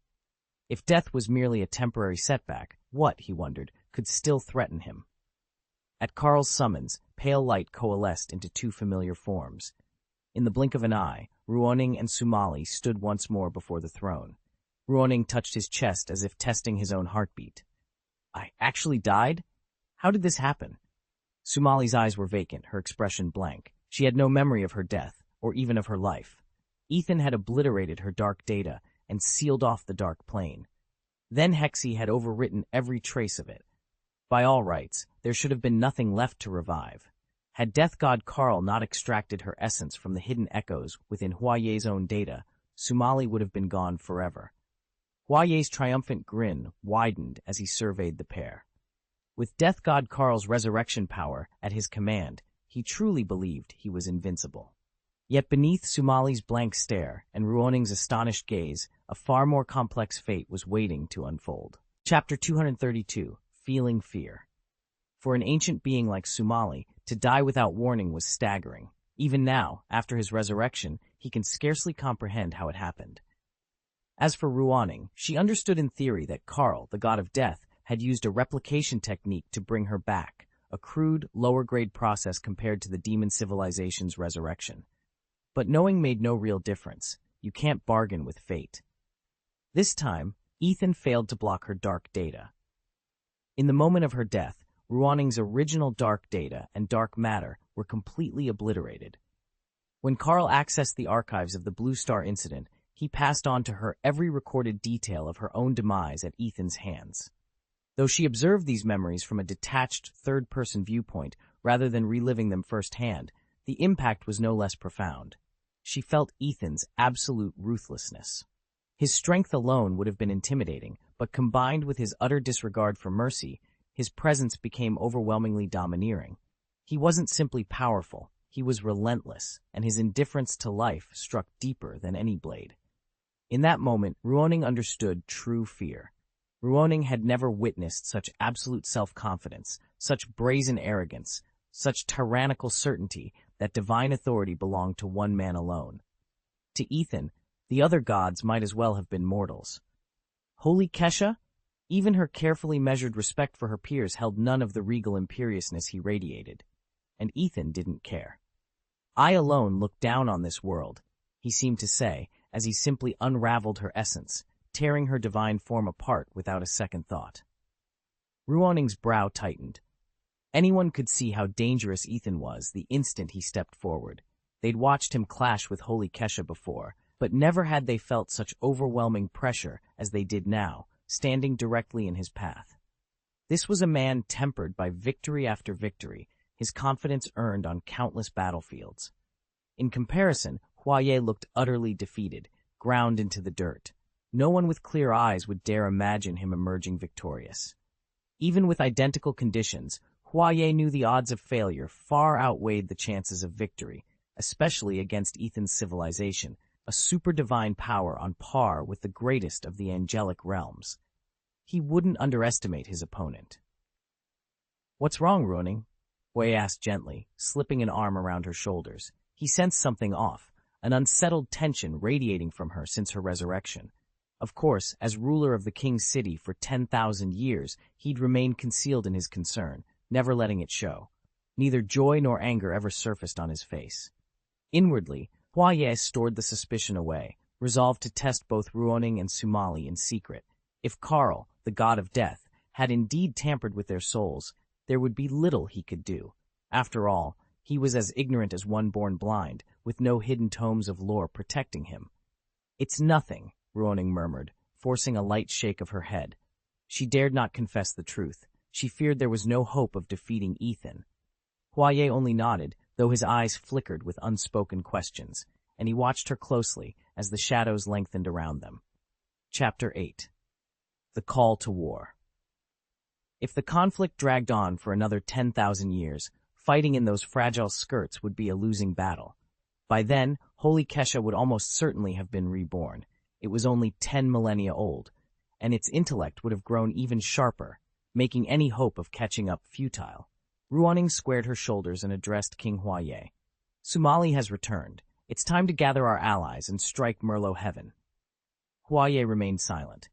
[SPEAKER 1] If death was merely a temporary setback, what, he wondered, could still threaten him? At Karl's summons, pale light coalesced into two familiar forms. In the blink of an eye, Ruoning and Sumali stood once more before the throne. Ruoning touched his chest as if testing his own heartbeat. I actually died? How did this happen? Sumali's eyes were vacant, her expression blank. She had no memory of her death, or even of her life. Ethan had obliterated her dark data and sealed off the dark plane. Then Hexy had overwritten every trace of it. By all rights, there should have been nothing left to revive. Had Death God Karl not extracted her essence from the hidden echoes within Huaye's own data, Sumali would have been gone forever. Huaye's triumphant grin widened as he surveyed the pair. With Death God Karl's resurrection power at his command, he truly believed he was invincible. Yet beneath Sumali's blank stare and Ruoning's astonished gaze, a far more complex fate was waiting to unfold. Chapter 232, Feeling Fear. For an ancient being like Sumali, to die without warning was staggering. Even now, after his resurrection, he can scarcely comprehend how it happened. As for Ruoning, she understood in theory that Karl, the god of death, had used a replication technique to bring her back, a crude, lower-grade process compared to the demon civilization's resurrection. But knowing made no real difference. You can't bargain with fate. This time, Ethan failed to block her dark data. In the moment of her death, Ruoning's original dark data and dark matter were completely obliterated. When Karl accessed the archives of the Blue Star incident, he passed on to her every recorded detail of her own demise at Ethan's hands. Though she observed these memories from a detached, third-person viewpoint rather than reliving them firsthand, the impact was no less profound. She felt Ethan's absolute ruthlessness. His strength alone would have been intimidating, but combined with his utter disregard for mercy, his presence became overwhelmingly domineering. He wasn't simply powerful, he was relentless, and his indifference to life struck deeper than any blade. In that moment, Ruoning understood true fear. Ruoning had never witnessed such absolute self-confidence, such brazen arrogance, such tyrannical certainty that divine authority belonged to one man alone. To Ethan, the other gods might as well have been mortals. Holy Kesha? Even her carefully measured respect for her peers held none of the regal imperiousness he radiated. And Ethan didn't care. I alone look down on this world, he seemed to say, as he simply unraveled her essence, tearing her divine form apart without a second thought. Ruoning's brow tightened. Anyone could see how dangerous Ethan was the instant he stepped forward. They'd watched him clash with Holy Kesha before, but never had they felt such overwhelming pressure as they did now, standing directly in his path. This was a man tempered by victory after victory, his confidence earned on countless battlefields. In comparison, Huaye looked utterly defeated, ground into the dirt. No one with clear eyes would dare imagine him emerging victorious. Even with identical conditions, Huaye knew the odds of failure far outweighed the chances of victory, especially against Ethan's civilization, a super-divine power on par with the greatest of the angelic realms. He wouldn't underestimate his opponent. "What's wrong, Ruoning?" Huaye asked gently, slipping an arm around her shoulders. He sensed something off, an unsettled tension radiating from her since her resurrection. Of course, as ruler of the king's city for 10,000 years, he'd remained concealed in his concern, never letting it show. Neither joy nor anger ever surfaced on his face. Inwardly, Huaye stored the suspicion away, resolved to test both Ruoning and Sumali in secret. If Karl, the god of death, had indeed tampered with their souls, there would be little he could do. After all, he was as ignorant as one born blind, with no hidden tomes of lore protecting him. "It's nothing," Ruoning murmured, forcing a light shake of her head. She dared not confess the truth. She feared there was no hope of defeating Ethan. Huaye only nodded, though his eyes flickered with unspoken questions, and he watched her closely as the shadows lengthened around them. Chapter 8. The Call to War. If the conflict dragged on for another 10,000 years, Fighting in those fragile skirts would be a losing battle. By then, Holy Kesha would almost certainly have been reborn. It was only 10 millennia old, and its intellect would have grown even sharper, making any hope of catching up futile. Ruoning squared her shoulders and addressed King Huaye. Sumali has returned. It's time to gather our allies and strike Merlot heaven. Huaye remained silent.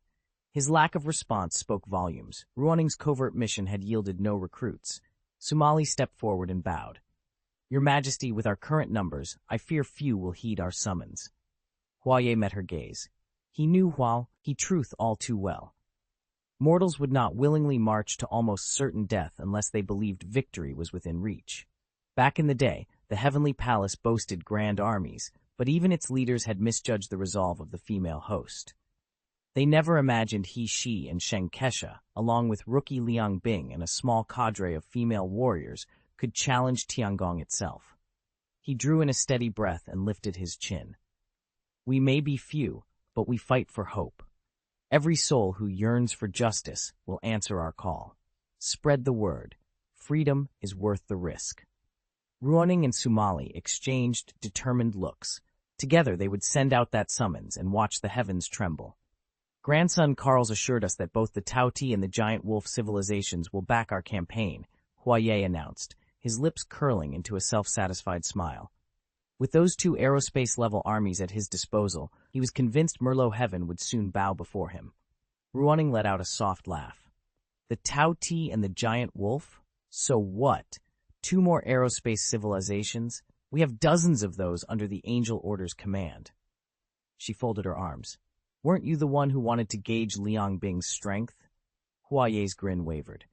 [SPEAKER 1] His lack of response spoke volumes. Ruoning's covert mission had yielded no recruits. Sumali stepped forward and bowed. Your Majesty, with our current numbers, I fear few will heed our summons. Huaye met her gaze. He knew truth all too well. Mortals would not willingly march to almost certain death unless they believed victory was within reach. Back in the day, the Heavenly Palace boasted grand armies, but even its leaders had misjudged the resolve of the female host. They never imagined she and Sheng Kesha, along with rookie Liang Bing and a small cadre of female warriors, could challenge Tiangong itself. He drew in a steady breath and lifted his chin. We may be few, but we fight for hope. Every soul who yearns for justice will answer our call. Spread the word. Freedom is worth the risk. Ruoning and Sumali exchanged determined looks. Together they would send out that summons and watch the heavens tremble. Grandson Carl's assured us that both the Tauti and the Giant Wolf civilizations will back our campaign, Huaye announced, his lips curling into a self-satisfied smile. With those two aerospace-level armies at his disposal, he was convinced Merlot Heaven would soon bow before him. Ruoning let out a soft laugh. The Tauti and the Giant Wolf? So what? 2 more aerospace civilizations? We have dozens of those under the Angel Order's command. She folded her arms. Weren't you the one who wanted to gauge Liang Bing's strength? Huaye's grin wavered.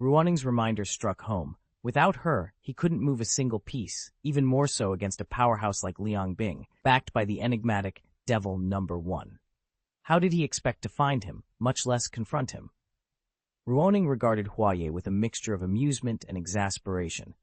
[SPEAKER 1] Ruoning's reminder struck home. Without her, he couldn't move a single piece, even more so against a powerhouse like Liang Bing, backed by the enigmatic Devil Number 1. How did he expect to find him, much less confront him? Ruoning regarded Huaye with a mixture of amusement and exasperation.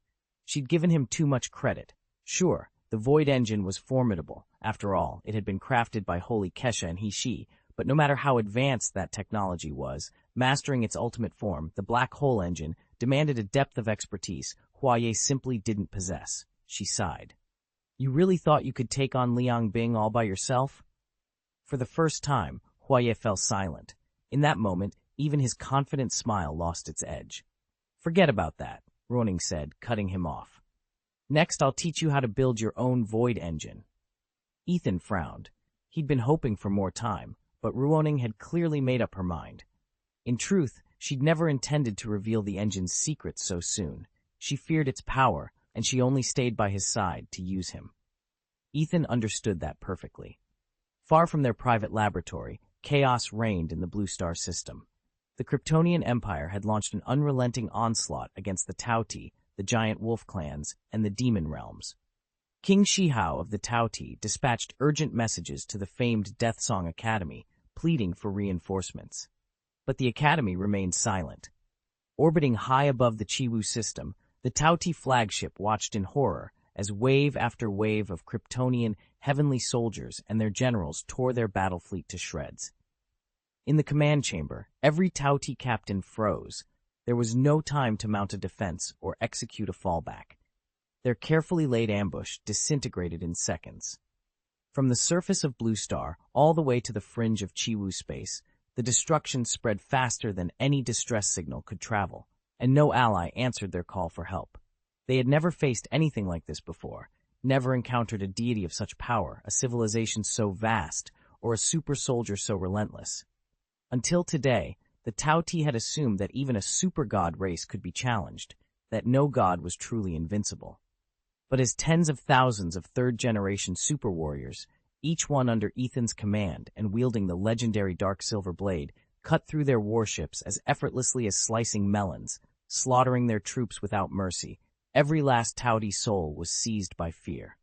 [SPEAKER 1] She'd given him too much credit. Sure, the Void Engine was formidable. After all, it had been crafted by Holy Kesha and she, but no matter how advanced that technology was, mastering its ultimate form, the Black Hole Engine, demanded a depth of expertise Huaye simply didn't possess. She sighed. You really thought you could take on Liang Bing all by yourself? For the first time, Huaye fell silent. In that moment, even his confident smile lost its edge. Forget about that, Ruoning said, cutting him off. Next, I'll teach you how to build your own Void Engine. Ethan frowned. He'd been hoping for more time, but Ruoning had clearly made up her mind. In truth, she'd never intended to reveal the engine's secrets so soon. She feared its power, and she only stayed by his side to use him. Ethan understood that perfectly. Far from their private laboratory, chaos reigned in the Blue Star system. The Kryptonian Empire had launched an unrelenting onslaught against the Tauti, the Giant Wolf clans, and the Demon Realms. King Shihao of the Tauti dispatched urgent messages to the famed Death Song Academy, pleading for reinforcements. But the Academy remained silent. Orbiting high above the Chiwu system, the Tauti flagship watched in horror as wave after wave of Kryptonian heavenly soldiers and their generals tore their battle fleet to shreds. In the command chamber, every Tauti captain froze. There was no time to mount a defense or execute a fallback. Their carefully laid ambush disintegrated in seconds. From the surface of Blue Star all the way to the fringe of Chiwu space, the destruction spread faster than any distress signal could travel, and no ally answered their call for help. They had never faced anything like this before, never encountered a deity of such power, a civilization so vast, or a super soldier so relentless. Until today, the Tauti had assumed that even a super god race could be challenged, that no god was truly invincible. But as tens of thousands of third-generation super warriors, each one under Ethan's command and wielding the legendary Dark Silver Blade, cut through their warships as effortlessly as slicing melons, slaughtering their troops without mercy, every last Tauti soul was seized by fear.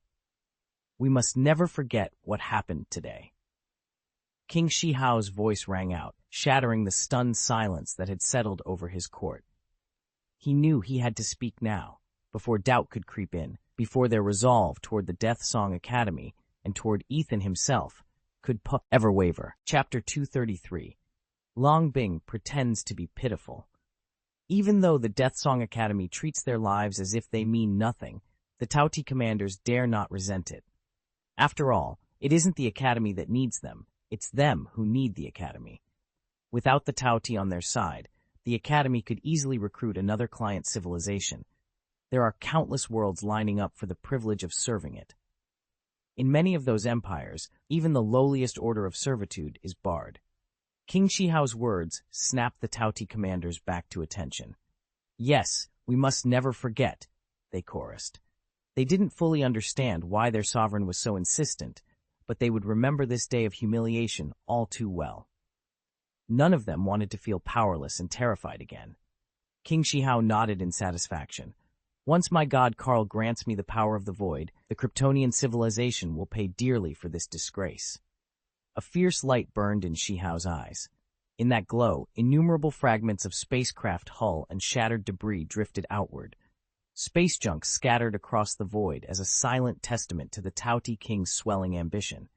[SPEAKER 1] We must never forget what happened today. King Shihao's voice rang out, shattering the stunned silence that had settled over his court. He knew he had to speak now, before doubt could creep in, before their resolve toward the Death Song Academy and toward Ethan himself could ever waver. Chapter 233. Liang Bing pretends to be pitiful. Even though the Death Song Academy treats their lives as if they mean nothing, the Tauti commanders dare not resent it. After all, it isn't the Academy that needs them, it's them who need the Academy. Without the Tauti on their side, the Academy could easily recruit another client civilization. There are countless worlds lining up for the privilege of serving it. In many of those empires, even the lowliest order of servitude is barred. King Shihao's words snapped the Tauti commanders back to attention. Yes, we must never forget, they chorused. They didn't fully understand why their sovereign was so insistent, but they would remember this day of humiliation all too well. None of them wanted to feel powerless and terrified again. King Shihao nodded in satisfaction. Once my god Karl grants me the power of the void, the Kryptonian civilization will pay dearly for this disgrace. A fierce light burned in Shihao's eyes. In that glow, innumerable fragments of spacecraft hull and shattered debris drifted outward. Space junk scattered across the void as a silent testament to the Tauti King's swelling ambition.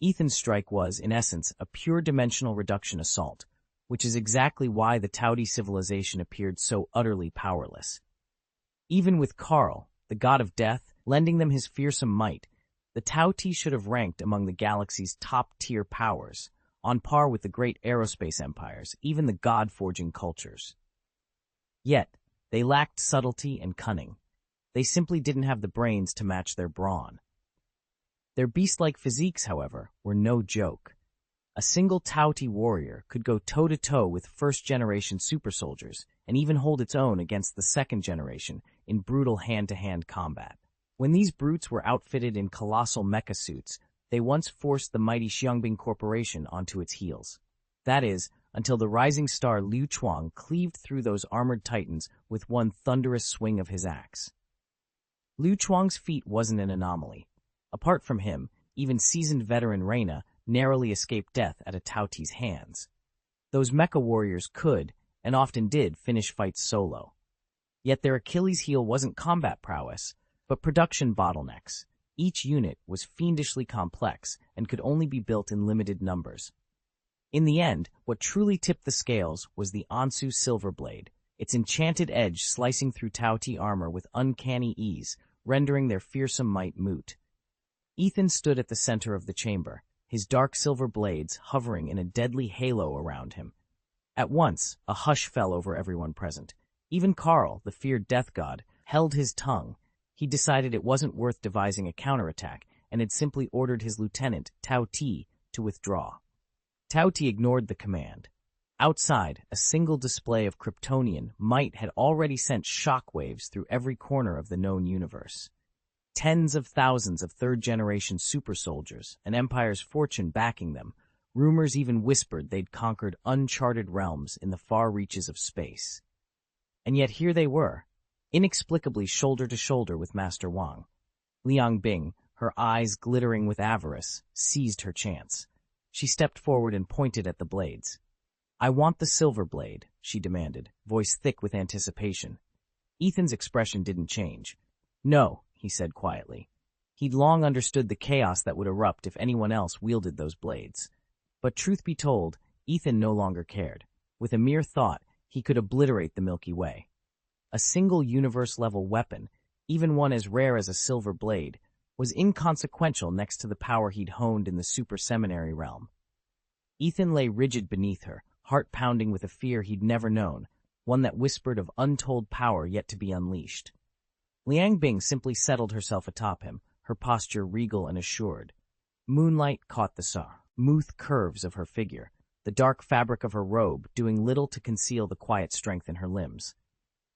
[SPEAKER 1] Ethan's strike was, in essence, a pure dimensional reduction assault, which is exactly why the Tauti civilization appeared so utterly powerless. Even with Karl, the god of death, lending them his fearsome might, the Tauti should have ranked among the galaxy's top-tier powers, on par with the great aerospace empires, even the god-forging cultures. Yet, they lacked subtlety and cunning. They simply didn't have the brains to match their brawn. Their beast-like physiques, however, were no joke. A single Tauti warrior could go toe-to-toe with first-generation super soldiers and even hold its own against the second generation in brutal hand-to-hand combat. When these brutes were outfitted in colossal mecha suits, they once forced the mighty Xiangbing Corporation onto its heels. That is, until the rising star Liu Chuang cleaved through those armored titans with one thunderous swing of his axe. Liu Chuang's feat wasn't an anomaly. Apart from him, even seasoned veteran Reina narrowly escaped death at a Tauti's hands. Those mecha warriors could, and often did, finish fights solo. Yet their Achilles heel wasn't combat prowess, but production bottlenecks. Each unit was fiendishly complex and could only be built in limited numbers. In the end, what truly tipped the scales was the Ansu Silver Blade, its enchanted edge slicing through Tauti armor with uncanny ease, rendering their fearsome might moot. Ethan stood at the center of the chamber, his dark silver blades hovering in a deadly halo around him. At once, a hush fell over everyone present. Even Karl, the feared death god, held his tongue. He decided it wasn't worth devising a counterattack and had simply ordered his lieutenant, Tauti, to withdraw. Tauti ignored the command. Outside, a single display of Kryptonian might had already sent shockwaves through every corner of the known universe. Tens of thousands of third-generation super soldiers, an empire's fortune backing them. Rumors even whispered they'd conquered uncharted realms in the far reaches of space. And yet here they were, inexplicably shoulder to shoulder with Master Wang. Liang Bing, her eyes glittering with avarice, seized her chance. She stepped forward and pointed at the blades. "I want the silver blade," she demanded, voice thick with anticipation. Ethan's expression didn't change. "No," he said quietly. He'd long understood the chaos that would erupt if anyone else wielded those blades. But truth be told, Ethan no longer cared. With a mere thought, he could obliterate the Milky Way. A single universe-level weapon, even one as rare as a silver blade, was inconsequential next to the power he'd honed in the Super Seminary realm. Ethan lay rigid beneath her, heart pounding with a fear he'd never known, one that whispered of untold power yet to be unleashed. Liang Bing simply settled herself atop him, her posture regal and assured. Moonlight caught the smooth curves of her figure, the dark fabric of her robe doing little to conceal the quiet strength in her limbs.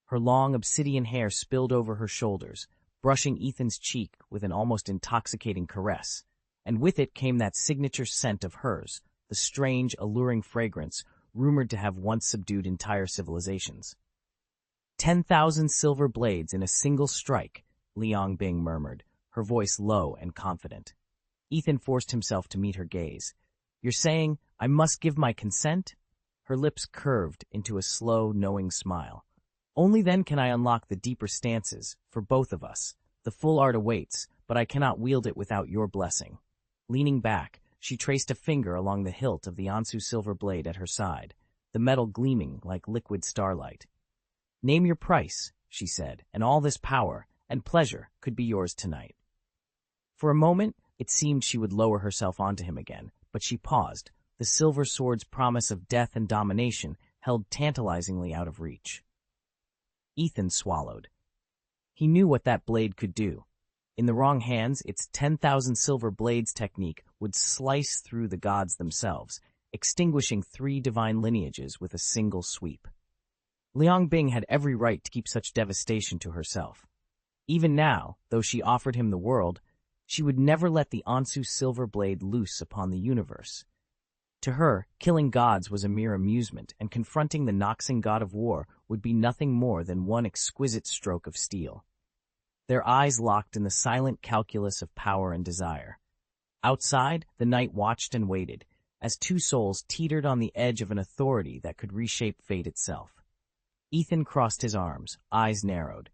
[SPEAKER 1] Her long obsidian hair spilled over her shoulders, brushing Ethan's cheek with an almost intoxicating caress, and with it came that signature scent of hers, the strange, alluring fragrance rumored to have once subdued entire civilizations. 10,000 silver blades in a single strike, Liang Bing murmured, her voice low and confident. Ethan forced himself to meet her gaze. "You're saying I must give my consent?" Her lips curved into a slow, knowing smile. "Only then can I unlock the deeper stances, for both of us. The full art awaits, but I cannot wield it without your blessing." Leaning back, she traced a finger along the hilt of the Ansu silver blade at her side, the metal gleaming like liquid starlight. Name your price, she said, and all this power and pleasure could be yours tonight. For a moment, it seemed she would lower herself onto him again, but she paused, the silver sword's promise of death and domination held tantalizingly out of reach. Ethan swallowed. He knew what that blade could do. In the wrong hands, its 10,000 silver blades technique would slice through the gods themselves, extinguishing 3 divine lineages with a single sweep. Liang Bing had every right to keep such devastation to herself. Even now, though she offered him the world, she would never let the Ansu silver blade loose upon the universe. To her, killing gods was a mere amusement, and confronting the Noxing god of war would be nothing more than one exquisite stroke of steel. Their eyes locked in the silent calculus of power and desire. Outside, the night watched and waited, as 2 souls teetered on the edge of an authority that could reshape fate itself. Ethan crossed his arms, eyes narrowed.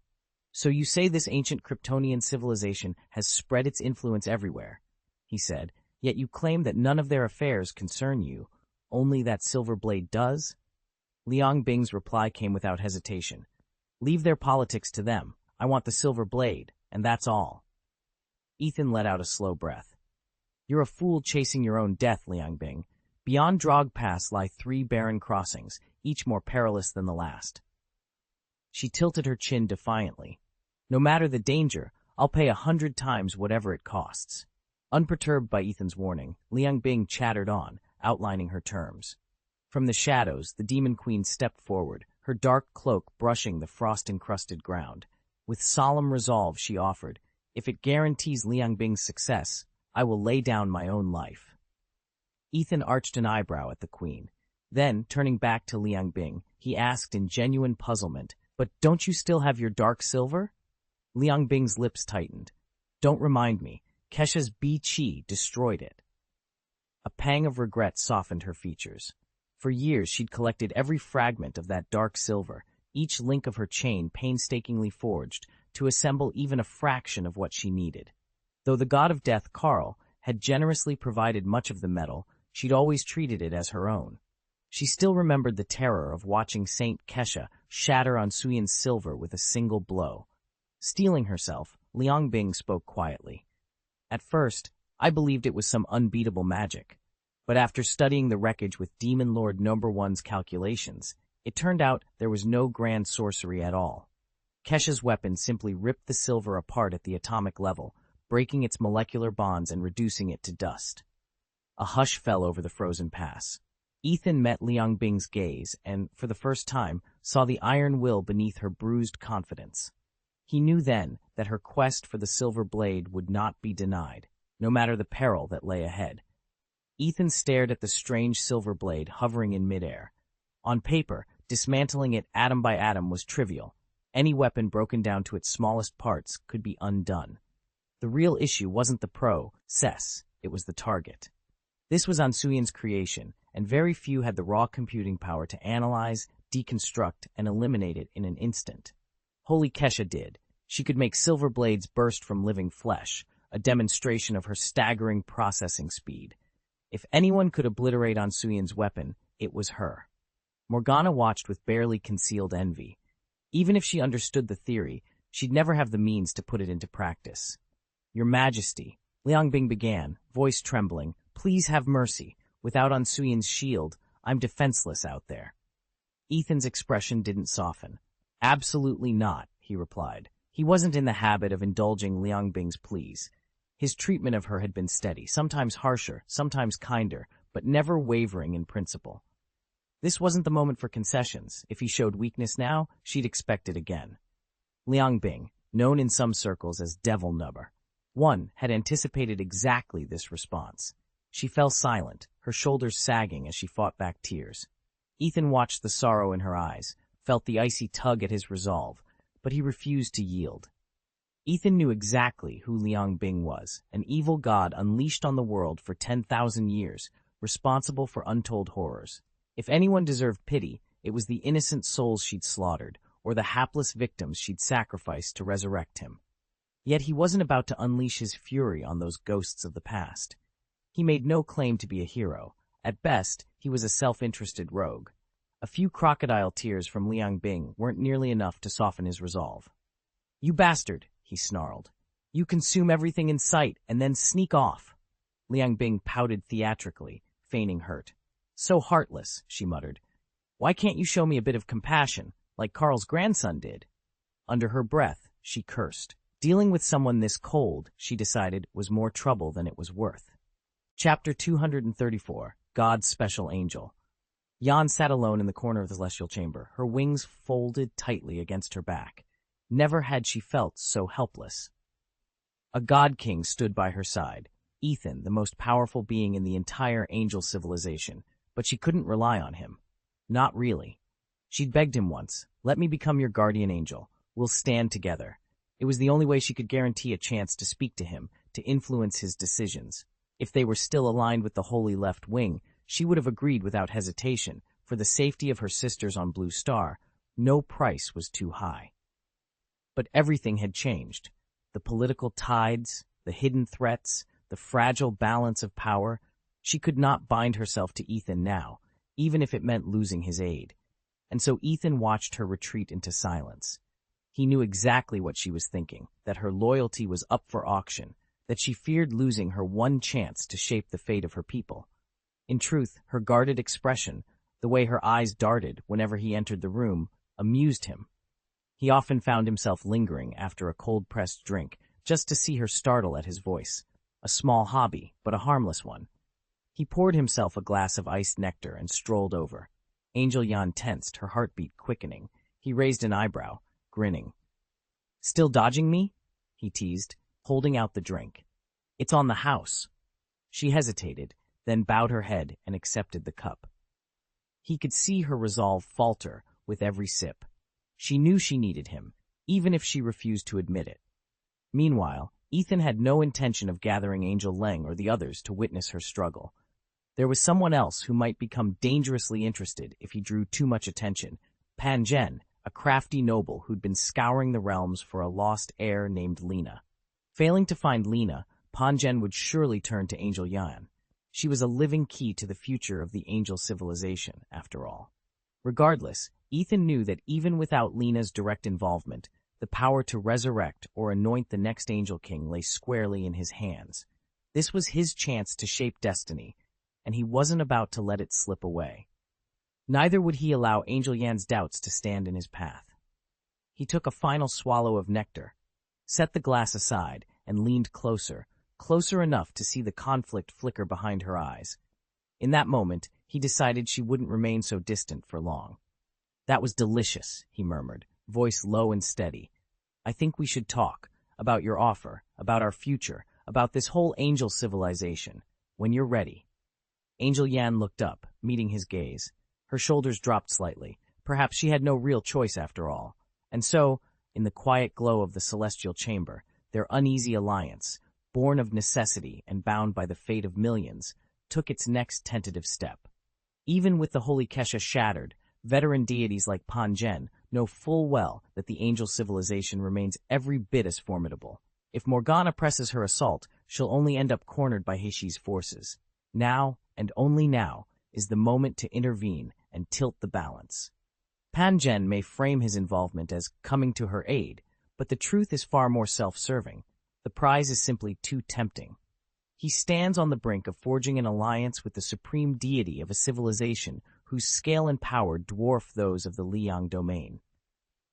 [SPEAKER 1] So you say this ancient Kryptonian civilization has spread its influence everywhere, he said, yet you claim that none of their affairs concern you, only that silver blade does? Liang Bing's reply came without hesitation. Leave their politics to them. I want the silver blade, and that's all. Ethan let out a slow breath. You're a fool chasing your own death, Liang Bing. Beyond Drog Pass lie 3 barren crossings, each more perilous than the last. She tilted her chin defiantly. No matter the danger, I'll pay 100 times whatever it costs. Unperturbed by Ethan's warning, Liang Bing chattered on, outlining her terms. From the shadows, the Demon Queen stepped forward, her dark cloak brushing the frost-encrusted ground. With solemn resolve, she offered, if it guarantees Liang Bing's success, I will lay down my own life. Ethan arched an eyebrow at the queen. Then, turning back to Liang Bing, he asked in genuine puzzlement, but don't you still have your dark silver? Liang Bing's lips tightened. Don't remind me. Kesha's Bi-Chi destroyed it. A pang of regret softened her features. For years she'd collected every fragment of that dark silver, each link of her chain painstakingly forged, to assemble even a fraction of what she needed. Though the god of death, Karl, had generously provided much of the metal, she'd always treated it as her own. She still remembered the terror of watching Saint Kesha shatter Ansuyan's silver with a single blow. Steeling herself, Liang Bing spoke quietly. At first, I believed it was some unbeatable magic, but after studying the wreckage with Demon Lord No. 1's calculations, it turned out there was no grand sorcery at all. Kesha's weapon simply ripped the silver apart at the atomic level, breaking its molecular bonds and reducing it to dust. A hush fell over the frozen pass. Ethan met Liang Bing's gaze and, for the first time, saw the iron will beneath her bruised confidence. He knew then that her quest for the silver blade would not be denied, no matter the peril that lay ahead. Ethan stared at the strange silver blade hovering in midair. On paper, dismantling it atom by atom was trivial. Any weapon broken down to its smallest parts could be undone. The real issue wasn't the process, it was the target. This was Ansuyan's creation, and very few had the raw computing power to analyze, deconstruct, and eliminate it in an instant. Holy Kesha did. She could make silver blades burst from living flesh, a demonstration of her staggering processing speed. If anyone could obliterate Ansuyan's weapon, it was her. Morgana watched with barely concealed envy. Even if she understood the theory, she'd never have the means to put it into practice. Your Majesty, Liang Bing began, voice trembling, please have mercy. Without Ansuyan's shield, I'm defenseless out there. Ethan's expression didn't soften. Absolutely not, he replied. He wasn't in the habit of indulging Liang Bing's pleas. His treatment of her had been steady, sometimes harsher, sometimes kinder, but never wavering in principle. This wasn't the moment for concessions. If he showed weakness now, she'd expect it again. Liang Bing, known in some circles as Devil Nubber, had anticipated exactly this response. She fell silent, her shoulders sagging as she fought back tears. Ethan watched the sorrow in her eyes, felt the icy tug at his resolve, but he refused to yield. Ethan knew exactly who Liang Bing was, an evil god unleashed on the world for 10,000 years, responsible for untold horrors. If anyone deserved pity, it was the innocent souls she'd slaughtered, or the hapless victims she'd sacrificed to resurrect him. Yet he wasn't about to unleash his fury on those ghosts of the past. He made no claim to be a hero. At best, he was a self-interested rogue. A few crocodile tears from Liang Bing weren't nearly enough to soften his resolve. "You bastard," he snarled. "You consume everything in sight and then sneak off." Liang Bing pouted theatrically, feigning hurt. "So heartless," she muttered. "Why can't you show me a bit of compassion, like Carl's grandson did?" Under her breath, she cursed. Dealing with someone this cold, she decided, was more trouble than it was worth. Chapter 234, God's Special Angel. Yan sat alone in the corner of the celestial chamber, her wings folded tightly against her back. Never had she felt so helpless. A god king stood by her side, Ethan, the most powerful being in the entire angel civilization, but she couldn't rely on him. Not really. She'd begged him once, "Let me become your guardian angel. We'll stand together." It was the only way she could guarantee a chance to speak to him, to influence his decisions. If they were still aligned with the Holy Left Wing, she would have agreed without hesitation. For the safety of her sisters on Blue Star, no price was too high. But everything had changed. The political tides, the hidden threats, the fragile balance of power. She could not bind herself to Ethan now, even if it meant losing his aid. And so Ethan watched her retreat into silence. He knew exactly what she was thinking, that her loyalty was up for auction, that she feared losing her one chance to shape the fate of her people. In truth, her guarded expression, the way her eyes darted whenever he entered the room, amused him. He often found himself lingering after a cold-pressed drink, just to see her startle at his voice. A small hobby, but a harmless one. He poured himself a glass of iced nectar and strolled over. Angel Yan tensed, her heartbeat quickening. He raised an eyebrow, grinning. "Still dodging me?" he teased, holding out the drink. "It's on the house." She hesitated, then bowed her head and accepted the cup. He could see her resolve falter with every sip. She knew she needed him, even if she refused to admit it. Meanwhile, Ethan had no intention of gathering Angel Leng or the others to witness her struggle. There was someone else who might become dangerously interested if he drew too much attention. Pan Zhen, a crafty noble who'd been scouring the realms for a lost heir named Lena. Failing to find Lena, Pan Zhen would surely turn to Angel Yan. She was a living key to the future of the angel civilization, after all. Regardless, Ethan knew that even without Lena's direct involvement, the power to resurrect or anoint the next Angel King lay squarely in his hands. This was his chance to shape destiny, and he wasn't about to let it slip away. Neither would he allow Angel Yan's doubts to stand in his path. He took a final swallow of nectar, set the glass aside, and leaned closer enough to see the conflict flicker behind her eyes. In that moment, he decided she wouldn't remain so distant for long. "That was delicious," he murmured, voice low and steady. "I think we should talk about your offer, about our future, about this whole angel civilization, when you're ready." Angel Yan looked up, meeting his gaze. Her shoulders dropped slightly. Perhaps she had no real choice after all. And so, in the quiet glow of the celestial chamber, their uneasy alliance, born of necessity and bound by the fate of millions, took its next tentative step. Even with the holy Kesha shattered, veteran deities like Pan Zhen know full well that the angel civilization remains every bit as formidable. If Morgana presses her assault, she'll only end up cornered by Heishi's forces. Now, and only now, is the moment to intervene and tilt the balance. Pan Zhen may frame his involvement as coming to her aid, but the truth is far more self-serving. The prize is simply too tempting. He stands on the brink of forging an alliance with the supreme deity of a civilization whose scale and power dwarf those of the Liang domain.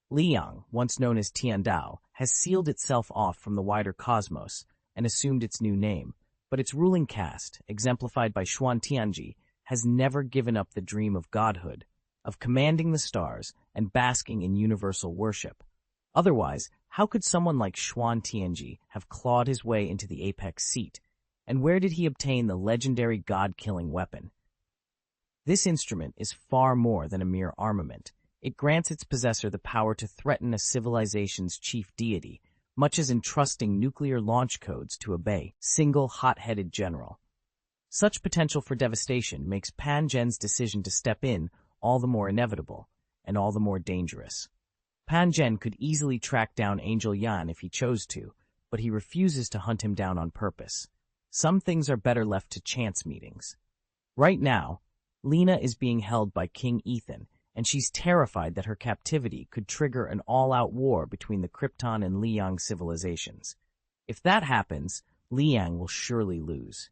[SPEAKER 1] Liang, once known as Tiandao, has sealed itself off from the wider cosmos and assumed its new name, but its ruling caste, exemplified by Xuan Tianji, has never given up the dream of godhood, of commanding the stars and basking in universal worship. Otherwise, how could someone like Xuan Tianji have clawed his way into the apex seat? And where did he obtain the legendary god-killing weapon? This instrument is far more than a mere armament. It grants its possessor the power to threaten a civilization's chief deity, much as entrusting nuclear launch codes to a single hot-headed general. Such potential for devastation makes Pan Zhen's decision to step in all the more inevitable and all the more dangerous. Pan Zhen could easily track down Angel Yan if he chose to, but he refuses to hunt him down on purpose. Some things are better left to chance meetings. Right now, Lena is being held by King Ethan, and she's terrified that her captivity could trigger an all-out war between the Krypton and Liang civilizations. If that happens, Liang will surely lose.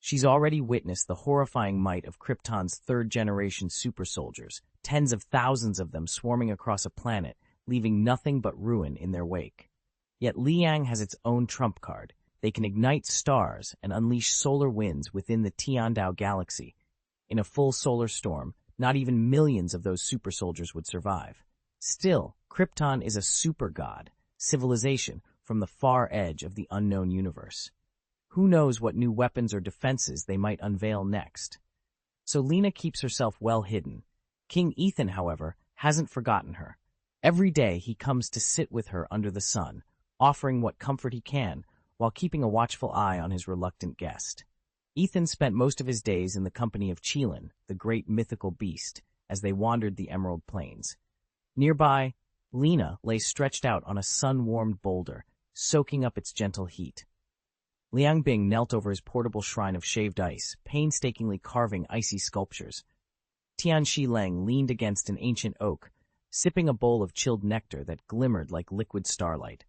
[SPEAKER 1] She's already witnessed the horrifying might of Krypton's third-generation super soldiers, tens of thousands of them swarming across a planet, leaving nothing but ruin in their wake. Yet Liang has its own trump card. They can ignite stars and unleash solar winds within the Tiandao galaxy. In a full solar storm, not even millions of those super soldiers would survive. Still, Krypton is a super god, civilization from the far edge of the unknown universe. Who knows what new weapons or defenses they might unveil next? So Lena keeps herself well hidden. King Ethan, however, hasn't forgotten her. Every day he comes to sit with her under the sun, offering what comfort he can, while keeping a watchful eye on his reluctant guest. Ethan spent most of his days in the company of Chelan, the great mythical beast, as they wandered the Emerald Plains. Nearby, Lena lay stretched out on a sun-warmed boulder, soaking up its gentle heat. Liang Bing knelt over his portable shrine of shaved ice, painstakingly carving icy sculptures. Tian Shi Leng leaned against an ancient oak, sipping a bowl of chilled nectar that glimmered like liquid starlight.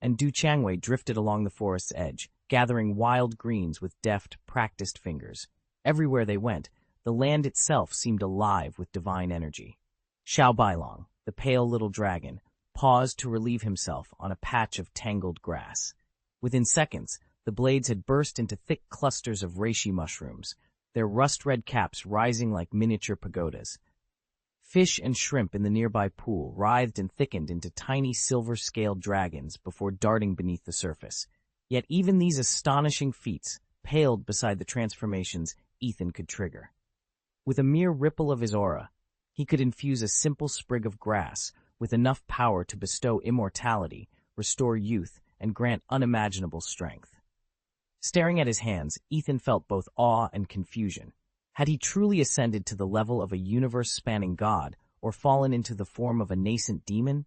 [SPEAKER 1] And Du Changwei drifted along the forest's edge, gathering wild greens with deft, practiced fingers. Everywhere they went, the land itself seemed alive with divine energy. Xiao Bailong, the pale little dragon, paused to relieve himself on a patch of tangled grass. Within seconds, the blades had burst into thick clusters of reishi mushrooms, their rust-red caps rising like miniature pagodas. Fish and shrimp in the nearby pool writhed and thickened into tiny silver-scaled dragons before darting beneath the surface. Yet even these astonishing feats paled beside the transformations Ethan could trigger. With a mere ripple of his aura, he could infuse a simple sprig of grass with enough power to bestow immortality, restore youth, and grant unimaginable strength. Staring at his hands, Ethan felt both awe and confusion. Had he truly ascended to the level of a universe-spanning god, or fallen into the form of a nascent demon?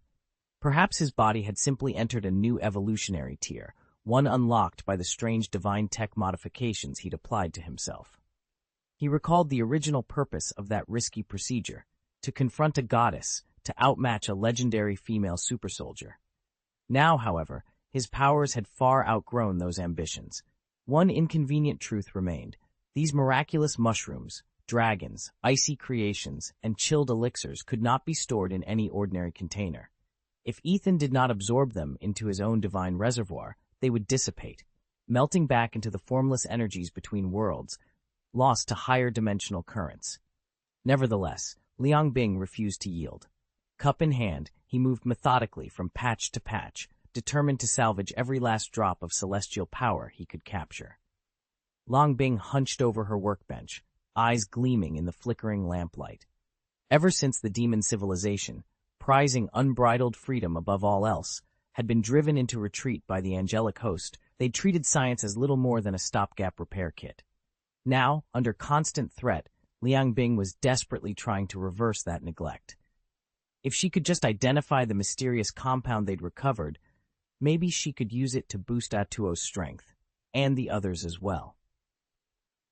[SPEAKER 1] Perhaps his body had simply entered a new evolutionary tier, one unlocked by the strange divine tech modifications he'd applied to himself. He recalled the original purpose of that risky procedure, to confront a goddess, to outmatch a legendary female super soldier. Now, however, his powers had far outgrown those ambitions. One inconvenient truth remained. These miraculous mushrooms, dragons, icy creations, and chilled elixirs could not be stored in any ordinary container. If Ethan did not absorb them into his own divine reservoir, they would dissipate, melting back into the formless energies between worlds, lost to higher dimensional currents. Nevertheless, Liang Bing refused to yield. Cup in hand, he moved methodically from patch to patch, determined to salvage every last drop of celestial power he could capture. Liang Bing hunched over her workbench, eyes gleaming in the flickering lamplight. Ever since the demon civilization, prizing unbridled freedom above all else, had been driven into retreat by the angelic host, they'd treated science as little more than a stopgap repair kit. Now, under constant threat, Liang Bing was desperately trying to reverse that neglect. If she could just identify the mysterious compound they'd recovered, maybe she could use it to boost Atuo's strength, and the others as well.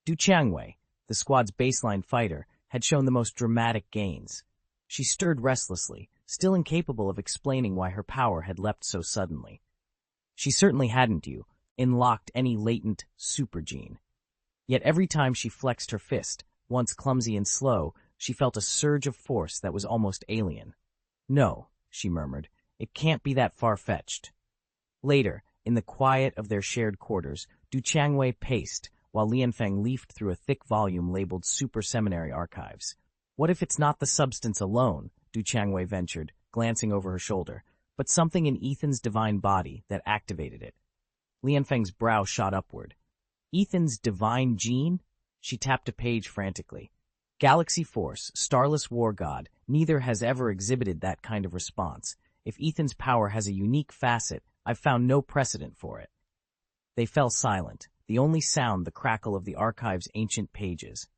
[SPEAKER 1] Du Changwei, the squad's baseline fighter, had shown the most dramatic gains. She stirred restlessly, still incapable of explaining why her power had leapt so suddenly. She certainly hadn't unlocked any latent super gene. Yet every time she flexed her fist, once clumsy and slow, she felt a surge of force that was almost alien. "No," she murmured, "it can't be that far-fetched." Later, in the quiet of their shared quarters, Du Changwei paced, while Lianfeng leafed through a thick volume labeled Super Seminary archives. "What if it's not the substance alone?" Du Changwei ventured, glancing over her shoulder, but something in Ethan's divine body that activated it. Lianfeng's brow shot upward. "Ethan's divine gene?" She tapped a page frantically. "Galaxy Force, Starless War God, neither has ever exhibited that kind of response. If Ethan's power has a unique facet, I've found no precedent for it." They fell silent, the only sound the crackle of the archive's ancient pages.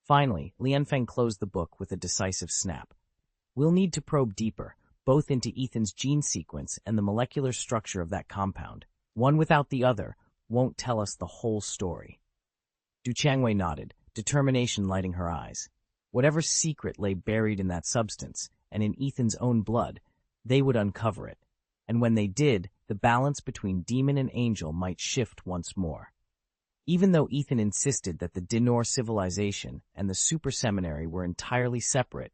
[SPEAKER 1] Finally, Lianfeng closed the book with a decisive snap. "We'll need to probe deeper, both into Ethan's gene sequence and the molecular structure of that compound. One without the other won't tell us the whole story." Du Changwei nodded, determination lighting her eyes. Whatever secret lay buried in that substance, and in Ethan's own blood, they would uncover it. And when they did, the balance between demon and angel might shift once more. Even though Ethan insisted that the Dinor civilization and the Super Seminary were entirely separate,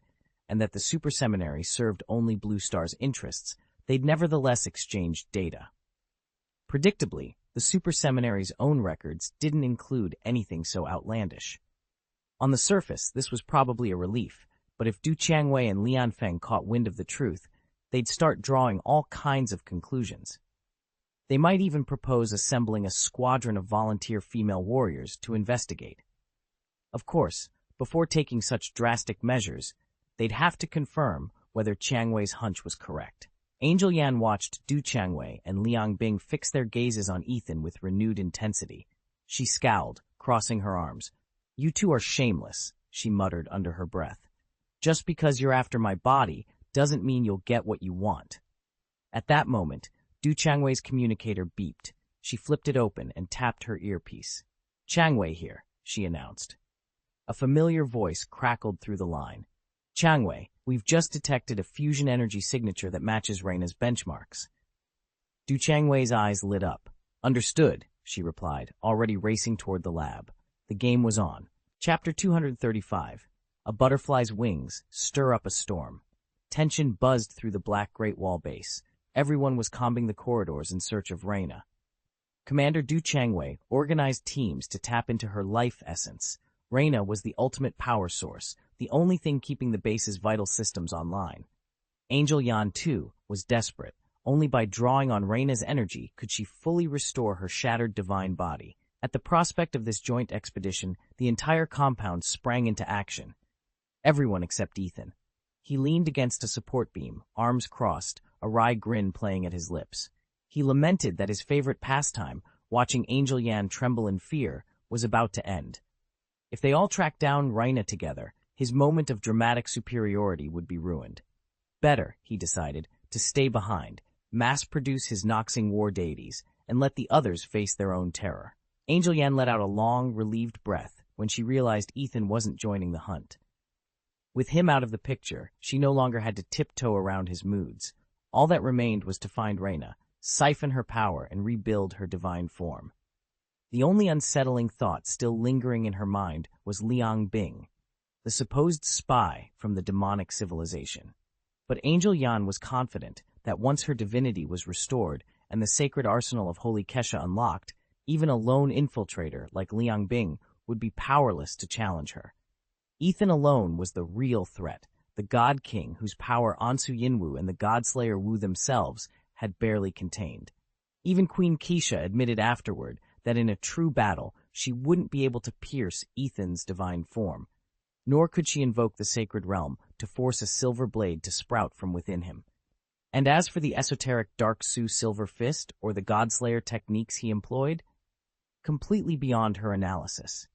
[SPEAKER 1] and that the Super Seminary served only Blue Star's interests, they'd nevertheless exchanged data. Predictably, the Super Seminary's own records didn't include anything so outlandish. On the surface, this was probably a relief, but if Du Changwei and Lian Feng caught wind of the truth, they'd start drawing all kinds of conclusions. They might even propose assembling a squadron of volunteer female warriors to investigate. Of course, before taking such drastic measures, they'd have to confirm whether Changwei's hunch was correct. Angel Yan watched Du Changwei and Liang Bing fix their gazes on Ethan with renewed intensity. She scowled, crossing her arms. "You two are shameless," she muttered under her breath. "Just because you're after my body doesn't mean you'll get what you want." At that moment, Du Changwei's communicator beeped. She flipped it open and tapped her earpiece. "Changwei here," she announced. A familiar voice crackled through the line. "Changwei, we've just detected a fusion energy signature that matches Reina's benchmarks." Du Changwei's eyes lit up. "Understood," she replied, already racing toward the lab. The game was on. Chapter 235. A butterfly's wings stir up a storm. Tension buzzed through the black Great Wall base. Everyone was combing the corridors in search of Reina. Commander Du Changwei organized teams to tap into her life essence. Reina was the ultimate power source, the only thing keeping the base's vital systems online. Angel Yan, too, was desperate. Only by drawing on Reina's energy could she fully restore her shattered divine body. At the prospect of this joint expedition, the entire compound sprang into action. Everyone except Ethan. He leaned against a support beam, arms crossed, a wry grin playing at his lips. He lamented that his favorite pastime, watching Angel Yan tremble in fear, was about to end. If they all tracked down Reina together, his moment of dramatic superiority would be ruined. Better, he decided, to stay behind, mass-produce his Noxing war deities, and let the others face their own terror. Angel Yan let out a long, relieved breath when she realized Ethan wasn't joining the hunt. With him out of the picture, she no longer had to tiptoe around his moods. All that remained was to find Reina, siphon her power, and rebuild her divine form. The only unsettling thought still lingering in her mind was Liang Bing, the supposed spy from the demonic civilization. But Angel Yan was confident that once her divinity was restored and the sacred arsenal of Holy Kesha unlocked, even a lone infiltrator like Liang Bing would be powerless to challenge her. Ethan alone was the real threat, the God King whose power Ansu Yinwu and the Godslayer Wu themselves had barely contained. Even Queen Keisha admitted afterward that in a true battle she wouldn't be able to pierce Ethan's divine form, nor could she invoke the sacred realm to force a silver blade to sprout from within him. And as for the esoteric Dark Su Silver Fist or the Godslayer techniques he employed, completely beyond her analysis.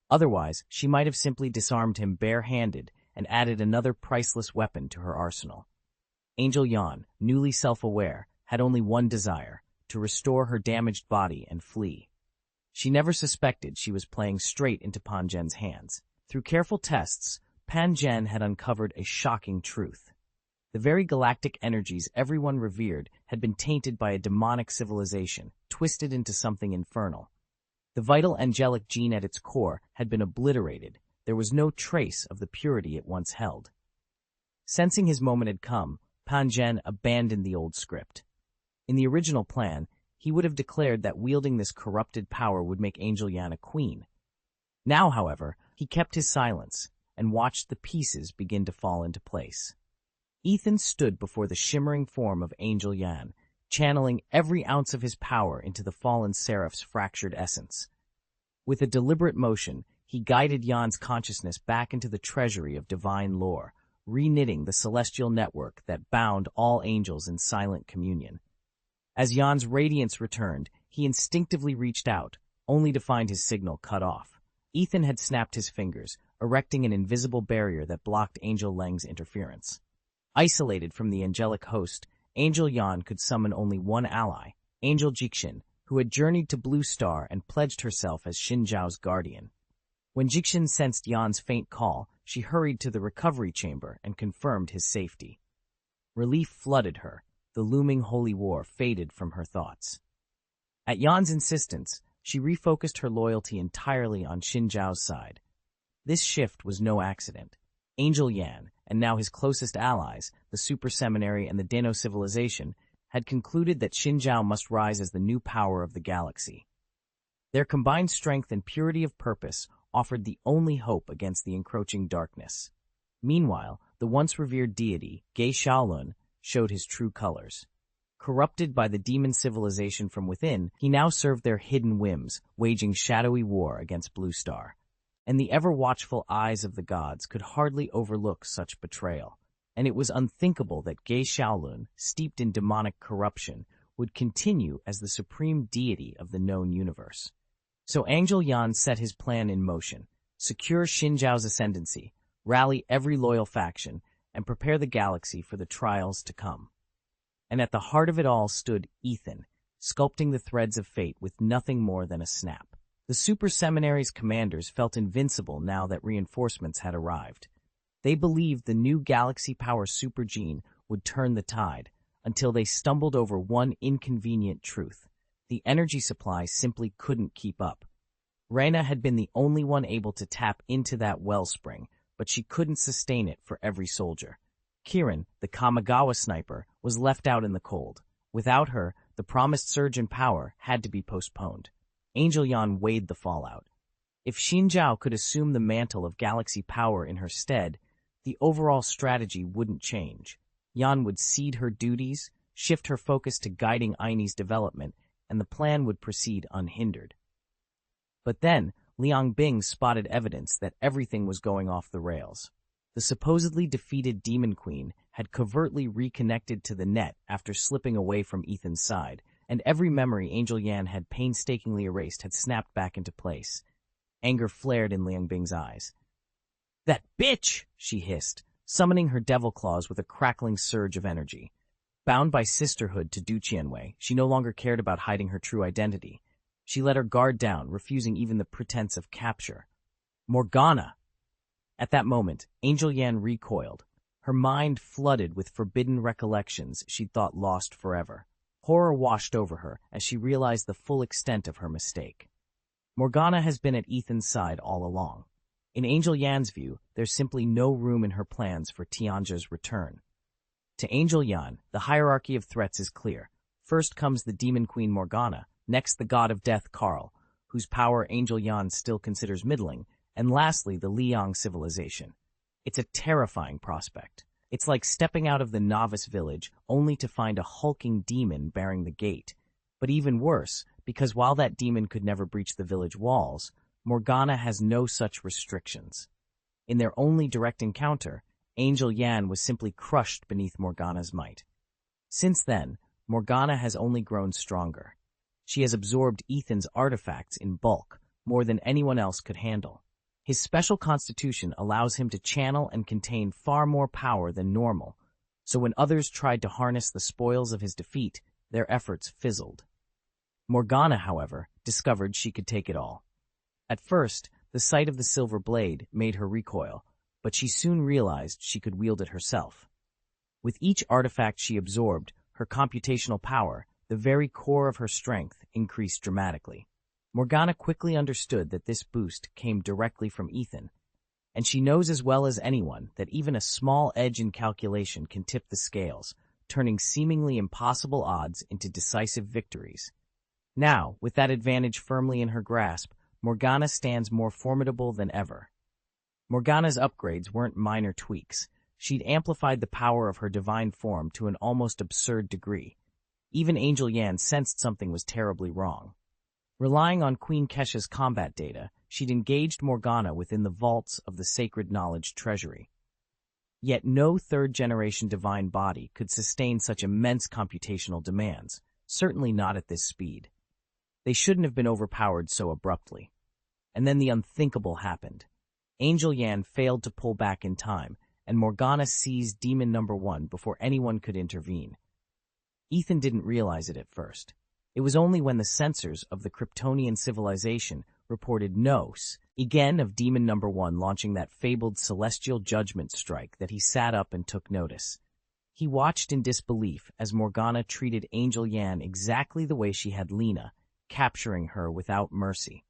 [SPEAKER 1] Otherwise, she might have simply disarmed him bare-handed and added another priceless weapon to her arsenal. Angel Yan, newly self-aware, had only one desire, to restore her damaged body and flee. She never suspected she was playing straight into Pan Zhen's hands. Through careful tests, Pan Zhen had uncovered a shocking truth. The very galactic energies everyone revered had been tainted by a demonic civilization, twisted into something infernal. The vital angelic gene at its core had been obliterated. There was no trace of the purity it once held. Sensing his moment had come, Pan Zhen abandoned the old script. In the original plan, he would have declared that wielding this corrupted power would make Angel Yan a queen. Now, however, he kept his silence and watched the pieces begin to fall into place. Ethan stood before the shimmering form of Angel Yan, channeling every ounce of his power into the fallen seraph's fractured essence. With a deliberate motion, he guided Yan's consciousness back into the treasury of divine lore, reknitting the celestial network that bound all angels in silent communion. As Yan's radiance returned, he instinctively reached out, only to find his signal cut off. Ethan had snapped his fingers, erecting an invisible barrier that blocked Angel Leng's interference. Isolated from the angelic host, Angel Yan could summon only one ally, Angel Jixin, who had journeyed to Blue Star and pledged herself as Xin Zhao's guardian. When Jixin sensed Yan's faint call, she hurried to the recovery chamber and confirmed his safety. Relief flooded her. The looming holy war faded from her thoughts. At Yan's insistence, she refocused her loyalty entirely on Xinjiao's side. This shift was no accident. Angel Yan, and now his closest allies, the Super Seminary and the Dano civilization, had concluded that Xinjiao must rise as the new power of the galaxy. Their combined strength and purity of purpose offered the only hope against the encroaching darkness. Meanwhile, the once revered deity, Ge Shaolun, showed his true colors. Corrupted by the demon civilization from within, he now served their hidden whims, waging shadowy war against Blue Star. And the ever-watchful eyes of the gods could hardly overlook such betrayal. And it was unthinkable that Ge Shaolun, steeped in demonic corruption, would continue as the supreme deity of the known universe. So Angel Yan set his plan in motion: secure Xinjiao's ascendancy, rally every loyal faction, and prepare the galaxy for the trials to come. And at the heart of it all stood Ethan, sculpting the threads of fate with nothing more than a snap. The Super Seminary's commanders felt invincible now that reinforcements had arrived. They believed the new galaxy power supergene would turn the tide, until they stumbled over one inconvenient truth: the energy supply simply couldn't keep up. Reina had been the only one able to tap into that wellspring, but she couldn't sustain it for every soldier. Kirin, the Kamigawa sniper, was left out in the cold. Without her, the promised surge in power had to be postponed. Angel Yan weighed the fallout. If Xinjiao could assume the mantle of galaxy power in her stead, the overall strategy wouldn't change. Yan would cede her duties, shift her focus to guiding Aine's development, and the plan would proceed unhindered. But then, Liang Bing spotted evidence that everything was going off the rails. The supposedly defeated Demon Queen had covertly reconnected to the net after slipping away from Ethan's side, and every memory Angel Yan had painstakingly erased had snapped back into place. Anger flared in Liang Bing's eyes. "That bitch!" she hissed, summoning her devil claws with a crackling surge of energy. Bound by sisterhood to Du Qianwei, she no longer cared about hiding her true identity. She let her guard down, refusing even the pretense of capture. "Morgana!" At that moment, Angel Yan recoiled, her mind flooded with forbidden recollections she'd thought lost forever. Horror washed over her as she realized the full extent of her mistake. Morgana has been at Ethan's side all along. In Angel Yan's view, there's simply no room in her plans for Tianja's return. To Angel Yan, the hierarchy of threats is clear. First comes the Demon Queen Morgana, next the God of Death Karl, whose power Angel Yan still considers middling, and lastly the Liang civilization. It's a terrifying prospect. It's like stepping out of the novice village only to find a hulking demon bearing the gate. But even worse, because while that demon could never breach the village walls, Morgana has no such restrictions. In their only direct encounter, Angel Yan was simply crushed beneath Morgana's might. Since then, Morgana has only grown stronger. She has absorbed Ethan's artifacts in bulk, more than anyone else could handle. His special constitution allows him to channel and contain far more power than normal, so when others tried to harness the spoils of his defeat, their efforts fizzled. Morgana, however, discovered she could take it all. At first, the sight of the silver blade made her recoil, but she soon realized she could wield it herself. With each artifact she absorbed, her computational power, the very core of her strength, increased dramatically. Morgana quickly understood that this boost came directly from Ethan, and she knows as well as anyone that even a small edge in calculation can tip the scales, turning seemingly impossible odds into decisive victories. Now, with that advantage firmly in her grasp, Morgana stands more formidable than ever. Morgana's upgrades weren't minor tweaks. She'd amplified the power of her divine form to an almost absurd degree. Even Angel Yan sensed something was terribly wrong. Relying on Queen Kesha's combat data, she'd engaged Morgana within the vaults of the Sacred Knowledge Treasury. Yet no third-generation divine body could sustain such immense computational demands, certainly not at this speed. They shouldn't have been overpowered so abruptly. And then the unthinkable happened. Angel Yan failed to pull back in time, and Morgana seized Demon Number 1 before anyone could intervene. Ethan didn't realize it at first. It was only when the sensors of the Kryptonian civilization reported Nos, again of Demon Number 1 launching that fabled celestial judgment strike that he sat up and took notice. He watched in disbelief as Morgana treated Angel Yan exactly the way she had Lena, capturing her without mercy.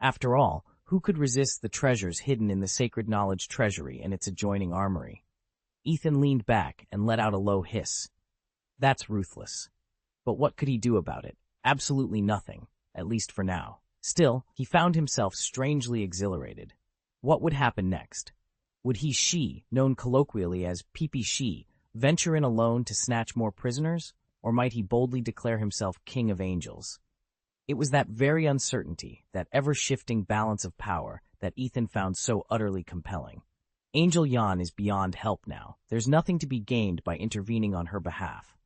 [SPEAKER 1] After all, who could resist the treasures hidden in the Sacred Knowledge Treasury and its adjoining armory? Ethan leaned back and let out a low hiss. That's ruthless. But what could he do about it? Absolutely nothing, at least for now. Still, he found himself strangely exhilarated. What would happen next? Would she, known colloquially as Pee-Pee-She, venture in alone to snatch more prisoners, or might he boldly declare himself King of Angels? It was that very uncertainty, that ever-shifting balance of power, that Ethan found so utterly compelling. Angel Yan is beyond help now. There's nothing to be gained by intervening on her behalf.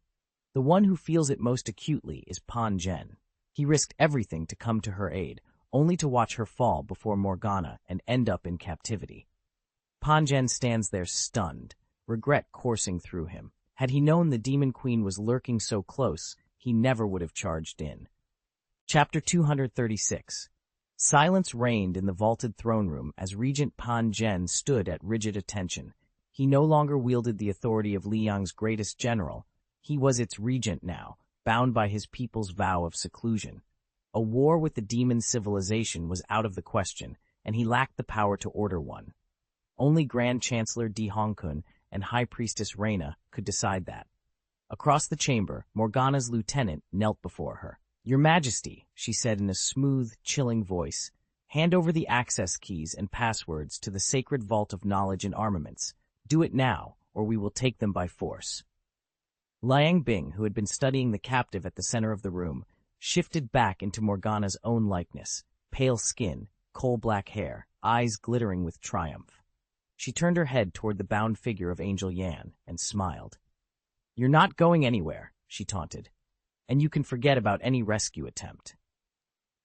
[SPEAKER 1] The one who feels it most acutely is Pan Zhen. He risked everything to come to her aid, only to watch her fall before Morgana and end up in captivity. Pan Zhen stands there stunned, regret coursing through him. Had he known the Demon Queen was lurking so close, he never would have charged in. Chapter 236. Silence reigned in the vaulted throne room as Regent Pan Zhen stood at rigid attention. He no longer wielded the authority of Liang's greatest general. He was its regent now, bound by his people's vow of seclusion. A war with the demon civilization was out of the question, and he lacked the power to order one. Only Grand Chancellor Di Hongkun and High Priestess Reina could decide that. Across the chamber, Morgana's lieutenant knelt before her. "Your Majesty," she said in a smooth, chilling voice, "hand over the access keys and passwords to the sacred vault of knowledge and armaments. Do it now, or we will take them by force." Liang Bing, who had been studying the captive at the center of the room, shifted back into Morgana's own likeness, pale skin, coal-black hair, eyes glittering with triumph. She turned her head toward the bound figure of Angel Yan and smiled. "You're not going anywhere," she taunted, "and you can forget about any rescue attempt."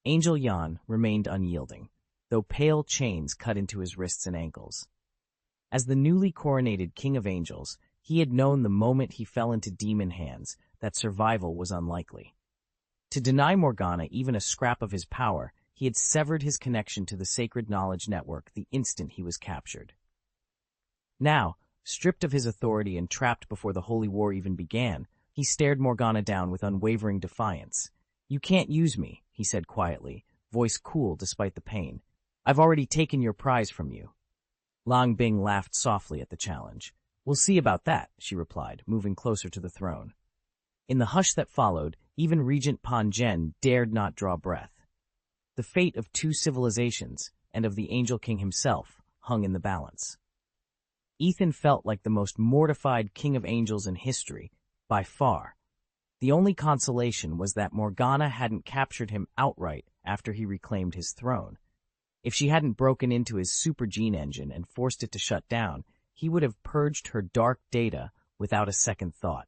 [SPEAKER 1] Angel Yan remained unyielding, though pale chains cut into his wrists and ankles. As the newly coronated King of Angels, he had known the moment he fell into demon hands that survival was unlikely. To deny Morgana even a scrap of his power, he had severed his connection to the Sacred Knowledge Network the instant he was captured. Now, stripped of his authority and trapped before the Holy War even began, he stared Morgana down with unwavering defiance. "You can't use me," he said quietly, voice cool despite the pain. "I've already taken your prize from you." Liang Bing laughed softly at the challenge. "We'll see about that," she replied, moving closer to the throne. In the hush that followed, even Regent Pan Zhen dared not draw breath. The fate of two civilizations, and of the Angel King himself, hung in the balance. Ethan felt like the most mortified King of Angels in history, by far. The only consolation was that Morgana hadn't captured him outright after he reclaimed his throne. If she hadn't broken into his super gene engine and forced it to shut down, he would have purged her dark data without a second thought.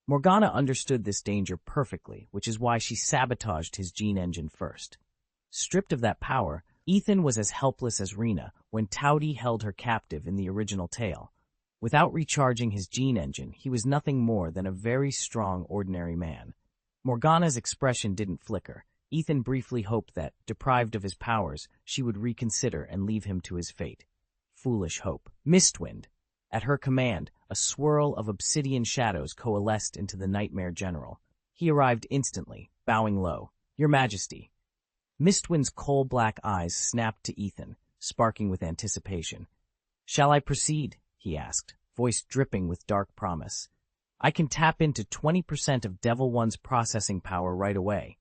[SPEAKER 1] Morgana understood this danger perfectly, which is why she sabotaged his gene engine first. Stripped of that power, Ethan was as helpless as Rena when Taudi held her captive in the original tale. Without recharging his gene engine, he was nothing more than a very strong, ordinary man. Morgana's expression didn't flicker. Ethan briefly hoped that, deprived of his powers, she would reconsider and leave him to his fate. Foolish hope. Mistwind. At her command, a swirl of obsidian shadows coalesced into the Nightmare General. He arrived instantly, bowing low. "Your Majesty." Mistwind's coal-black eyes snapped to Ethan, sparking with anticipation. "Shall I proceed?" he asked, voice dripping with dark promise. "I can tap into 20% of Devil One's processing power right away."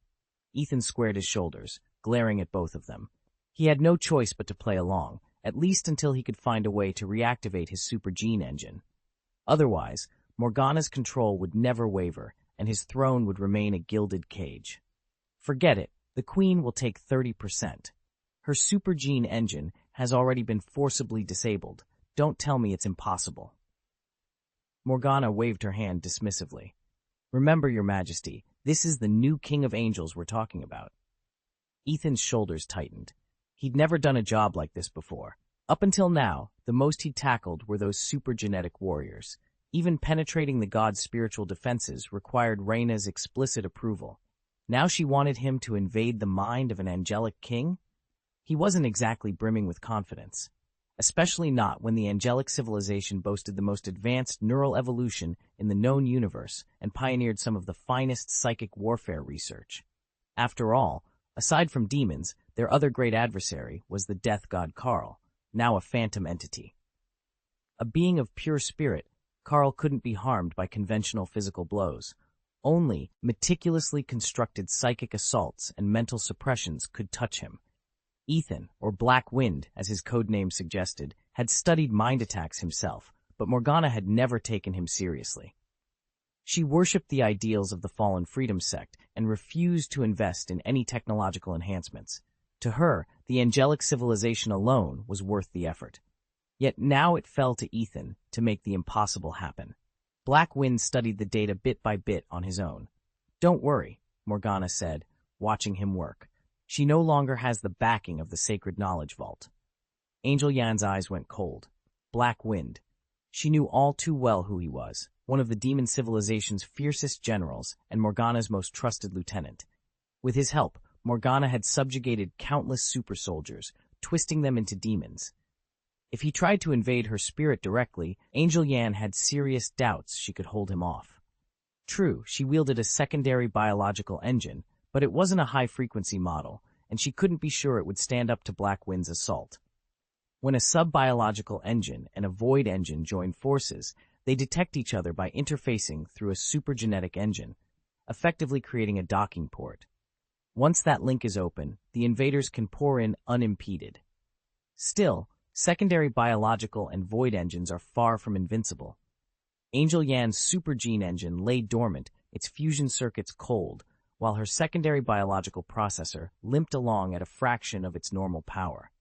[SPEAKER 1] Ethan squared his shoulders, glaring at both of them. He had no choice but to play along, at least until he could find a way to reactivate his super gene engine. Otherwise, Morgana's control would never waver, and his throne would remain a gilded cage. "Forget it. The Queen will take 30%. Her super gene engine has already been forcibly disabled. Don't tell me it's impossible." Morgana waved her hand dismissively. "Remember, Your Majesty, this is the new King of Angels we're talking about." Ethan's shoulders tightened. He'd never done a job like this before. Up until now, the most he'd tackled were those super-genetic warriors. Even penetrating the god's spiritual defenses required Reina's explicit approval. Now she wanted him to invade the mind of an angelic king? He wasn't exactly brimming with confidence, especially not when the angelic civilization boasted the most advanced neural evolution in the known universe and pioneered some of the finest psychic warfare research. After all, aside from demons, their other great adversary was the death god Karl, now a phantom entity. A being of pure spirit, Karl couldn't be harmed by conventional physical blows. Only meticulously constructed psychic assaults and mental suppressions could touch him. Ethan, or Black Wind, as his codename suggested, had studied mind attacks himself, but Morgana had never taken him seriously. She worshipped the ideals of the Fallen Freedom sect and refused to invest in any technological enhancements. To her, the angelic civilization alone was worth the effort. Yet now it fell to Ethan to make the impossible happen. Black Wind studied the data bit by bit on his own. "Don't worry," Morgana said, watching him work. "She no longer has the backing of the sacred knowledge vault." Angel Yan's eyes went cold. Black Wind. She knew all too well who he was, one of the demon civilization's fiercest generals and Morgana's most trusted lieutenant. With his help, Morgana had subjugated countless super soldiers, twisting them into demons. If he tried to invade her spirit directly, Angel Yan had serious doubts she could hold him off. True, she wielded a secondary biological engine, but it wasn't a high-frequency model, and she couldn't be sure it would stand up to Black Wind's assault. When a sub-biological engine and a void engine join forces, they detect each other by interfacing through a supergenetic engine, effectively creating a docking port. Once that link is open, the invaders can pour in unimpeded. Still, secondary biological and void engines are far from invincible. Angel Yan's supergene engine lay dormant, its fusion circuits cold, while her secondary biological processor limped along at a fraction of its normal power.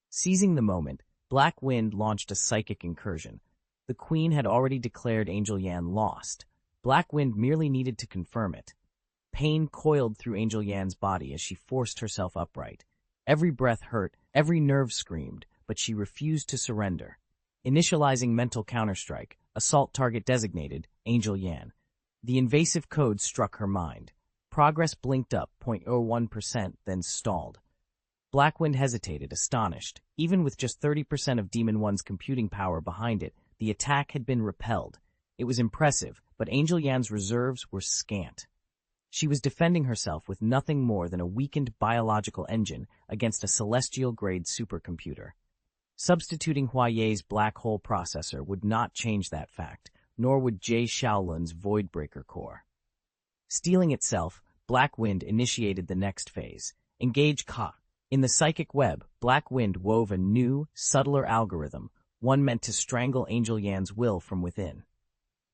[SPEAKER 1] Seizing the moment, Black Wind launched a psychic incursion. The Queen had already declared Angel Yan lost. Black Wind merely needed to confirm it. Pain coiled through Angel Yan's body as she forced herself upright. Every breath hurt, every nerve screamed, but she refused to surrender. Initializing mental counterstrike, assault target designated, Angel Yan. The invasive code struck her mind. Progress blinked up 0.01%, then stalled. Black Wind hesitated, astonished. Even with just 30% of Demon One's computing power behind it, the attack had been repelled. It was impressive, but Angel Yan's reserves were scant. She was defending herself with nothing more than a weakened biological engine against a celestial-grade supercomputer. Substituting Huaye's black hole processor would not change that fact, nor would Jie Shaolin's Voidbreaker core. Steeling itself, Black Wind initiated the next phase. Engage Ka. In the psychic web, Black Wind wove a new, subtler algorithm, one meant to strangle Angel Yan's will from within.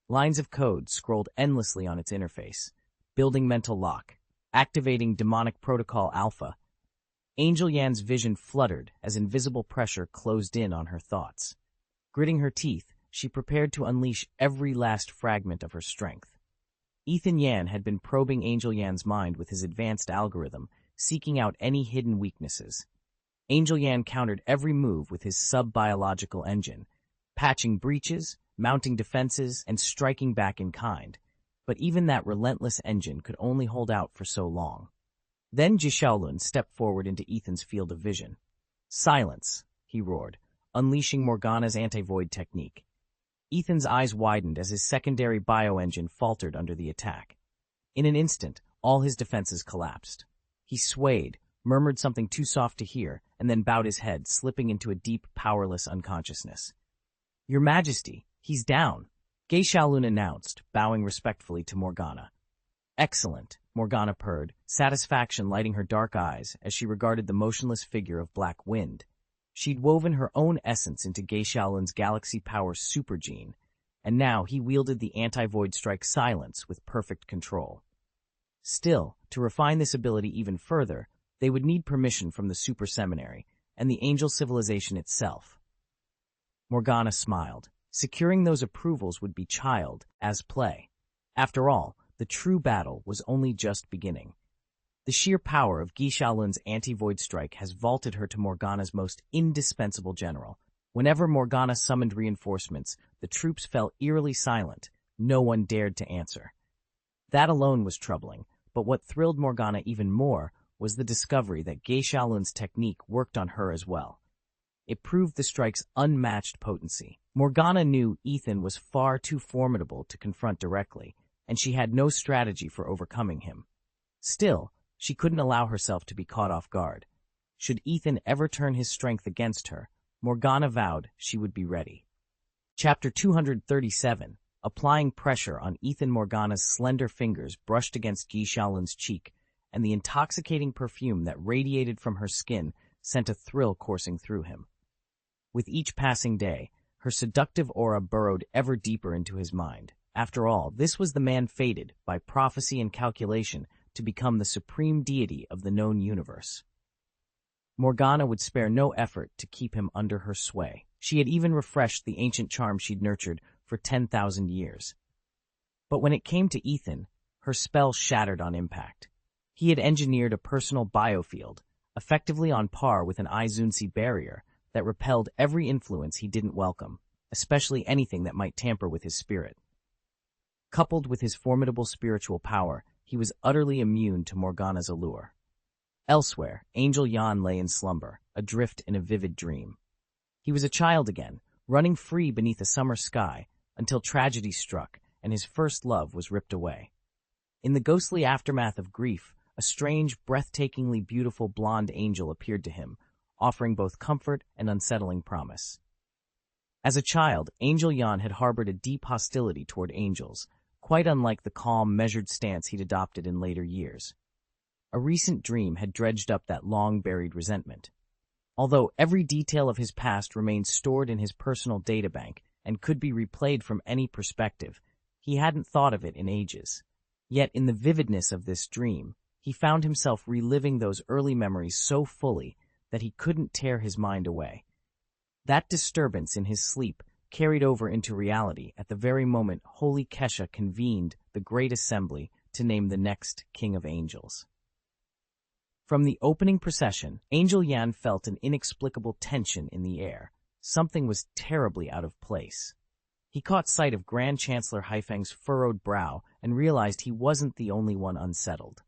[SPEAKER 1] Lines of code scrolled endlessly on its interface. Building mental lock. Activating demonic protocol alpha. Angel Yan's vision fluttered as invisible pressure closed in on her thoughts. Gritting her teeth, she prepared to unleash every last fragment of her strength. Ethan Yan had been probing Angel Yan's mind with his advanced algorithm, seeking out any hidden weaknesses. Angel Yan countered every move with his sub-biological engine, patching breaches, mounting defenses, and striking back in kind. But even that relentless engine could only hold out for so long. Then Jie Shaolin stepped forward into Ethan's field of vision. "Silence," he roared, unleashing Morgana's anti-void technique. Ethan's eyes widened as his secondary bioengine faltered under the attack. In an instant, all his defenses collapsed. He swayed, murmured something too soft to hear, and then bowed his head, slipping into a deep, powerless unconsciousness. "Your Majesty, he's down," Jie Shaolin announced, bowing respectfully to Morgana. "Excellent," Morgana purred, satisfaction lighting her dark eyes as she regarded the motionless figure of Black Wind. She'd woven her own essence into Jie Shaolin's galaxy power supergene, and now he wielded the anti-void strike Silence with perfect control. Still, to refine this ability even further, they would need permission from the Super Seminary and the angel civilization itself. Morgana smiled. Securing those approvals would be child's play. After all, the true battle was only just beginning. The sheer power of Jie Shaolin's anti-void strike has vaulted her to Morgana's most indispensable general. Whenever Morgana summoned reinforcements, the troops fell eerily silent. No one dared to answer. That alone was troubling, But what thrilled Morgana even more was the discovery that Ge Xiaolun's technique worked on her as well. It proved the strike's unmatched potency. Morgana knew Ethan was far too formidable to confront directly, and she had no strategy for overcoming him. Still, she couldn't allow herself to be caught off guard. Should Ethan ever turn his strength against her, Morgana vowed she would be ready. Chapter 237. Applying pressure on Ethan. Morgana's slender fingers brushed against Ge Xiaolun's cheek, and the intoxicating perfume that radiated from her skin sent a thrill coursing through him. With each passing day, her seductive aura burrowed ever deeper into his mind. After all, this was the man fated, by prophecy and calculation, to become the supreme deity of the known universe. Morgana would spare no effort to keep him under her sway. She had even refreshed the ancient charm she'd nurtured for 10,000 years. But when it came to Ethan, her spell shattered on impact. He had engineered a personal biofield, effectively on par with an Izunsi barrier, that repelled every influence he didn't welcome, especially anything that might tamper with his spirit. Coupled with his formidable spiritual power, he was utterly immune to Morgana's allure. Elsewhere, Angel Yan lay in slumber, adrift in a vivid dream. He was a child again, running free beneath a summer sky, until tragedy struck and his first love was ripped away. In the ghostly aftermath of grief, a strange, breathtakingly beautiful blonde angel appeared to him, offering both comfort and unsettling promise. As a child, Angel Yan had harbored a deep hostility toward angels, quite unlike the calm, measured stance he'd adopted in later years. A recent dream had dredged up that long-buried resentment. Although every detail of his past remained stored in his personal databank and could be replayed from any perspective, he hadn't thought of it in ages. Yet in the vividness of this dream, he found himself reliving those early memories so fully that he couldn't tear his mind away. That disturbance in his sleep carried over into reality at the very moment Holy Kesha convened the Great Assembly to name the next King of Angels. From the opening procession, Angel Yan felt an inexplicable tension in the air. Something was terribly out of place. He caught sight of Grand Chancellor Haifeng's furrowed brow and realized he wasn't the only one unsettled.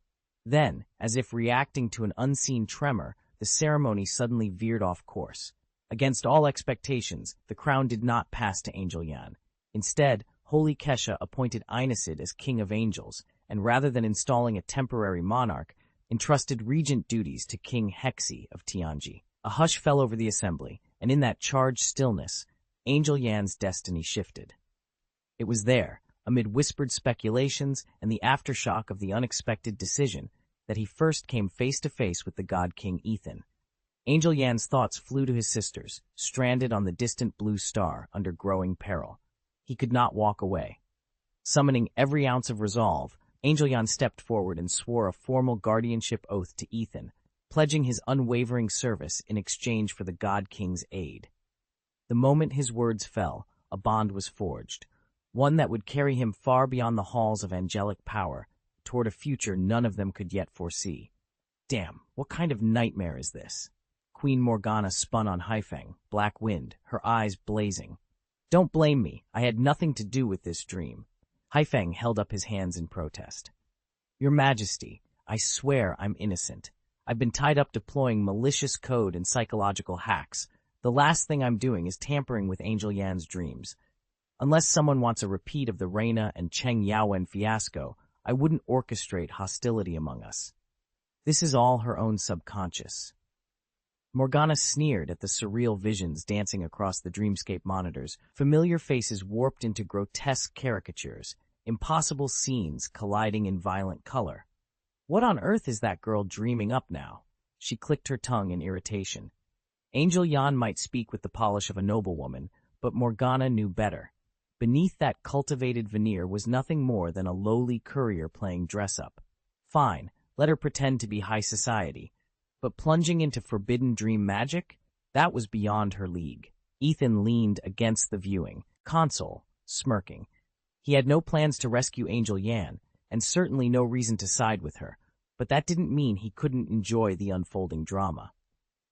[SPEAKER 1] Then, as if reacting to an unseen tremor, the ceremony suddenly veered off course. Against all expectations, the crown did not pass to Angel Yan. Instead, Holy Kesha appointed Inasid as King of Angels, and rather than installing a temporary monarch, entrusted regent duties to King Hexi of Tianji. A hush fell over the assembly, and in that charged stillness, Angel Yan's destiny shifted. It was there, amid whispered speculations and the aftershock of the unexpected decision, that he first came face to face with the God King Ethan. Angel Yan's thoughts flew to his sisters, stranded on the distant blue star under growing peril. He could not walk away. Summoning every ounce of resolve, Angel Yan stepped forward and swore a formal guardianship oath to Ethan, pledging his unwavering service in exchange for the God King's aid. The moment his words fell, a bond was forged, one that would carry him far beyond the halls of angelic power, toward a future none of them could yet foresee. Damn, what kind of nightmare is this? Queen Morgana spun on Haifeng, black wind, her eyes blazing. Don't blame me, I had nothing to do with this dream. Haifeng held up his hands in protest. Your Majesty, I swear I'm innocent. I've been tied up deploying malicious code and psychological hacks. The last thing I'm doing is tampering with Angel Yan's dreams. Unless someone wants a repeat of the Reina and Cheng Yaowen fiasco, I wouldn't orchestrate hostility among us. This is all her own subconscious. Morgana sneered at the surreal visions dancing across the dreamscape monitors, familiar faces warped into grotesque caricatures, impossible scenes colliding in violent color. What on earth is that girl dreaming up now? She clicked her tongue in irritation. Angel Yan might speak with the polish of a noblewoman, but Morgana knew better. Beneath that cultivated veneer was nothing more than a lowly courier playing dress-up. Fine, let her pretend to be high society. But plunging into forbidden dream magic? That was beyond her league. Ethan leaned against the viewing console, smirking. He had no plans to rescue Angel Yan, and certainly no reason to side with her, but that didn't mean he couldn't enjoy the unfolding drama.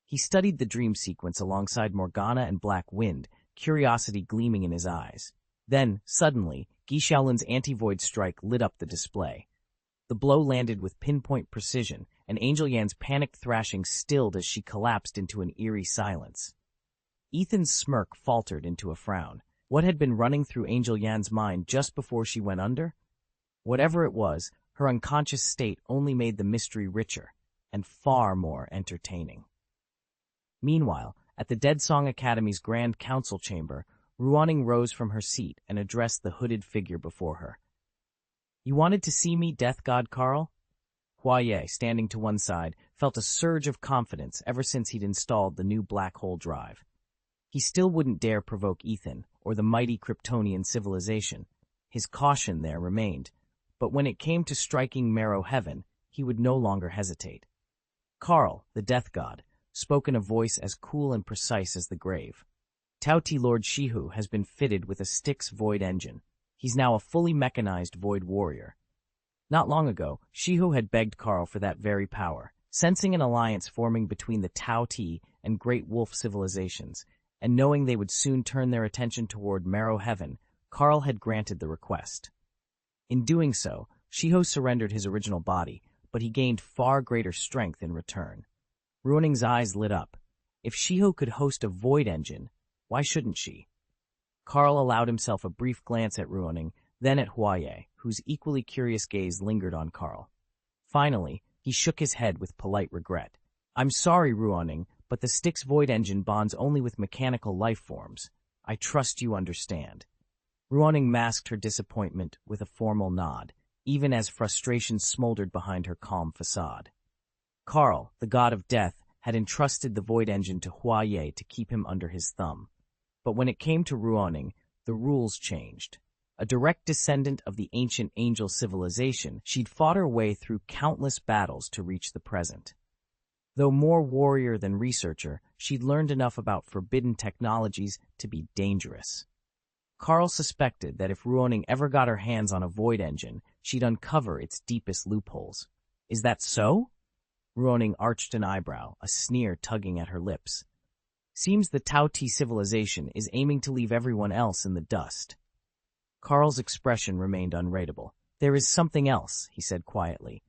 [SPEAKER 1] He studied the dream sequence alongside Morgana and Black Wind, curiosity gleaming in his eyes. Then, suddenly, Ge Xiaolun's anti-void strike lit up the display. The blow landed with pinpoint precision, and Angel Yan's panicked thrashing stilled as she collapsed into an eerie silence. Ethan's smirk faltered into a frown. What had been running through Angel Yan's mind just before she went under? Whatever it was, her unconscious state only made the mystery richer and far more entertaining. Meanwhile, at the Dead Song Academy's Grand Council chamber, Ruoning rose from her seat and addressed the hooded figure before her. "You wanted to see me, Death God Carl?" Huaye, standing to one side, felt a surge of confidence ever since he'd installed the new black hole drive. He still wouldn't dare provoke Ethan or the mighty Kryptonian civilization. His caution there remained, but when it came to striking Marrow Heaven, he would no longer hesitate. Carl, the Death God, spoke in a voice as cool and precise as the grave. Tao-Ti Lord Shihu has been fitted with a Styx Void engine. He's now a fully mechanized Void warrior. Not long ago, Shihu had begged Carl for that very power, sensing an alliance forming between the Tao-Ti and Great Wolf civilizations, and knowing they would soon turn their attention toward Marrow Heaven, Carl had granted the request. In doing so, Shiho surrendered his original body, but he gained far greater strength in return. Ruoning's eyes lit up. If Shiho could host a Void engine, why shouldn't she? Carl allowed himself a brief glance at Ruoning, then at Huaye, whose equally curious gaze lingered on Carl. Finally, he shook his head with polite regret. "I'm sorry, Ruoning, but the Styx Void engine bonds only with mechanical life forms. I trust you understand." Ruoning masked her disappointment with a formal nod, even as frustration smoldered behind her calm facade. Carl, the god of death, had entrusted the Void engine to Huaye to keep him under his thumb. But when it came to Ruoning, the rules changed. A direct descendant of the ancient angel civilization, she'd fought her way through countless battles to reach the present. Though more warrior than researcher, she'd learned enough about forbidden technologies to be dangerous. Carl suspected that if Ruoning ever got her hands on a Void engine, she'd uncover its deepest loopholes. "Is that so?" Ruoning arched an eyebrow, a sneer tugging at her lips. "Seems the Tao-Ti civilization is aiming to leave everyone else in the dust." Carl's expression remained unreadable. "There is something else," he said quietly.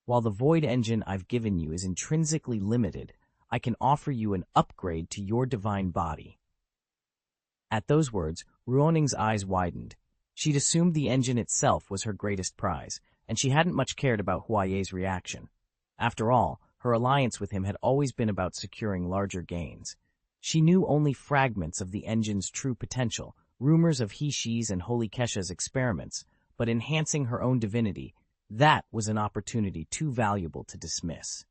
[SPEAKER 1] "While the Void engine I've given you is intrinsically limited, I can offer you an upgrade to your divine body." At those words, Ruoning's eyes widened. She'd assumed the engine itself was her greatest prize, and she hadn't much cared about Huaye's reaction. After all, her alliance with him had always been about securing larger gains. She knew only fragments of the engine's true potential, rumors of He-She's and Holy Kesha's experiments, but enhancing her own divinity, that was an opportunity too valuable to dismiss.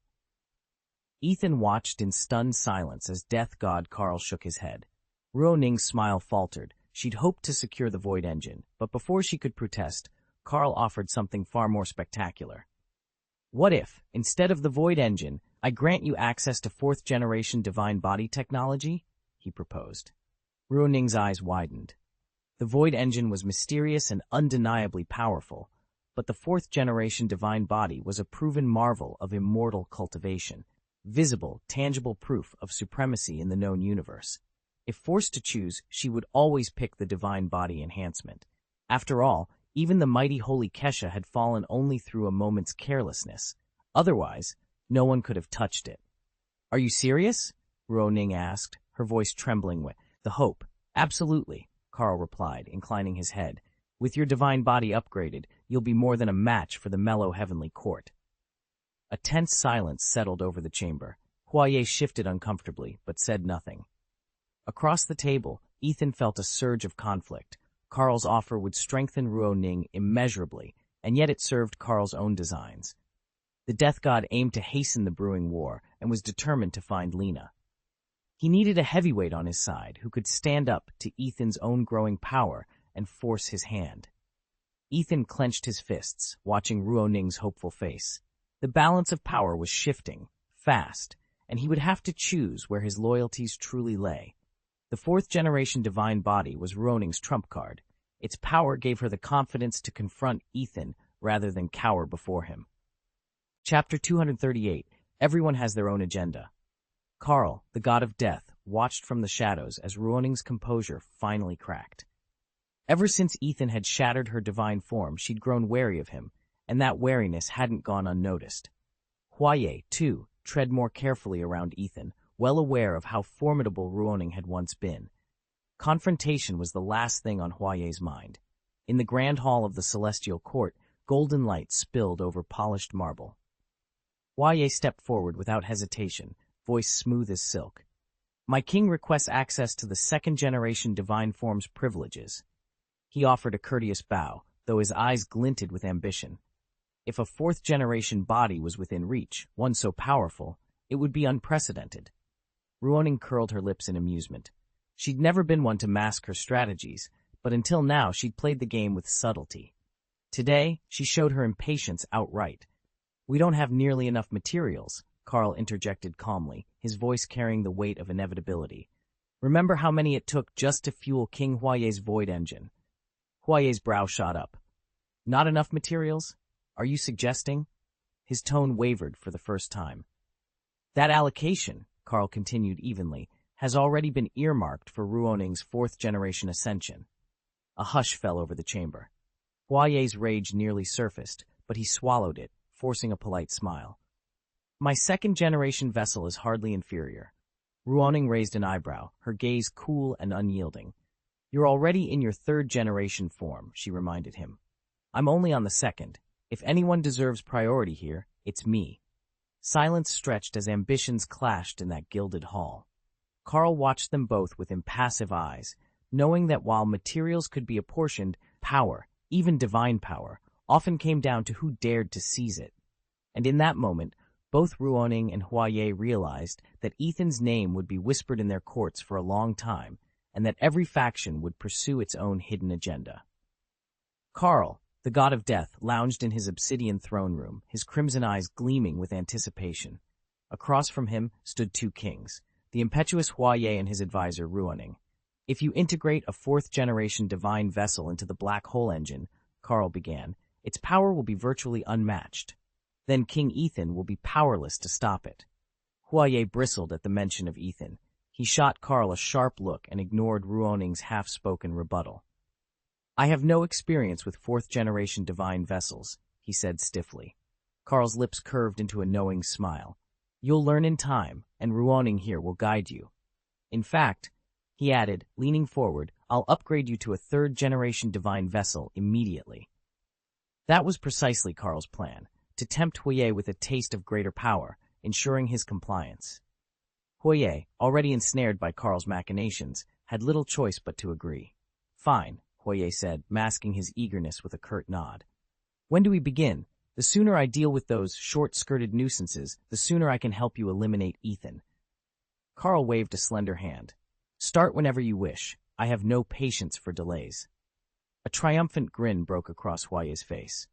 [SPEAKER 1] Ethan watched in stunned silence as Death God Carl shook his head. Ruoning's smile faltered. She'd hoped to secure the Void engine, but before she could protest, Carl offered something far more spectacular. "What if, instead of the Void engine, I grant you access to fourth-generation divine body technology?" he proposed. Ruoning's eyes widened. The Void engine was mysterious and undeniably powerful, but the fourth-generation divine body was a proven marvel of immortal cultivation, visible, tangible proof of supremacy in the known universe. If forced to choose, she would always pick the divine body enhancement. After all, even the mighty Holy Kesha had fallen only through a moment's carelessness. Otherwise, no one could have touched it. "Are you serious?" Ruoning asked, her voice trembling with the hope. "Absolutely," Carl replied, inclining his head. "With your divine body upgraded, you'll be more than a match for the mellow heavenly court." A tense silence settled over the chamber. Huaye shifted uncomfortably, but said nothing. Across the table, Ethan felt a surge of conflict. Carl's offer would strengthen Ruoning immeasurably, and yet it served Carl's own designs. The Death God aimed to hasten the brewing war and was determined to find Lena. He needed a heavyweight on his side who could stand up to Ethan's own growing power and force his hand. Ethan clenched his fists, watching Ruoning's hopeful face. The balance of power was shifting, fast, and he would have to choose where his loyalties truly lay. The fourth-generation divine body was Ruoning's trump card. Its power gave her the confidence to confront Ethan rather than cower before him. Chapter 238. Everyone has their own agenda. Carl, the god of death, watched from the shadows as Ruoning's composure finally cracked. Ever since Ethan had shattered her divine form, she'd grown wary of him, and that wariness hadn't gone unnoticed. Huaye, too, tread more carefully around Ethan, well aware of how formidable Ruoning had once been. Confrontation was the last thing on Huaye's mind. In the grand hall of the celestial court, golden light spilled over polished marble. Huaye stepped forward without hesitation, voice smooth as silk. "My king requests access to the second-generation divine form's privileges." He offered a courteous bow, though his eyes glinted with ambition. If a fourth-generation body was within reach, one so powerful, it would be unprecedented. Ruoning curled her lips in amusement. She'd never been one to mask her strategies, but until now she'd played the game with subtlety. Today, she showed her impatience outright. "We don't have nearly enough materials," Carl interjected calmly, his voice carrying the weight of inevitability. "Remember how many it took just to fuel King Huaye's void engine?" Huaye's brow shot up. "Not enough materials? Are you suggesting?" His tone wavered for the first time. "That allocation," Carl continued evenly, "has already been earmarked for Ruoning's fourth-generation ascension." A hush fell over the chamber. Huaye's rage nearly surfaced, but he swallowed it, forcing a polite smile. "My second-generation vessel is hardly inferior." Ruoning raised an eyebrow, her gaze cool and unyielding. "You're already in your third-generation form," she reminded him. "I'm only on the second. If anyone deserves priority here, it's me." Silence stretched as ambitions clashed in that gilded hall. Carl watched them both with impassive eyes, knowing that while materials could be apportioned, power, even divine power, often came down to who dared to seize it. And in that moment, both Ruoning and Huaye realized that Ethan's name would be whispered in their courts for a long time, and that every faction would pursue its own hidden agenda. Carl, the god of death, lounged in his obsidian throne room, his crimson eyes gleaming with anticipation. Across from him stood two kings, the impetuous Huaye and his advisor Ruoning. "If you integrate a fourth-generation divine vessel into the black hole engine," Carl began, "its power will be virtually unmatched. Then King Ethan will be powerless to stop it." Huaye bristled at the mention of Ethan. He shot Carl a sharp look and ignored Ruoning's half-spoken rebuttal. "I have no experience with fourth-generation divine vessels," he said stiffly. Carl's lips curved into a knowing smile. "You'll learn in time, and Ruoning here will guide you. In fact," he added, leaning forward, "I'll upgrade you to a third-generation divine vessel immediately." That was precisely Carl's plan, to tempt Huaye with a taste of greater power, ensuring his compliance. Huaye, already ensnared by Carl's machinations, had little choice but to agree. "Fine," Huaye said, masking his eagerness with a curt nod. "When do we begin? The sooner I deal with those short-skirted nuisances, the sooner I can help you eliminate Ethan." Carl waved a slender hand. "Start whenever you wish. I have no patience for delays." A triumphant grin broke across Huaye's face.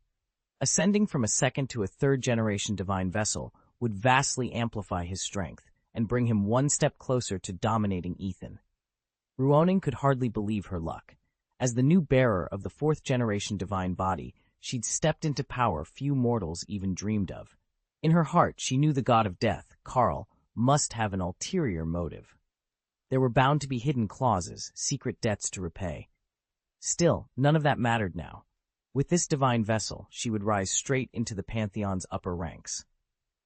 [SPEAKER 1] Ascending from a second to a third-generation divine vessel would vastly amplify his strength and bring him one step closer to dominating Ethan. Ruoning could hardly believe her luck. As the new bearer of the fourth-generation divine body, she'd stepped into power few mortals even dreamed of. In her heart, she knew the god of death, Carl, must have an ulterior motive. There were bound to be hidden clauses, secret debts to repay. Still, none of that mattered now. With this divine vessel, she would rise straight into the Pantheon's upper ranks.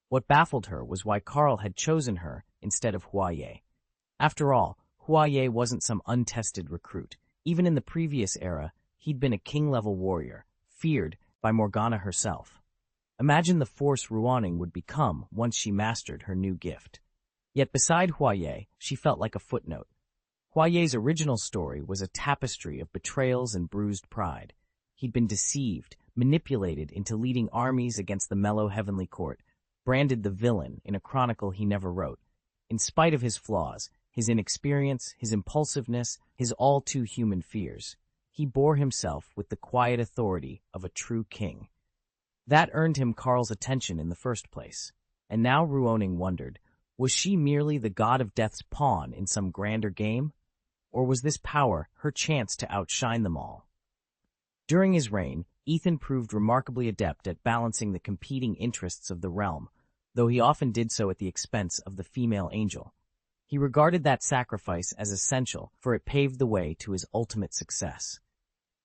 [SPEAKER 1] What baffled her was why Carl had chosen her instead of Huaye. After all, Huaye wasn't some untested recruit. Even in the previous era, he'd been a king-level warrior, feared by Morgana herself. Imagine the force Ruoning would become once she mastered her new gift. Yet beside Huaye, she felt like a footnote. Huaye's original story was a tapestry of betrayals and bruised pride. He'd been deceived, manipulated into leading armies against the mellow heavenly court, branded the villain in a chronicle he never wrote. In spite of his flaws, his inexperience, his impulsiveness, his all-too-human fears, he bore himself with the quiet authority of a true king. That earned him Carl's attention in the first place. And now Ruoning wondered, was she merely the god of death's pawn in some grander game? Or was this power her chance to outshine them all? During his reign, Ethan proved remarkably adept at balancing the competing interests of the realm, though he often did so at the expense of the female angel. He regarded that sacrifice as essential, for it paved the way to his ultimate success.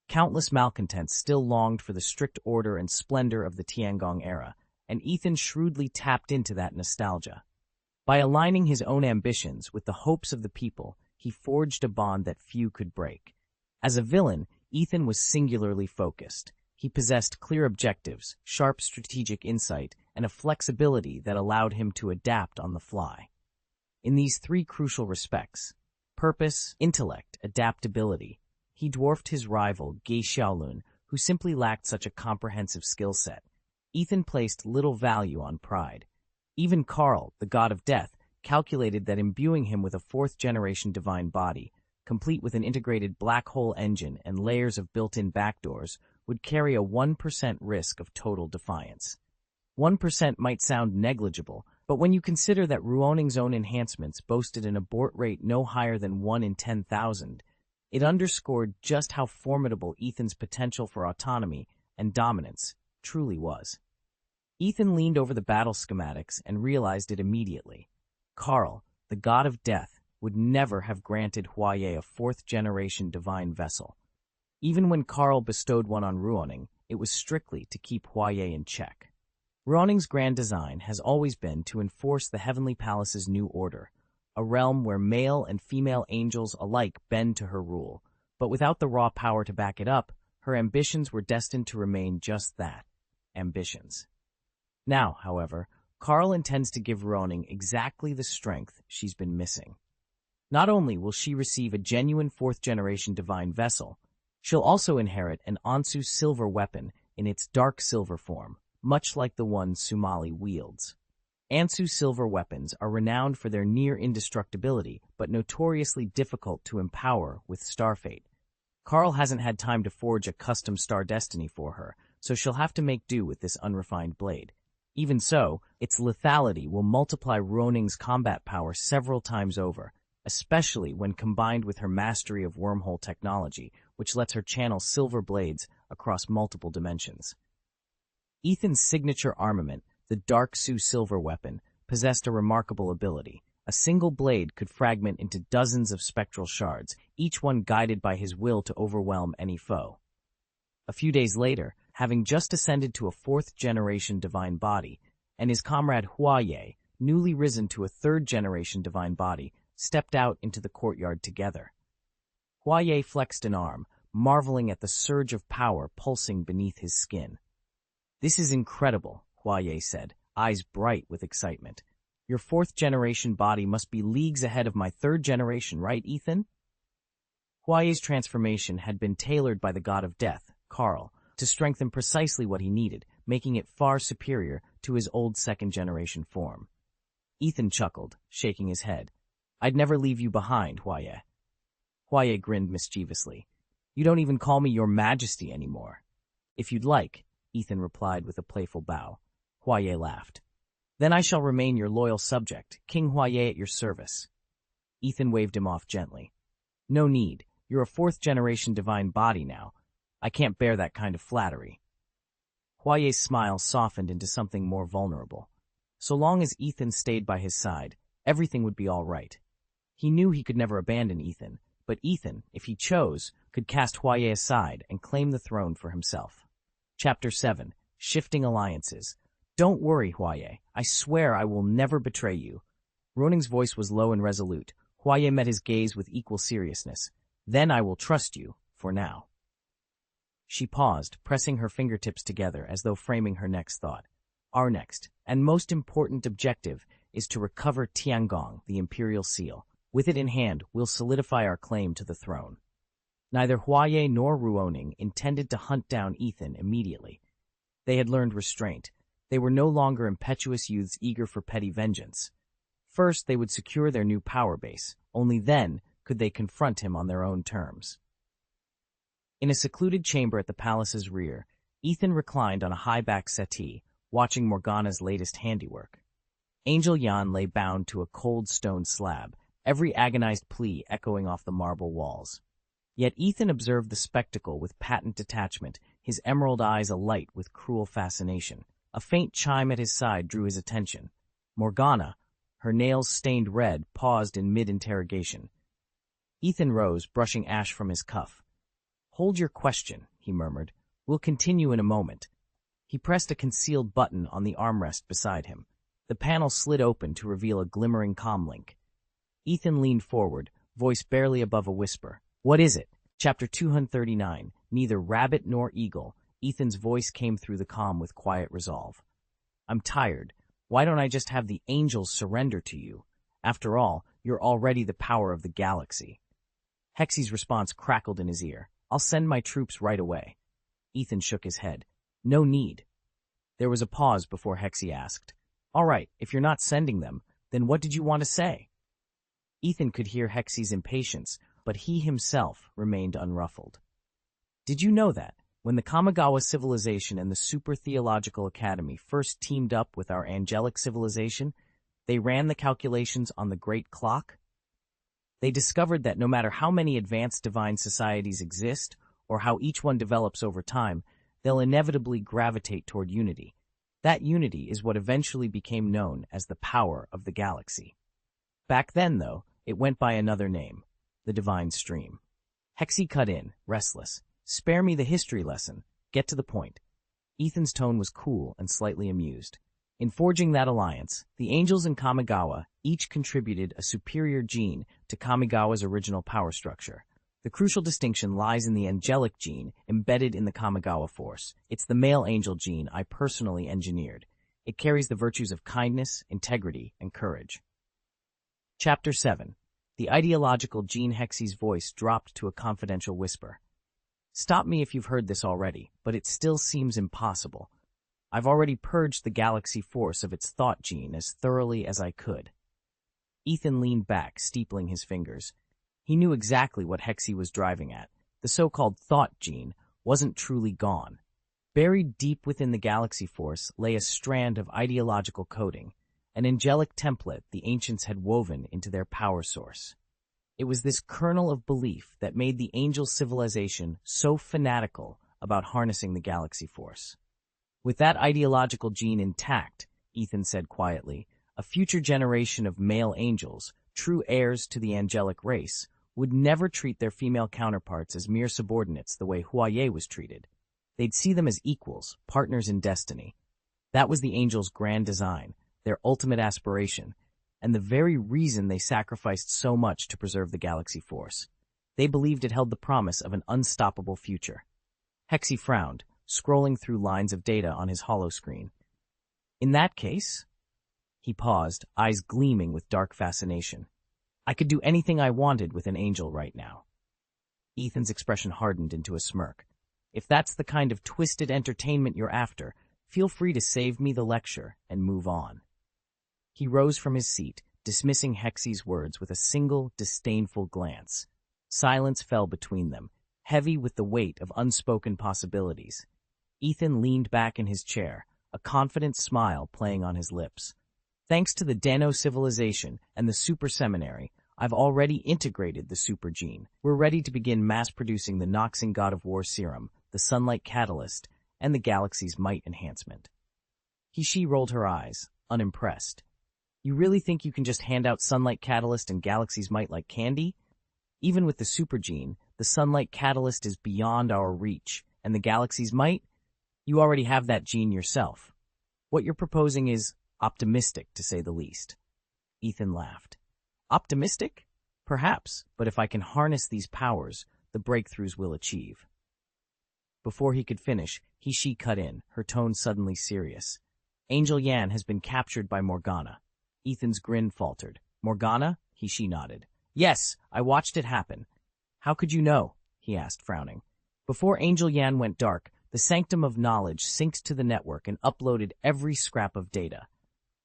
[SPEAKER 1] Countless malcontents still longed for the strict order and splendor of the Tiangong era, and Ethan shrewdly tapped into that nostalgia. By aligning his own ambitions with the hopes of the people, he forged a bond that few could break. As a villain, Ethan was singularly focused. He possessed clear objectives, sharp strategic insight, and a flexibility that allowed him to adapt on the fly. In these three crucial respects, purpose, intellect, adaptability, he dwarfed his rival, Ge Xiaolun, who simply lacked such a comprehensive skill set. Ethan placed little value on pride. Even Karl, the god of death, calculated that imbuing him with a fourth-generation divine body, complete with an integrated black hole engine and layers of built-in backdoors, would carry a 1% risk of total defiance. 1% might sound negligible, but when you consider that Ruoning's own enhancements boasted an abort rate no higher than 1 in 10,000, it underscored just how formidable Ethan's potential for autonomy and dominance truly was. Ethan leaned over the battle schematics and realized it immediately. Karl, the god of death, would never have granted Huaye a fourth-generation divine vessel. Even when Karl bestowed one on Ruoning, it was strictly to keep Huaye in check. Ruoning's grand design has always been to enforce the Heavenly Palace's new order, a realm where male and female angels alike bend to her rule, but without the raw power to back it up, her ambitions were destined to remain just that, ambitions. Now, however, Karl intends to give Ruoning exactly the strength she's been missing. Not only will she receive a genuine fourth-generation divine vessel, she'll also inherit an Ansu silver weapon in its dark silver form, much like the one Sumali wields. Ansu silver weapons are renowned for their near indestructibility, but notoriously difficult to empower with Starfate. Karl hasn't had time to forge a custom Star Destiny for her, so she'll have to make do with this unrefined blade. Even so, its lethality will multiply Ruoning's combat power several times over, especially when combined with her mastery of wormhole technology, which lets her channel silver blades across multiple dimensions. Ethan's signature armament, the Dark Su silver weapon, possessed a remarkable ability. A single blade could fragment into dozens of spectral shards, each one guided by his will to overwhelm any foe. A few days later, having just ascended to a fourth-generation divine body, and his comrade Huaye, newly risen to a third-generation divine body, stepped out into the courtyard together. Huaye flexed an arm, marveling at the surge of power pulsing beneath his skin. "This is incredible," Huaye said, eyes bright with excitement. "Your fourth-generation body must be leagues ahead of my third generation, right, Ethan?" Huaye's transformation had been tailored by the god of death, Karl, to strengthen precisely what he needed, making it far superior to his old second-generation form. Ethan chuckled, shaking his head. "I'd never leave you behind, Huaye." Huaye grinned mischievously. "You don't even call me your majesty anymore." "If you'd like," Ethan replied with a playful bow. Huaye laughed. "Then I shall remain your loyal subject, King Huaye at your service." Ethan waved him off gently. "No need. You're a fourth-generation divine body now. I can't bear that kind of flattery." Huaye's smile softened into something more vulnerable. So long as Ethan stayed by his side, everything would be all right. He knew he could never abandon Ethan, but Ethan, if he chose, could cast Huaye aside and claim the throne for himself. Chapter 7. Shifting Alliances. "Don't worry, Huaye. I swear I will never betray you." Ruoning's voice was low and resolute. Huaye met his gaze with equal seriousness. "Then I will trust you, for now." She paused, pressing her fingertips together as though framing her next thought. "Our next, and most important objective, is to recover Tiangong, the Imperial Seal. With it in hand, we'll solidify our claim to the throne." Neither Huaye nor Ruoning intended to hunt down Ethan immediately. They had learned restraint. They were no longer impetuous youths eager for petty vengeance. First, they would secure their new power base. Only then could they confront him on their own terms. In a secluded chamber at the palace's rear, Ethan reclined on a high-back settee, watching Morgana's latest handiwork. Angel Yan lay bound to a cold stone slab, every agonized plea echoing off the marble walls. Yet Ethan observed the spectacle with patent detachment, his emerald eyes alight with cruel fascination. A faint chime at his side drew his attention. Morgana, her nails stained red, paused in mid-interrogation. Ethan rose, brushing ash from his cuff. Hold your question, he murmured. We'll continue in a moment. He pressed a concealed button on the armrest beside him. The panel slid open to reveal a glimmering comlink. Ethan leaned forward, voice barely above a whisper. What is it? Chapter 239. Neither rabbit nor eagle. Ethan's voice came through the comm with quiet resolve. I'm tired. Why don't I just have the angels surrender to you? After all, you're already the power of the galaxy. Hexy's response crackled in his ear. I'll send my troops right away. Ethan shook his head. No need. There was a pause before Hexy asked, All right, if you're not sending them, then what did you want to say? Ethan could hear Hexy's impatience, but he himself remained unruffled. Did you know that, when the Kamigawa civilization and the Super Theological Academy first teamed up with our angelic civilization, they ran the calculations on the Great Clock? They discovered that no matter how many advanced divine societies exist, or how each one develops over time, they'll inevitably gravitate toward unity. That unity is what eventually became known as the power of the galaxy. Back then, though, it went by another name, the Divine Stream. Hexy cut in, restless. Spare me the history lesson. Get to the point. Ethan's tone was cool and slightly amused. In forging that alliance, the angels in Kamigawa each contributed a superior gene to Kamigawa's original power structure. The crucial distinction lies in the angelic gene embedded in the Kamigawa force. It's the male angel gene I personally engineered. It carries the virtues of kindness, integrity, and courage. Chapter 7. The ideological gene. Hexy's voice dropped to a confidential whisper. Stop me if you've heard this already, but it still seems impossible. I've already purged the galaxy force of its thought gene as thoroughly as I could. Ethan leaned back, steepling his fingers. He knew exactly what Hexy was driving at. The so-called thought gene wasn't truly gone. Buried deep within the galaxy force lay a strand of ideological coding, an angelic template the ancients had woven into their power source. It was this kernel of belief that made the angel civilization so fanatical about harnessing the galaxy force. With that ideological gene intact, Ethan said quietly, a future generation of male angels, true heirs to the angelic race, would never treat their female counterparts as mere subordinates the way Huaye was treated. They'd see them as equals, partners in destiny. That was the angels' grand design, their ultimate aspiration, and the very reason they sacrificed so much to preserve the galaxy force. They believed it held the promise of an unstoppable future. Hexy frowned, scrolling through lines of data on his holoscreen. In that case? He paused, eyes gleaming with dark fascination. I could do anything I wanted with an angel right now. Ethan's expression hardened into a smirk. If that's the kind of twisted entertainment you're after, feel free to save me the lecture and move on. He rose from his seat, dismissing Hexy's words with a single, disdainful glance. Silence fell between them, heavy with the weight of unspoken possibilities. Ethan leaned back in his chair, a confident smile playing on his lips. Thanks to the Dano civilization and the Super Seminary, I've already integrated the super gene. We're ready to begin mass-producing the Noxing God of War serum, the Sunlight Catalyst, and the galaxy's might enhancement. She rolled her eyes, unimpressed. You really think you can just hand out Sunlight Catalyst and galaxy's might like candy? Even with the super gene, the Sunlight Catalyst is beyond our reach, and the galaxy's might? You already have that gene yourself. What you're proposing is optimistic, to say the least. Ethan laughed. Optimistic? Perhaps, but if I can harness these powers, the breakthroughs we'll achieve. Before he could finish, she cut in, her tone suddenly serious. Angel Yan has been captured by Morgana. Ethan's grin faltered. Morgana? She nodded. Yes, I watched it happen. How could you know? He asked, frowning. Before Angel Yan went dark, the Sanctum of Knowledge synced to the network and uploaded every scrap of data.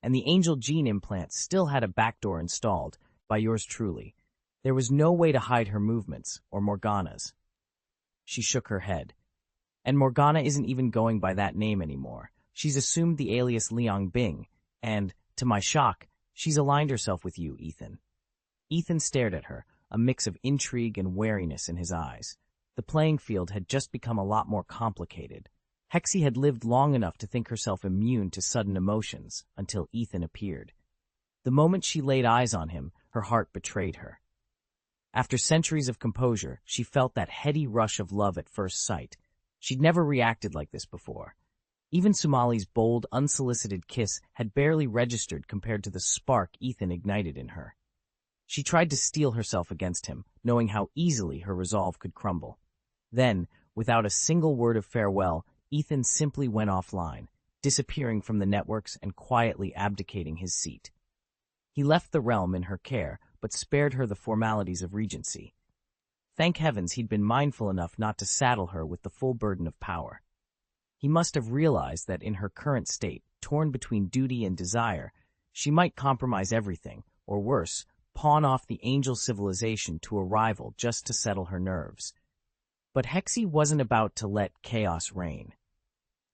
[SPEAKER 1] And the Angel gene implant still had a backdoor installed, by yours truly. There was no way to hide her movements, or Morgana's. She shook her head. And Morgana isn't even going by that name anymore. She's assumed the alias Liang Bing, and, to my shock, she's aligned herself with you, Ethan. Ethan stared at her, a mix of intrigue and wariness in his eyes. The playing field had just become a lot more complicated. Hexy had lived long enough to think herself immune to sudden emotions, until Ethan appeared. The moment she laid eyes on him, her heart betrayed her. After centuries of composure, she felt that heady rush of love at first sight. She'd never reacted like this before. Even Sumali's bold, unsolicited kiss had barely registered compared to the spark Ethan ignited in her. She tried to steel herself against him, knowing how easily her resolve could crumble. Then, without a single word of farewell, Ethan simply went offline, disappearing from the networks and quietly abdicating his seat. He left the realm in her care, but spared her the formalities of regency. Thank heavens he'd been mindful enough not to saddle her with the full burden of power. He must have realized that in her current state, torn between duty and desire, she might compromise everything, or worse, pawn off the angel civilization to a rival just to settle her nerves. But Hexie wasn't about to let chaos reign.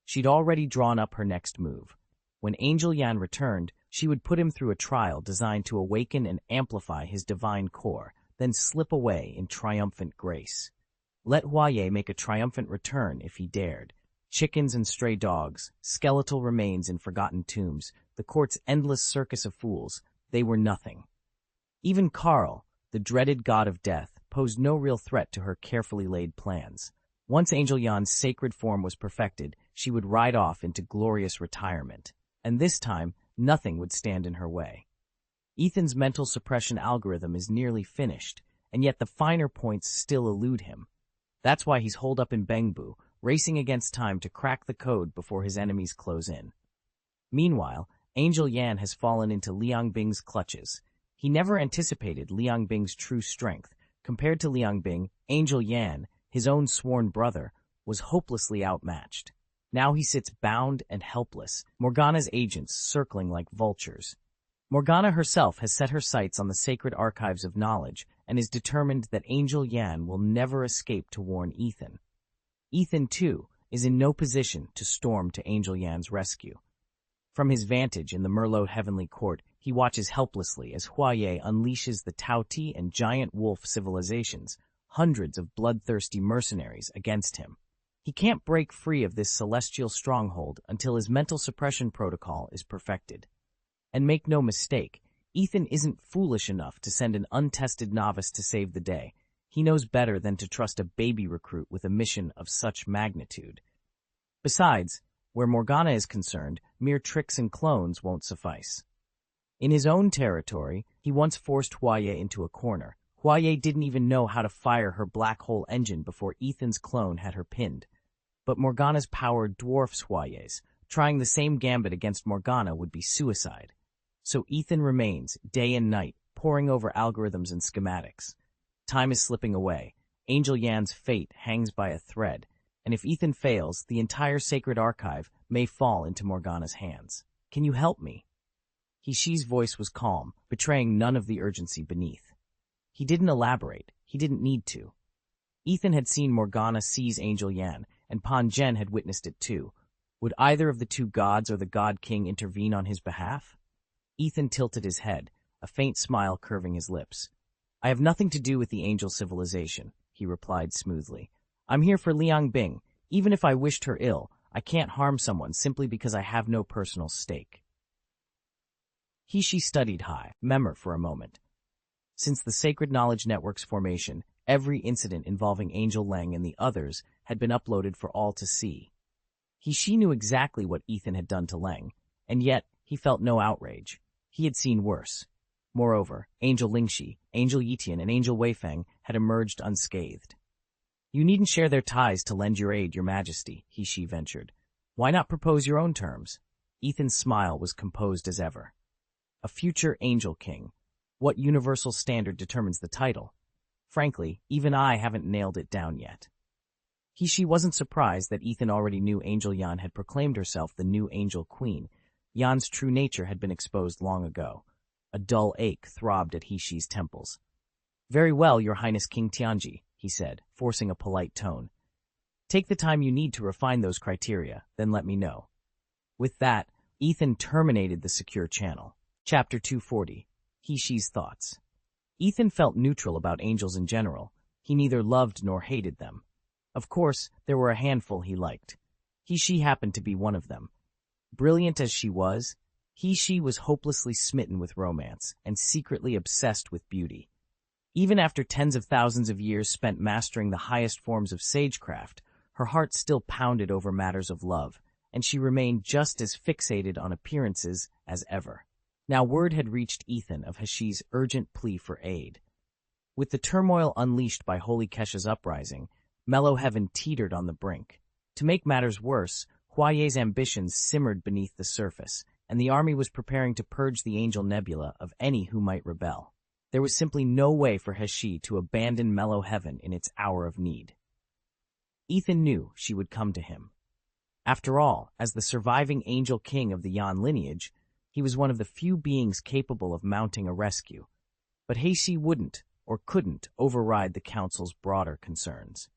[SPEAKER 1] She'd already drawn up her next move. When Angel Yan returned, she would put him through a trial designed to awaken and amplify his divine core, then slip away in triumphant grace. Let Huaye make a triumphant return if he dared. Chickens and stray dogs, skeletal remains in forgotten tombs, the court's endless circus of fools, they were nothing. Even Karl, the dreaded god of death, posed no real threat to her carefully laid plans. Once Angel Yan's sacred form was perfected, she would ride off into glorious retirement. And this time, nothing would stand in her way. Ethan's mental suppression algorithm is nearly finished, and yet the finer points still elude him. That's why he's holed up in Bengbu, racing against time to crack the code before his enemies close in. Meanwhile, Angel Yan has fallen into Liang Bing's clutches. He never anticipated Liang Bing's true strength. Compared to Liang Bing, Angel Yan, his own sworn brother, was hopelessly outmatched. Now he sits bound and helpless, Morgana's agents circling like vultures. Morgana herself has set her sights on the sacred archives of knowledge and is determined that Angel Yan will never escape to warn Ethan. Ethan, too, is in no position to storm to Angel Yan's rescue. From his vantage in the Merlot Heavenly Court, he watches helplessly as Huaye unleashes the Tao Ti and Giant Wolf civilizations, hundreds of bloodthirsty mercenaries, against him. He can't break free of this celestial stronghold until his mental suppression protocol is perfected. And make no mistake, Ethan isn't foolish enough to send an untested novice to save the day. He knows better than to trust a baby recruit with a mission of such magnitude. Besides, where Morgana is concerned, mere tricks and clones won't suffice. In his own territory, he once forced Huaye into a corner. Huaye didn't even know how to fire her black hole engine before Ethan's clone had her pinned. But Morgana's power dwarfs Huaye's. Trying the same gambit against Morgana would be suicide. So Ethan remains, day and night, poring over algorithms and schematics. Time is slipping away. Angel Yan's fate hangs by a thread, and if Ethan fails, the entire sacred archive may fall into Morgana's hands. Can you help me? Hishi's voice was calm, betraying none of the urgency beneath. He didn't elaborate. He didn't need to. Ethan had seen Morgana seize Angel Yan, and Pan Zhen had witnessed it too. Would either of the two gods or the God King intervene on his behalf? Ethan tilted his head, a faint smile curving his lips. I have nothing to do with the angel civilization, he replied smoothly. I'm here for Liang Bing. Even if I wished her ill, I can't harm someone simply because I have no personal stake. Hishi studied high, memor for a moment. Since the Sacred Knowledge Network's formation, every incident involving Angel Leng and the others had been uploaded for all to see. Hishi knew exactly what Ethan had done to Leng, and yet he felt no outrage. He had seen worse. Moreover, Angel Lingxi, Angel Yitian, and Angel Weifeng had emerged unscathed. You needn't share their ties to lend your aid, Your Majesty, Hishi ventured. Why not propose your own terms? Ethan's smile was composed as ever. A future Angel King. What universal standard determines the title? Frankly, even I haven't nailed it down yet. Hishi wasn't surprised that Ethan already knew Angel Yan had proclaimed herself the new Angel Queen. Yan's true nature had been exposed long ago. A dull ache throbbed at Hishi's temples. Very well, Your Highness King Tianji, he said, forcing a polite tone. Take the time you need to refine those criteria, then let me know. With that, Ethan terminated the secure channel. Chapter 240. Hishi's Thoughts. Ethan felt neutral about angels in general. He neither loved nor hated them. Of course, there were a handful he liked. Hishi happened to be one of them. Brilliant as she was, Hishi was hopelessly smitten with romance and secretly obsessed with beauty. Even after tens of thousands of years spent mastering the highest forms of sagecraft, her heart still pounded over matters of love, and she remained just as fixated on appearances as ever. Now word had reached Ethan of Hashish's urgent plea for aid. With the turmoil unleashed by Holy Kesha's uprising, Mellow Heaven teetered on the brink. To make matters worse, Huaye's ambitions simmered beneath the surface, and the army was preparing to purge the Angel Nebula of any who might rebel. There was simply no way for Hashi to abandon Mellow Heaven in its hour of need. Ethan knew she would come to him. After all, as the surviving Angel King of the Yan lineage, he was one of the few beings capable of mounting a rescue. But Hashi wouldn't, or couldn't, override the Council's broader concerns.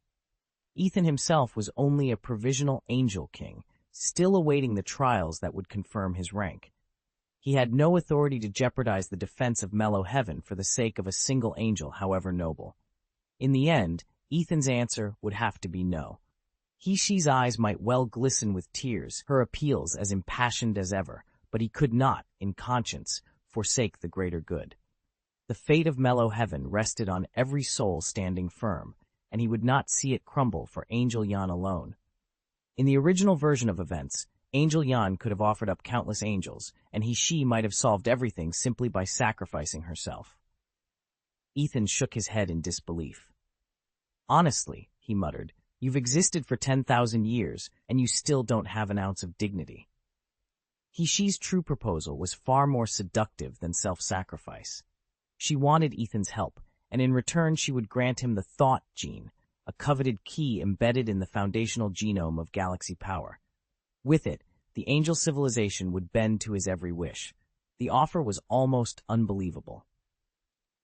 [SPEAKER 1] Ethan himself was only a provisional Angel King, still awaiting the trials that would confirm his rank. He had no authority to jeopardize the defense of Mellow Heaven for the sake of a single angel, however noble. In the end, Ethan's answer would have to be no. Hashi's eyes might well glisten with tears, her appeals as impassioned as ever, but he could not, in conscience, forsake the greater good. The fate of Mellow Heaven rested on every soul standing firm, and he would not see it crumble for Angel Yan alone. In the original version of events, Angel Yan could have offered up countless angels, and Hashi might have solved everything simply by sacrificing herself. Ethan shook his head in disbelief. Honestly, he muttered, you've existed for 10,000 years, and you still don't have an ounce of dignity. Hashi's true proposal was far more seductive than self-sacrifice. She wanted Ethan's help, and in return she would grant him the Thought Gene, a coveted key embedded in the foundational genome of galaxy power. With it, the angel civilization would bend to his every wish. The offer was almost unbelievable.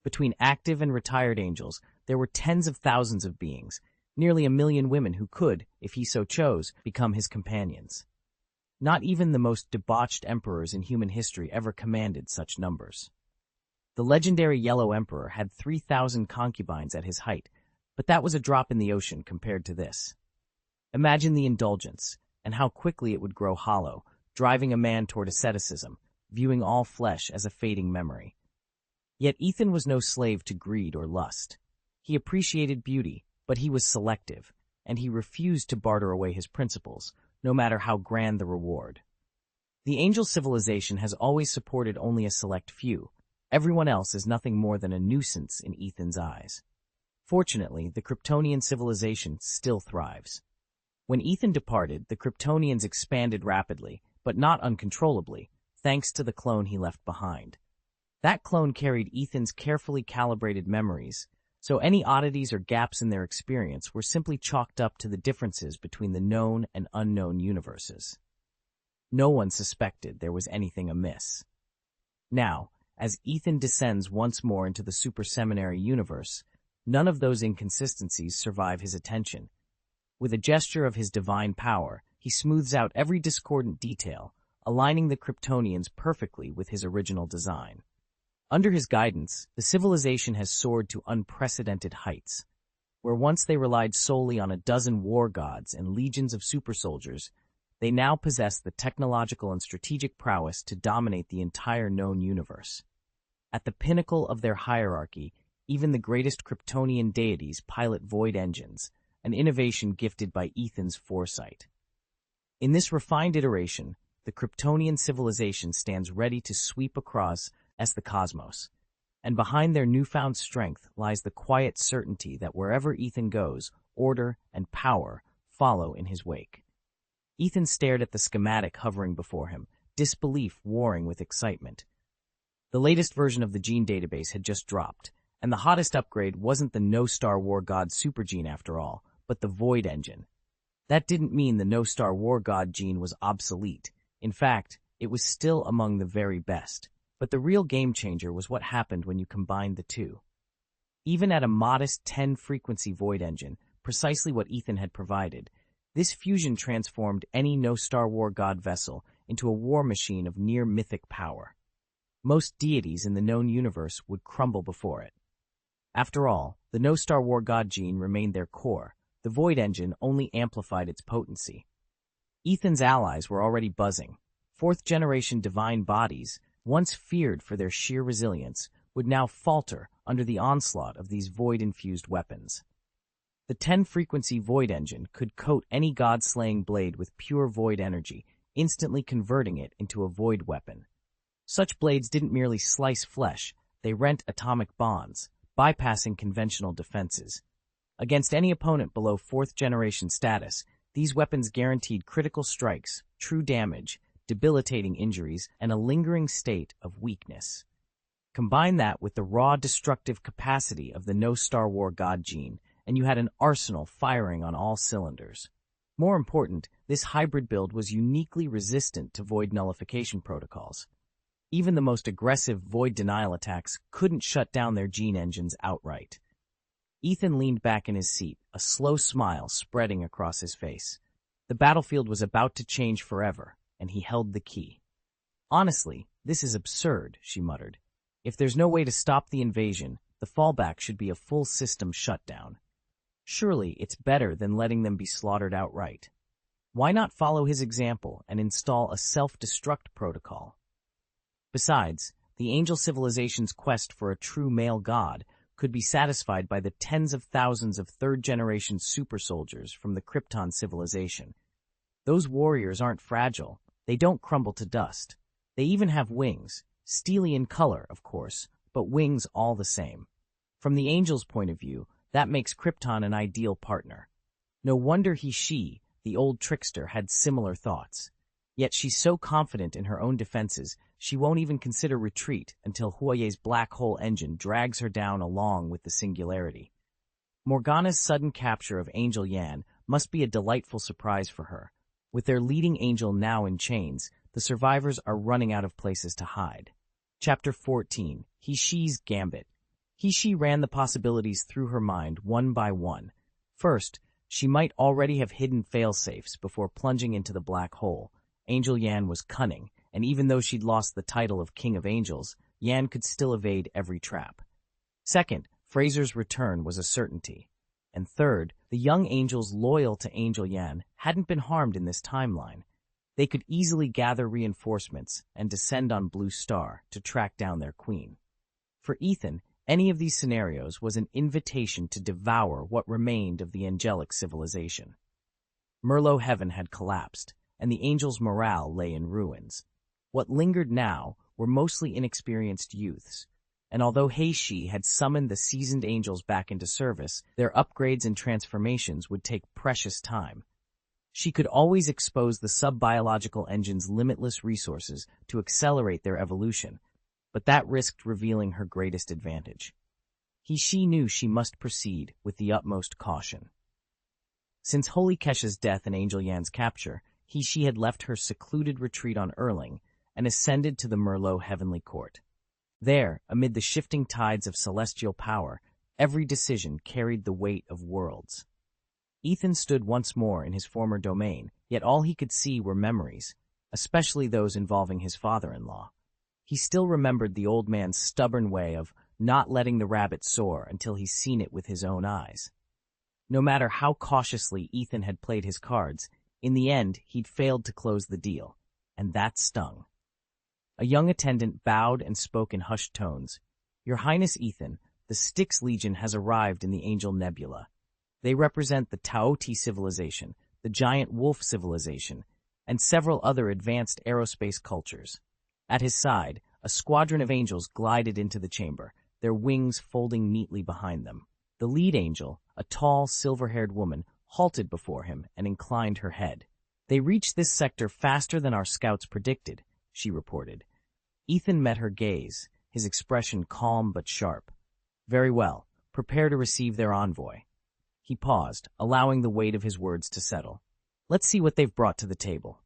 [SPEAKER 1] Between active and retired angels, there were tens of thousands of beings, nearly 1 million women who could, if he so chose, become his companions. Not even the most debauched emperors in human history ever commanded such numbers. The legendary Yellow Emperor had 3,000 concubines at his height, but that was a drop in the ocean compared to this. Imagine the indulgence, and how quickly it would grow hollow, driving a man toward asceticism, viewing all flesh as a fading memory. Yet Ethan was no slave to greed or lust. He appreciated beauty, but he was selective, and he refused to barter away his principles, no matter how grand the reward. The angel civilization has always supported only a select few. Everyone else is nothing more than a nuisance in Ethan's eyes. Fortunately, the Kryptonian civilization still thrives. When Ethan departed, the Kryptonians expanded rapidly, but not uncontrollably, thanks to the clone he left behind. That clone carried Ethan's carefully calibrated memories, so any oddities or gaps in their experience were simply chalked up to the differences between the known and unknown universes. No one suspected there was anything amiss. Now, as Ethan descends once more into the Super Seminary universe, none of those inconsistencies survive his attention. With a gesture of his divine power, he smooths out every discordant detail, aligning the Kryptonians perfectly with his original design. Under his guidance, the civilization has soared to unprecedented heights. Where once they relied solely on a dozen war gods and legions of super soldiers, they now possess the technological and strategic prowess to dominate the entire known universe. At the pinnacle of their hierarchy, even the greatest Kryptonian deities pilot void engines, an innovation gifted by Ethan's foresight. In this refined iteration, the Kryptonian civilization stands ready to sweep across the cosmos, and behind their newfound strength lies the quiet certainty that wherever Ethan goes, order and power follow in his wake. Ethan stared at the schematic hovering before him, disbelief warring with excitement. The latest version of the gene database had just dropped, and the hottest upgrade wasn't the No-Star War God super gene after all, but the Void Engine. That didn't mean the No-Star War God gene was obsolete. In fact, it was still among the very best. But the real game-changer was what happened when you combined the two. Even at a modest 10-frequency Void Engine, precisely what Ethan had provided, this fusion transformed any No-Star War God vessel into a war machine of near-mythic power. Most deities in the known universe would crumble before it. After all, the No-Star War God gene remained their core. The Void Engine only amplified its potency. Ethan's allies were already buzzing. Fourth-generation divine bodies, once feared for their sheer resilience, would now falter under the onslaught of these void-infused weapons. The 10-frequency void engine could coat any god-slaying blade with pure void energy, instantly converting it into a void weapon. Such blades didn't merely slice flesh, they rent atomic bonds, bypassing conventional defenses. Against any opponent below 4th-generation status, these weapons guaranteed critical strikes, true damage, debilitating injuries, and a lingering state of weakness. Combine that with the raw destructive capacity of the no-Star War god gene, and you had an arsenal firing on all cylinders. More important, this hybrid build was uniquely resistant to void nullification protocols. Even the most aggressive void denial attacks couldn't shut down their gene engines outright. Ethan leaned back in his seat, a slow smile spreading across his face. The battlefield was about to change forever, and he held the key. "Honestly, this is absurd," she muttered. "If there's no way to stop the invasion, the fallback should be a full system shutdown. Surely it's better than letting them be slaughtered outright. Why not follow his example and install a self-destruct protocol? Besides, the angel civilization's quest for a true male god could be satisfied by the tens of thousands of 3rd-generation super soldiers from the Krypton civilization. Those warriors aren't fragile. They don't crumble to dust. They even have wings, steely in color, of course, but wings all the same. From the angel's point of view, that makes Krypton an ideal partner. No wonder she, the old trickster, had similar thoughts. Yet she's so confident in her own defenses, she won't even consider retreat until Huoye's black hole engine drags her down along with the singularity. Morgana's sudden capture of Angel Yan must be a delightful surprise for her. With their leading angel now in chains, the survivors are running out of places to hide. Chapter 14. He-She's Gambit. He-She ran the possibilities through her mind one by one. First, she might already have hidden fail-safes before plunging into the black hole. Angel Yan was cunning, and even though she'd lost the title of King of Angels, Yan could still evade every trap. Second, Fraser's return was a certainty. And third, the young angels loyal to Angel Yan hadn't been harmed in this timeline. They could easily gather reinforcements and descend on Blue Star to track down their queen. For Ethan, any of these scenarios was an invitation to devour what remained of the angelic civilization. Merlot Heaven had collapsed, and the angels' morale lay in ruins. What lingered now were mostly inexperienced youths, and although He-She had summoned the seasoned angels back into service, their upgrades and transformations would take precious time. She could always expose the sub-biological engine's limitless resources to accelerate their evolution, but that risked revealing her greatest advantage. He-She knew she must proceed with the utmost caution. Since Holy Kesha's death and Angel Yan's capture, He-She had left her secluded retreat on Erling and ascended to the Merlot Heavenly Court. There, amid the shifting tides of celestial power, every decision carried the weight of worlds. Ethan stood once more in his former domain, yet all he could see were memories, especially those involving his father-in-law. He still remembered the old man's stubborn way of not letting the rabbit soar until he's seen it with his own eyes. No matter how cautiously Ethan had played his cards, in the end he'd failed to close the deal, and that stung. A young attendant bowed and spoke in hushed tones. "Your Highness Ethan, the Styx Legion has arrived in the Angel Nebula. They represent the Taoti civilization, the Giant Wolf civilization, and several other advanced aerospace cultures." At his side, a squadron of angels glided into the chamber, their wings folding neatly behind them. The lead angel, a tall, silver-haired woman, halted before him and inclined her head. "They reached this sector faster than our scouts predicted," she reported. Ethan met her gaze, his expression calm but sharp. "Very well. Prepare to receive their envoy." He paused, allowing the weight of his words to settle. "Let's see what they've brought to the table."